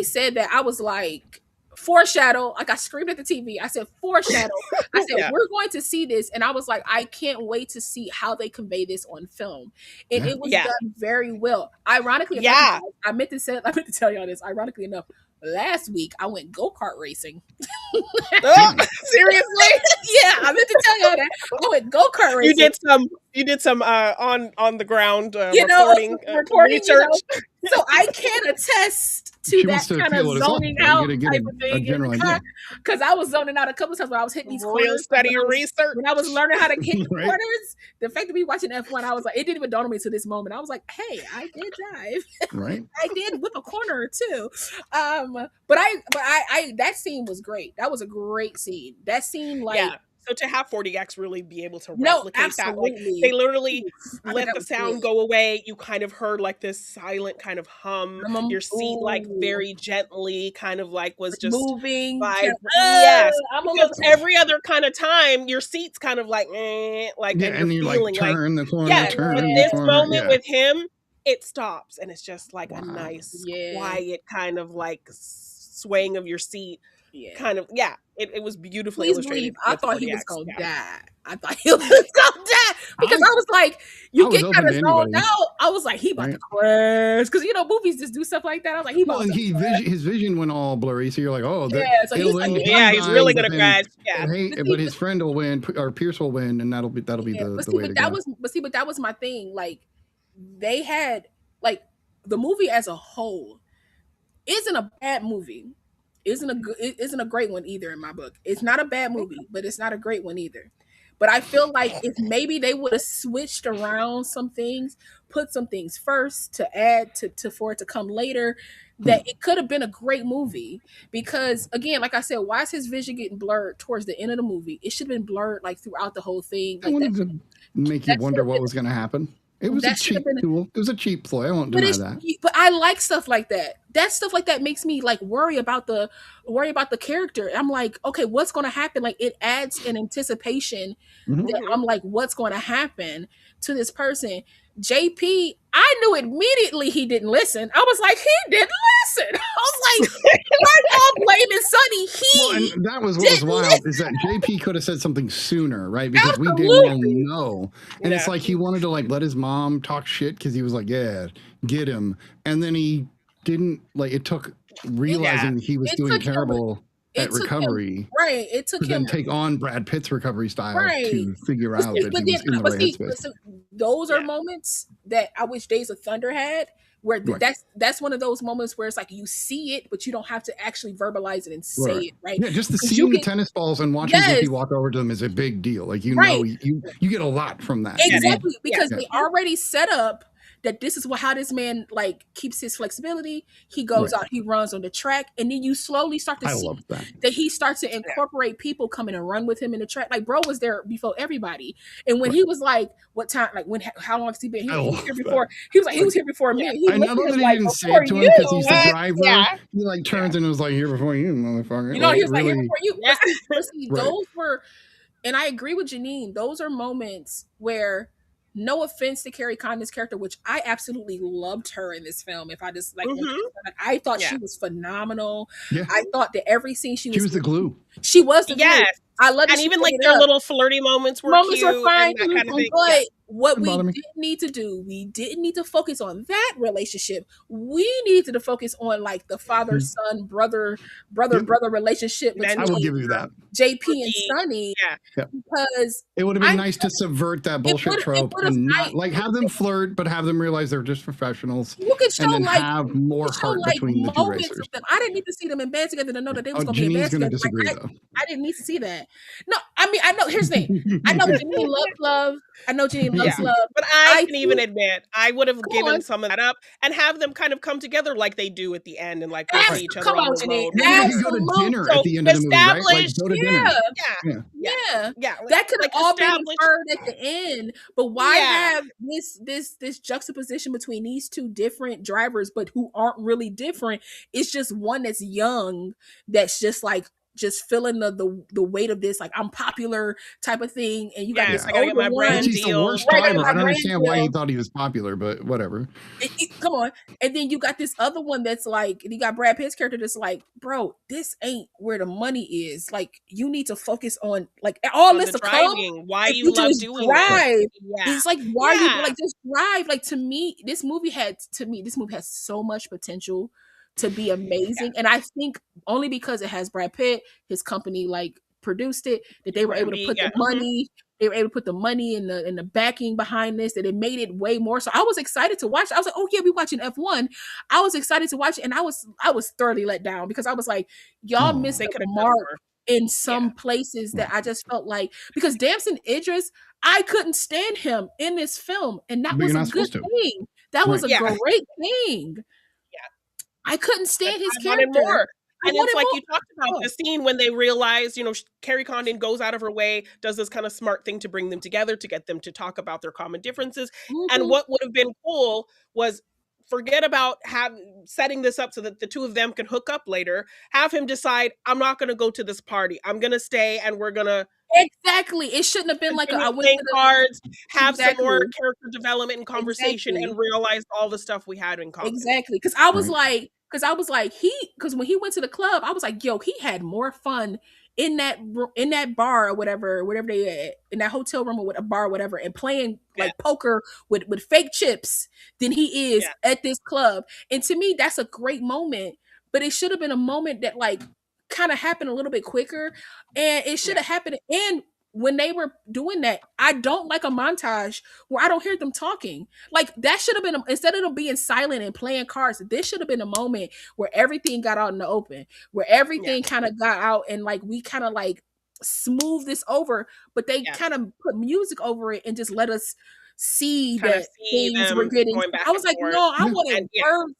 D: said that, I was like, foreshadow, like I screamed at the TV. I said, foreshadow. I said, we're going to see this. And I was like, I can't wait to see how they convey this on film. And it was done very well. Ironically enough, I meant to tell y'all this. Ironically enough, last week I went go-kart racing.
F: Seriously?
D: I meant to tell y'all that. I went go-kart racing.
F: You did some on the ground reporting research.
D: So I can attest to that kind of zoning out type of thing. Because I was zoning out a couple of times when I was hitting these corners.
F: Study your research.
D: When I was learning how to hit corners, the fact of me watching F1, I was like, it didn't even dawn on me to this moment. I was like, hey, I did drive.
C: Right.
D: I did whip a corner or two. But I that scene was great. That was a great scene. That scene,
F: So to have 40X really be able to replicate that, like they literally let the sound go away. You kind of heard like this silent kind of hum. Your seat like very gently kind of like was just
D: moving.
F: Yes, because every other kind of time your seat's kind of like and you're feeling
C: like turn the corner.
F: But this moment with him, it stops and it's just like a nice, quiet kind of like swaying of your seat. Kind of, it was beautifully illustrated.
D: I thought he was gonna die. Because I was like, you get kind of zoned out. I was like, he about to crash because movies just do stuff like that. I was like,
C: his vision went all blurry, so you're like,
F: so he's really gonna crash.
C: But his friend will win, or Pierce will win, and that'll be the way to go.
D: But that was my thing. Like they had the movie as a whole isn't a bad movie. Isn't a great one either in my book. It's not a bad movie, but it's not a great one either. But I feel like if maybe they would have switched around some things, put some things first to add to for it to come later, that it could have been a great movie. Because again, like I said, why is his vision getting blurred towards the end of the movie? It should have been blurred like throughout the whole thing.
C: I wanted to make you wonder what was going to happen. It was a cheap tool. It was a cheap ploy. I won't deny that.
D: But I like stuff like that. That stuff like that makes me like worry about the character. I'm like, okay, what's going to happen? Like it adds an anticipation that I'm like, what's going to happen to this person? JP, I knew immediately he didn't listen. I was like, he didn't listen. I was like, we're all blaming Sonny.
C: And that was what was wild is that JP could have said something sooner, right? Because we didn't all know. And it's like he wanted to like let his mom talk shit because he was like, yeah, get him. And then he didn't it took realizing he was doing terrible at recovery.
D: It took him
C: then take on Brad Pitt's recovery style to figure out that he was in the right headspace.
D: Those are moments that I wish Days of Thunder had, where that's one of those moments where it's like you see it, but you don't have to actually verbalize it and say it, right?
C: Yeah, just seeing the tennis balls and watching JP walk over to them is a big deal. Like you get a lot from that.
D: Exactly, because they already set up that this is how this man like keeps his flexibility. He goes out, he runs on the track, and then you slowly start to see that he starts to incorporate people coming and run with him in the track. Like bro was there before everybody, and when he was like, "What time? Like how long has he been? He was here before." He was like, "He was here before me." He
C: I know that he didn't say it to him because he's the driver. He like turns and was like, "Here before you, motherfucker."
D: You know, he was like, "Here before you." But see, those were, and I agree with Janine. Those are moments where, no offense to Carrie Condon's character, which I absolutely loved her in this film. If I just like, I thought she was phenomenal. Yeah. I thought that every scene she was
C: the glue.
D: She was the glue. I love it.
F: And even like their little flirty moments were cute
D: fine,
F: and that kind of thing.
D: But what we didn't need to do, we didn't need to focus on that relationship. We needed to focus on like the father, son, brother relationship between
C: I will give you that.
D: JP and Sonny. Because
C: it would have been nice to subvert that bullshit trope and not like have them flirt, but have them realize they're just professionals.
D: You could show
C: and then have more heart between the two racers.
D: I didn't need to see them in band together to know that they was going to be in band together.
C: Disagree, though.
D: I didn't need to see that. No, I mean, I know. Here's the thing. I know Janine loves love. I know Janine loves love.
F: But I can even admit, I would have given some of that up and have them kind of come together like they do at the end and like we'll see each other on the road.
C: Maybe go to dinner at the end of the movie, right? Like, go to dinner.
D: Yeah. That could have all been inferred at the end. But why have this juxtaposition between these two different drivers, but who aren't really different? It's just one that's young, that's just like feeling the weight of this, like I'm popular type of thing, and you got this older one.
C: He's the worst driver. I don't understand why he thought he was popular, but whatever.
D: Come on, and then you got this other one that's like, you got Brad Pitt's character that's like, bro, this ain't where the money is. Like, you need to focus on like all this to come.
F: Why you love doing
D: drive? It's like why you like just drive. Like to me, this movie has so much potential to be amazing, and I think only because it has Brad Pitt, his company like produced it, that they were able to put the money. They were able to put the money and the backing behind this, that it made it way more. So I was excited to watch. I was like, oh yeah, we watching F1. I was excited to watch it, and I was thoroughly let down because I was like, y'all missed the mark in some places that I just felt like, because Damson Idris, I couldn't stand him in this film, and that was a good thing. That was a great thing. I couldn't stand his character.
F: More. And it's like you talked about the scene when they realize, you know, Carrie Condon goes out of her way, does this kind of smart thing to bring them together, to get them to talk about their common differences. And what would have been cool was, forget about setting this up so that the two of them can hook up later. Have him decide, I'm not going to go to this party. I'm going to stay, and we're going to.
D: Exactly. It shouldn't have been like I went to the
F: cards, have some more character development and conversation, and realize all the stuff we had in common.
D: Exactly. Because I was like, because when he went to the club, I was like, yo, he had more fun in that bar or whatever they in that hotel room or a bar or whatever, and playing like poker with fake chips than he is at this club. And to me, that's a great moment, but it should have been a moment that like kind of happened a little bit quicker, and it should have happened. And when they were doing that, I don't like a montage where I don't hear them talking. Like that should have been, instead of them being silent and playing cards, this should have been a moment where everything got out in the open, where everything kind of got out, and like we kind of like smooth this over, but they kind of put music over it and just let us see that things were getting. I was like, no, I wanted words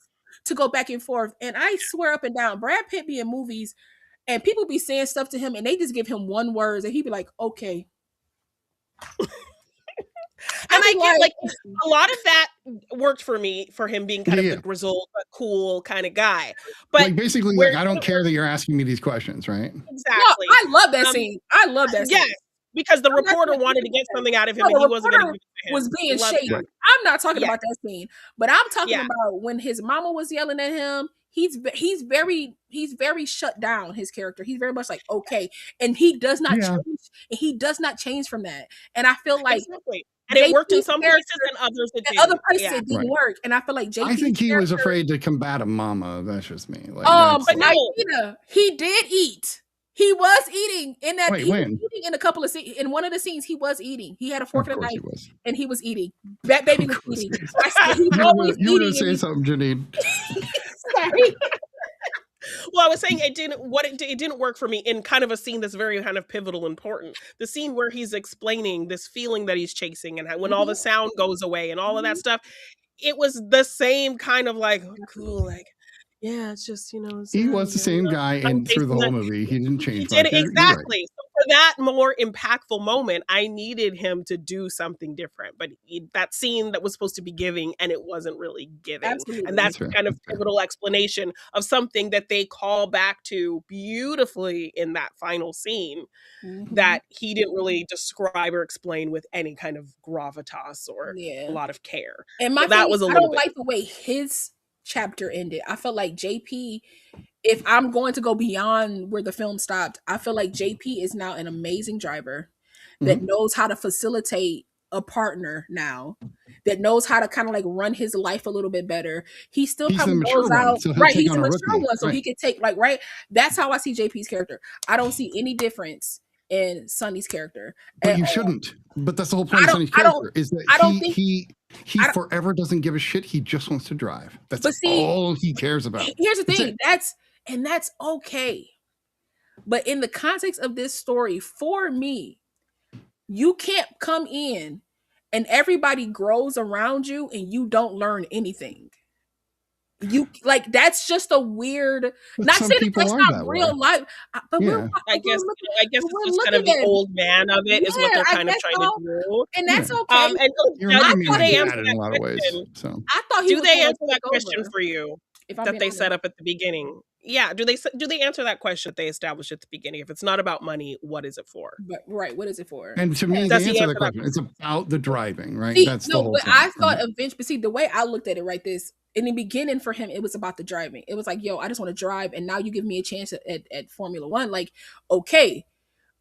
D: to go back and forth. And I swear up and down, Brad Pitt be in movies and people be saying stuff to him and they just give him one word and he'd be like, okay.
F: And I get like a lot of that worked for me, for him being kind of the grizzled, but cool kind of guy. But
C: like basically, like, I don't care that you're asking me these questions, right?
F: Exactly.
D: No, I love that scene. I love that scene.
F: Yes, because the reporter wanted to get something out of him, and he wasn't going to give it to him.
D: Was being shady. I'm not talking about that scene, but I'm talking about when his mama was yelling at him. He's very shut down, his character. He's very much like, okay. And he does not change. And he does not change from that. And I feel like
F: and it worked in some places and others it didn't.
D: Other places it didn't work. And I feel like JP,
C: I think he was afraid to combat a mama. That's just me. Like,
D: but no, he did eat. He was eating in that. Wait, eating in a couple of scenes. In one of the scenes, he was eating. He had a fork and a knife, and he was eating. That baby was eating. I said, he was
C: you were going to say something, Janine.
D: Sorry.
F: Well, I was saying it didn't work for me in kind of a scene that's very kind of pivotal, important. The scene where he's explaining this feeling that he's chasing, and when all the sound goes away and all of that stuff. it was the same kind of like cool, like yeah, it's just it's
C: he was the same guy in through the whole movie. He didn't change.
F: He did
C: much.
F: it
C: You're right.
F: exactly. So for that more impactful moment, I needed him to do something different. But that scene that was supposed to be giving, and it wasn't really giving.
D: Absolutely.
F: And that's kind of pivotal explanation of something that they call back to beautifully in that final scene that he didn't really describe or explain with any kind of gravitas or a lot of care.
D: And my
F: so that was a
D: I
F: little
D: don't
F: bit
D: like the way his chapter ended. I felt like JP, if I'm going to go beyond where the film stopped, I feel like JP is now an amazing driver that knows how to facilitate a partner now, that knows how to kind of like run his life a little bit better. He still probably goes out,
C: so
D: right? He's a mature one, so he can take right. That's how I see JP's character. I don't see any difference in Sonny's character.
C: But you shouldn't. But that's the whole point of Sonny's character is that he forever doesn't give a shit. He just wants to drive. That's all he cares about.
D: Here's the thing. That's okay. But in the context of this story, for me, you can't come in and everybody grows around you and you don't learn anything. You like that's just a weird. Not saying that's not real life, but
F: I guess this is kind of the old man of it, is what they're kind of trying to do,
D: and that's okay.
F: And do they answer that
C: question?
D: I thought
F: do they answer that question for you that they set up at the beginning? Yeah, do they answer that question that they established at the beginning? If it's not about money, what is it for?
D: But, right, what is it for?
C: And to me, they answer that question. It's about the driving, right?
D: That's the whole thing. I thought eventually, but see, the way I looked at it, right, in the beginning for him, it was about the driving. It was like, yo, I just want to drive, and now you give me a chance at Formula One. Like, okay.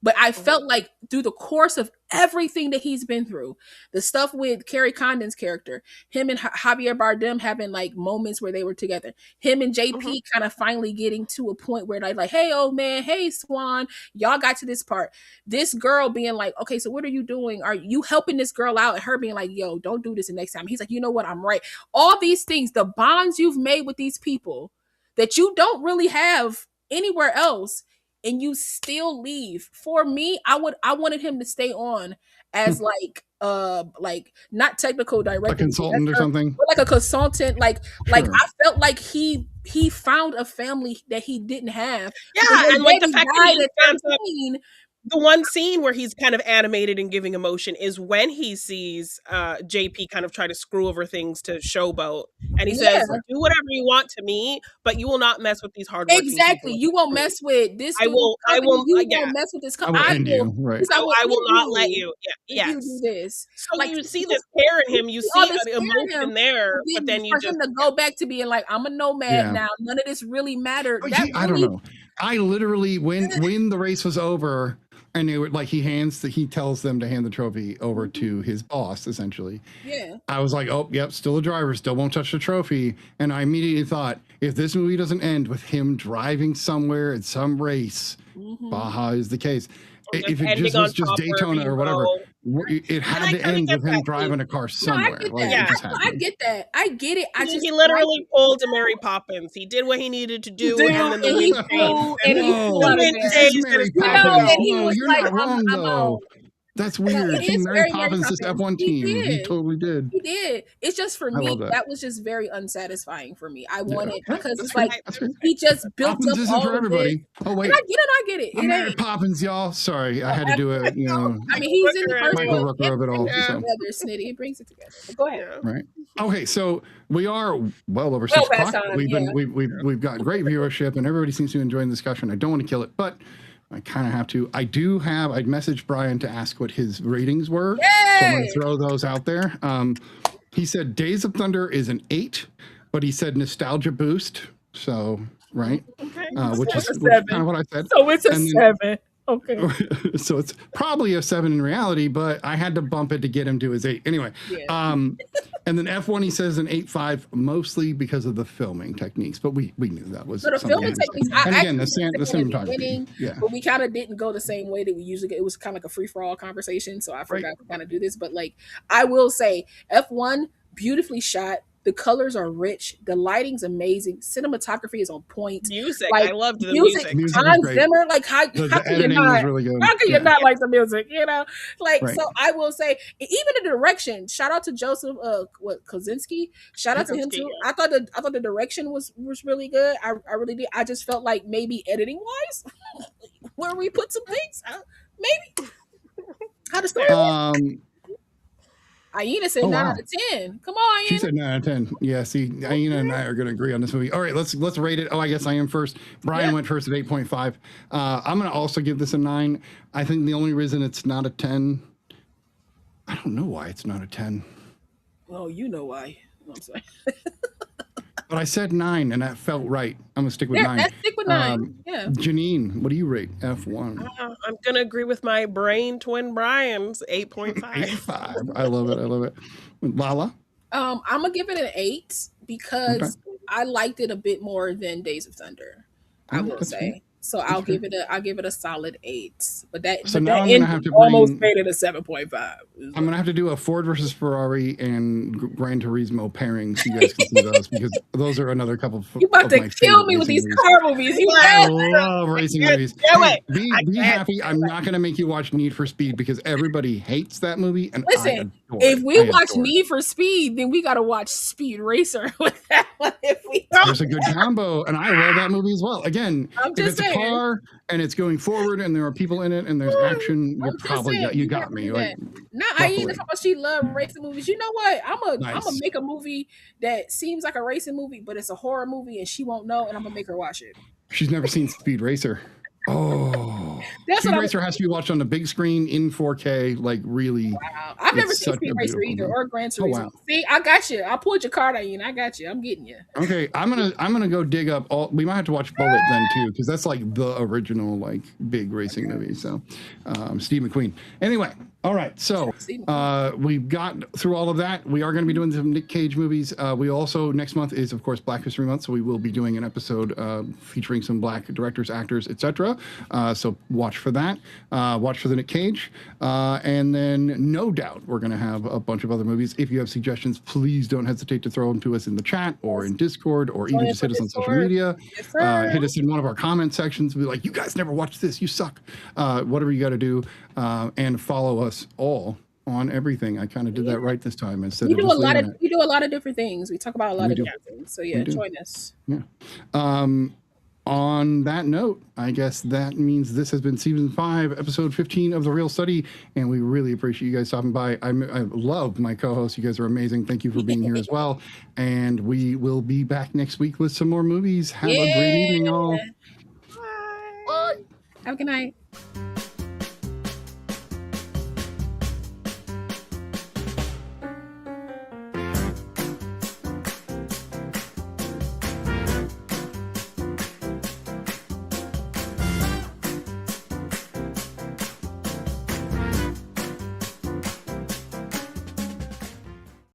D: But I felt like through the course of everything that he's been through, the stuff with Carrie Condon's character, him and Javier Bardem having like moments where they were together, him and JP kind of finally getting to a point where they're like, hey, old man, hey, Swan, y'all got to this part. This girl being like, okay, so what are you doing? Are you helping this girl out? And her being like, yo, don't do this the next time. He's like, you know what? I'm right. All these things, the bonds you've made with these people that you don't really have anywhere else, and you still leave. For me, I wanted him to stay on as like not technical director,
C: a consultant or something,
D: but like a consultant. Like I felt like he found a family that he didn't have.
F: Yeah, and like the fact that the one scene where he's kind of animated and giving emotion is when he sees JP kind of try to screw over things to showboat, and he says, "Do whatever you want to me, but you will not mess with these hardworking
D: exactly.
F: people.
D: You won't mess with this.
F: I will.
D: You won't mess with this company.
F: I will not let you. Yeah, yes.
D: You do this.
F: So like, you see this care in him. You see the emotion there, but then you just
D: him to go back to being like, I'm a nomad now. None of this really mattered.
C: I don't know. I literally when the race was over. And it would, like he tells them to hand the trophy over to his boss, essentially.
D: Yeah.
C: I was like, oh, yep, still a driver, still won't touch the trophy. And I immediately thought, if this movie doesn't end with him driving somewhere at some race, Baja is the case. If it just was just Daytona or whatever, it had to end with him driving a car somewhere.
D: I get that. I get it.
F: He literally pulled a Mary Poppins. He did what he needed to do, and then the wind changed.
C: You're not wrong, though. That's weird. He Mary Poppins this F1 team. He totally did.
D: He did. It's just for me, that was just very unsatisfying for me. I wanted because it's like he just built
C: Poppins
D: up
C: isn't
D: all
C: for everybody.
D: Oh wait, I get it.
C: Mary Poppins, y'all. Sorry, I had to do it. You know,
D: I mean, he's in the first
C: Michael Rooker of it all.
D: Snitty, it brings it together. But go ahead.
C: Right. Okay, so we are well over 6 o'clock. We've got great viewership, and everybody seems to enjoy the discussion. I don't want to kill it, but I kind of have to. I'd messaged Brian to ask what his ratings were.
D: Yay!
C: So I'm going to throw those out there. He said Days of Thunder is an 8, but he said nostalgia boost. So, right. Which is kind of what I said.
D: So it's a 7. Okay.
C: So it's probably a 7 in reality, but I had to bump it to get him to his 8. Anyway, and then F1 he says an 8.5, mostly because of the filming techniques, but we knew that was.
D: So the filming techniques,
C: and again, the cinematography.
D: But we kind of didn't go the same way that we usually get. It was kind of like a free for all conversation, so I forgot to kind of do this. But like, I will say, F1 beautifully shot. The colors are rich. The lighting's amazing. Cinematography is on point.
F: Music,
D: Like,
F: I loved the music.
C: Music was
D: Hans
C: great.
D: Zimmer, like how can you
C: editing was
D: not?
C: really good.
D: How can you not like the music? You know, like
C: Right.
D: so. I will say, even the direction. Shout out to Joseph Kosinski. Shout out to him too. I thought the direction was really good. I really did. I just felt like maybe editing wise, where we put some things, maybe. How to start? Aina said 9 out of 10. Come on, Aina.
C: She said 9 out of 10. Yeah, see, Aina and I are going to agree on this movie. All right, let's rate it. Oh, I guess I am first. Brian went first at 8.5. I'm going to also give this a 9. I think the only reason it's not a 10, I don't know why it's not a 10.
D: Oh, you know why. I'm sorry.
C: But I said 9, and that felt right. I'm going to stick with 9.
D: Let's stick with 9. Yeah.
C: Janine, what do you rate F1?
F: I'm going to agree with my brain twin Brian's 8.5.
C: 8.5. I love it. Lala?
D: I'm going to give it an 8 because I liked it a bit more than Days of Thunder. I will say. Fair. So I'll give it a solid 8. But that
C: so now I'm
D: gonna
C: have to
D: almost made it a 7.5.
C: I'm gonna have to do a Ford versus Ferrari and Gran Turismo pairing so you guys can see those because those are another couple of
D: you about to kill me with these car movies.
C: I love racing movies. Hey, be happy. I'm not gonna make you watch Need for Speed because everybody hates that movie. And
D: listen, if we watch Need for Speed, then we gotta watch Speed Racer with that one. If we
C: there's a good combo, and I love that movie as well. Again, if it's a car and it's going forward and there are people in it and there's action, you're probably you got me. Like,
D: now Aina talking about she loves racing movies. You know what? I'm gonna make a movie that seems like a racing movie, but it's a horror movie and she won't know, and I'm gonna make her watch it.
C: She's never seen Speed Racer. Oh, Speed Racer has to be watched on the big screen in 4K. Like really,
D: wow. I've never seen Speed Racer either or Gran Turismo. Oh, wow. See, I got you. I pulled your card out, Ian. I got you. I'm getting you.
C: Okay, I'm gonna go dig up all. We might have to watch Bullet then too, because that's like the original like big racing movie. So, Steve McQueen. Anyway, all right. So we've got through all of that. We are going to be doing some Nick Cage movies. We also next month is of course Black History Month, so we will be doing an episode featuring some Black directors, actors, etc. So watch for that. Watch for the Nick Cage. And then no doubt we're going to have a bunch of other movies. If you have suggestions, please don't hesitate to throw them to us in the chat or in Discord or even just hit us on social media. Yes, hit us in one of our comment sections. Be like, you guys never watched this. You suck. Whatever you got to do. And follow us all on everything. I kind of did that right this time. Instead of
D: we do a lot of different things. We talk about a lot of different things. So yeah, join us. Yeah.
C: On that note, I guess that means this has been season 5, episode 15 of The Real Study, and we really appreciate you guys stopping by. I love my co-hosts. You guys are amazing. Thank you for being here as well. And we will be back next week with some more movies. Have a great evening, all.
D: Bye. Have a good night.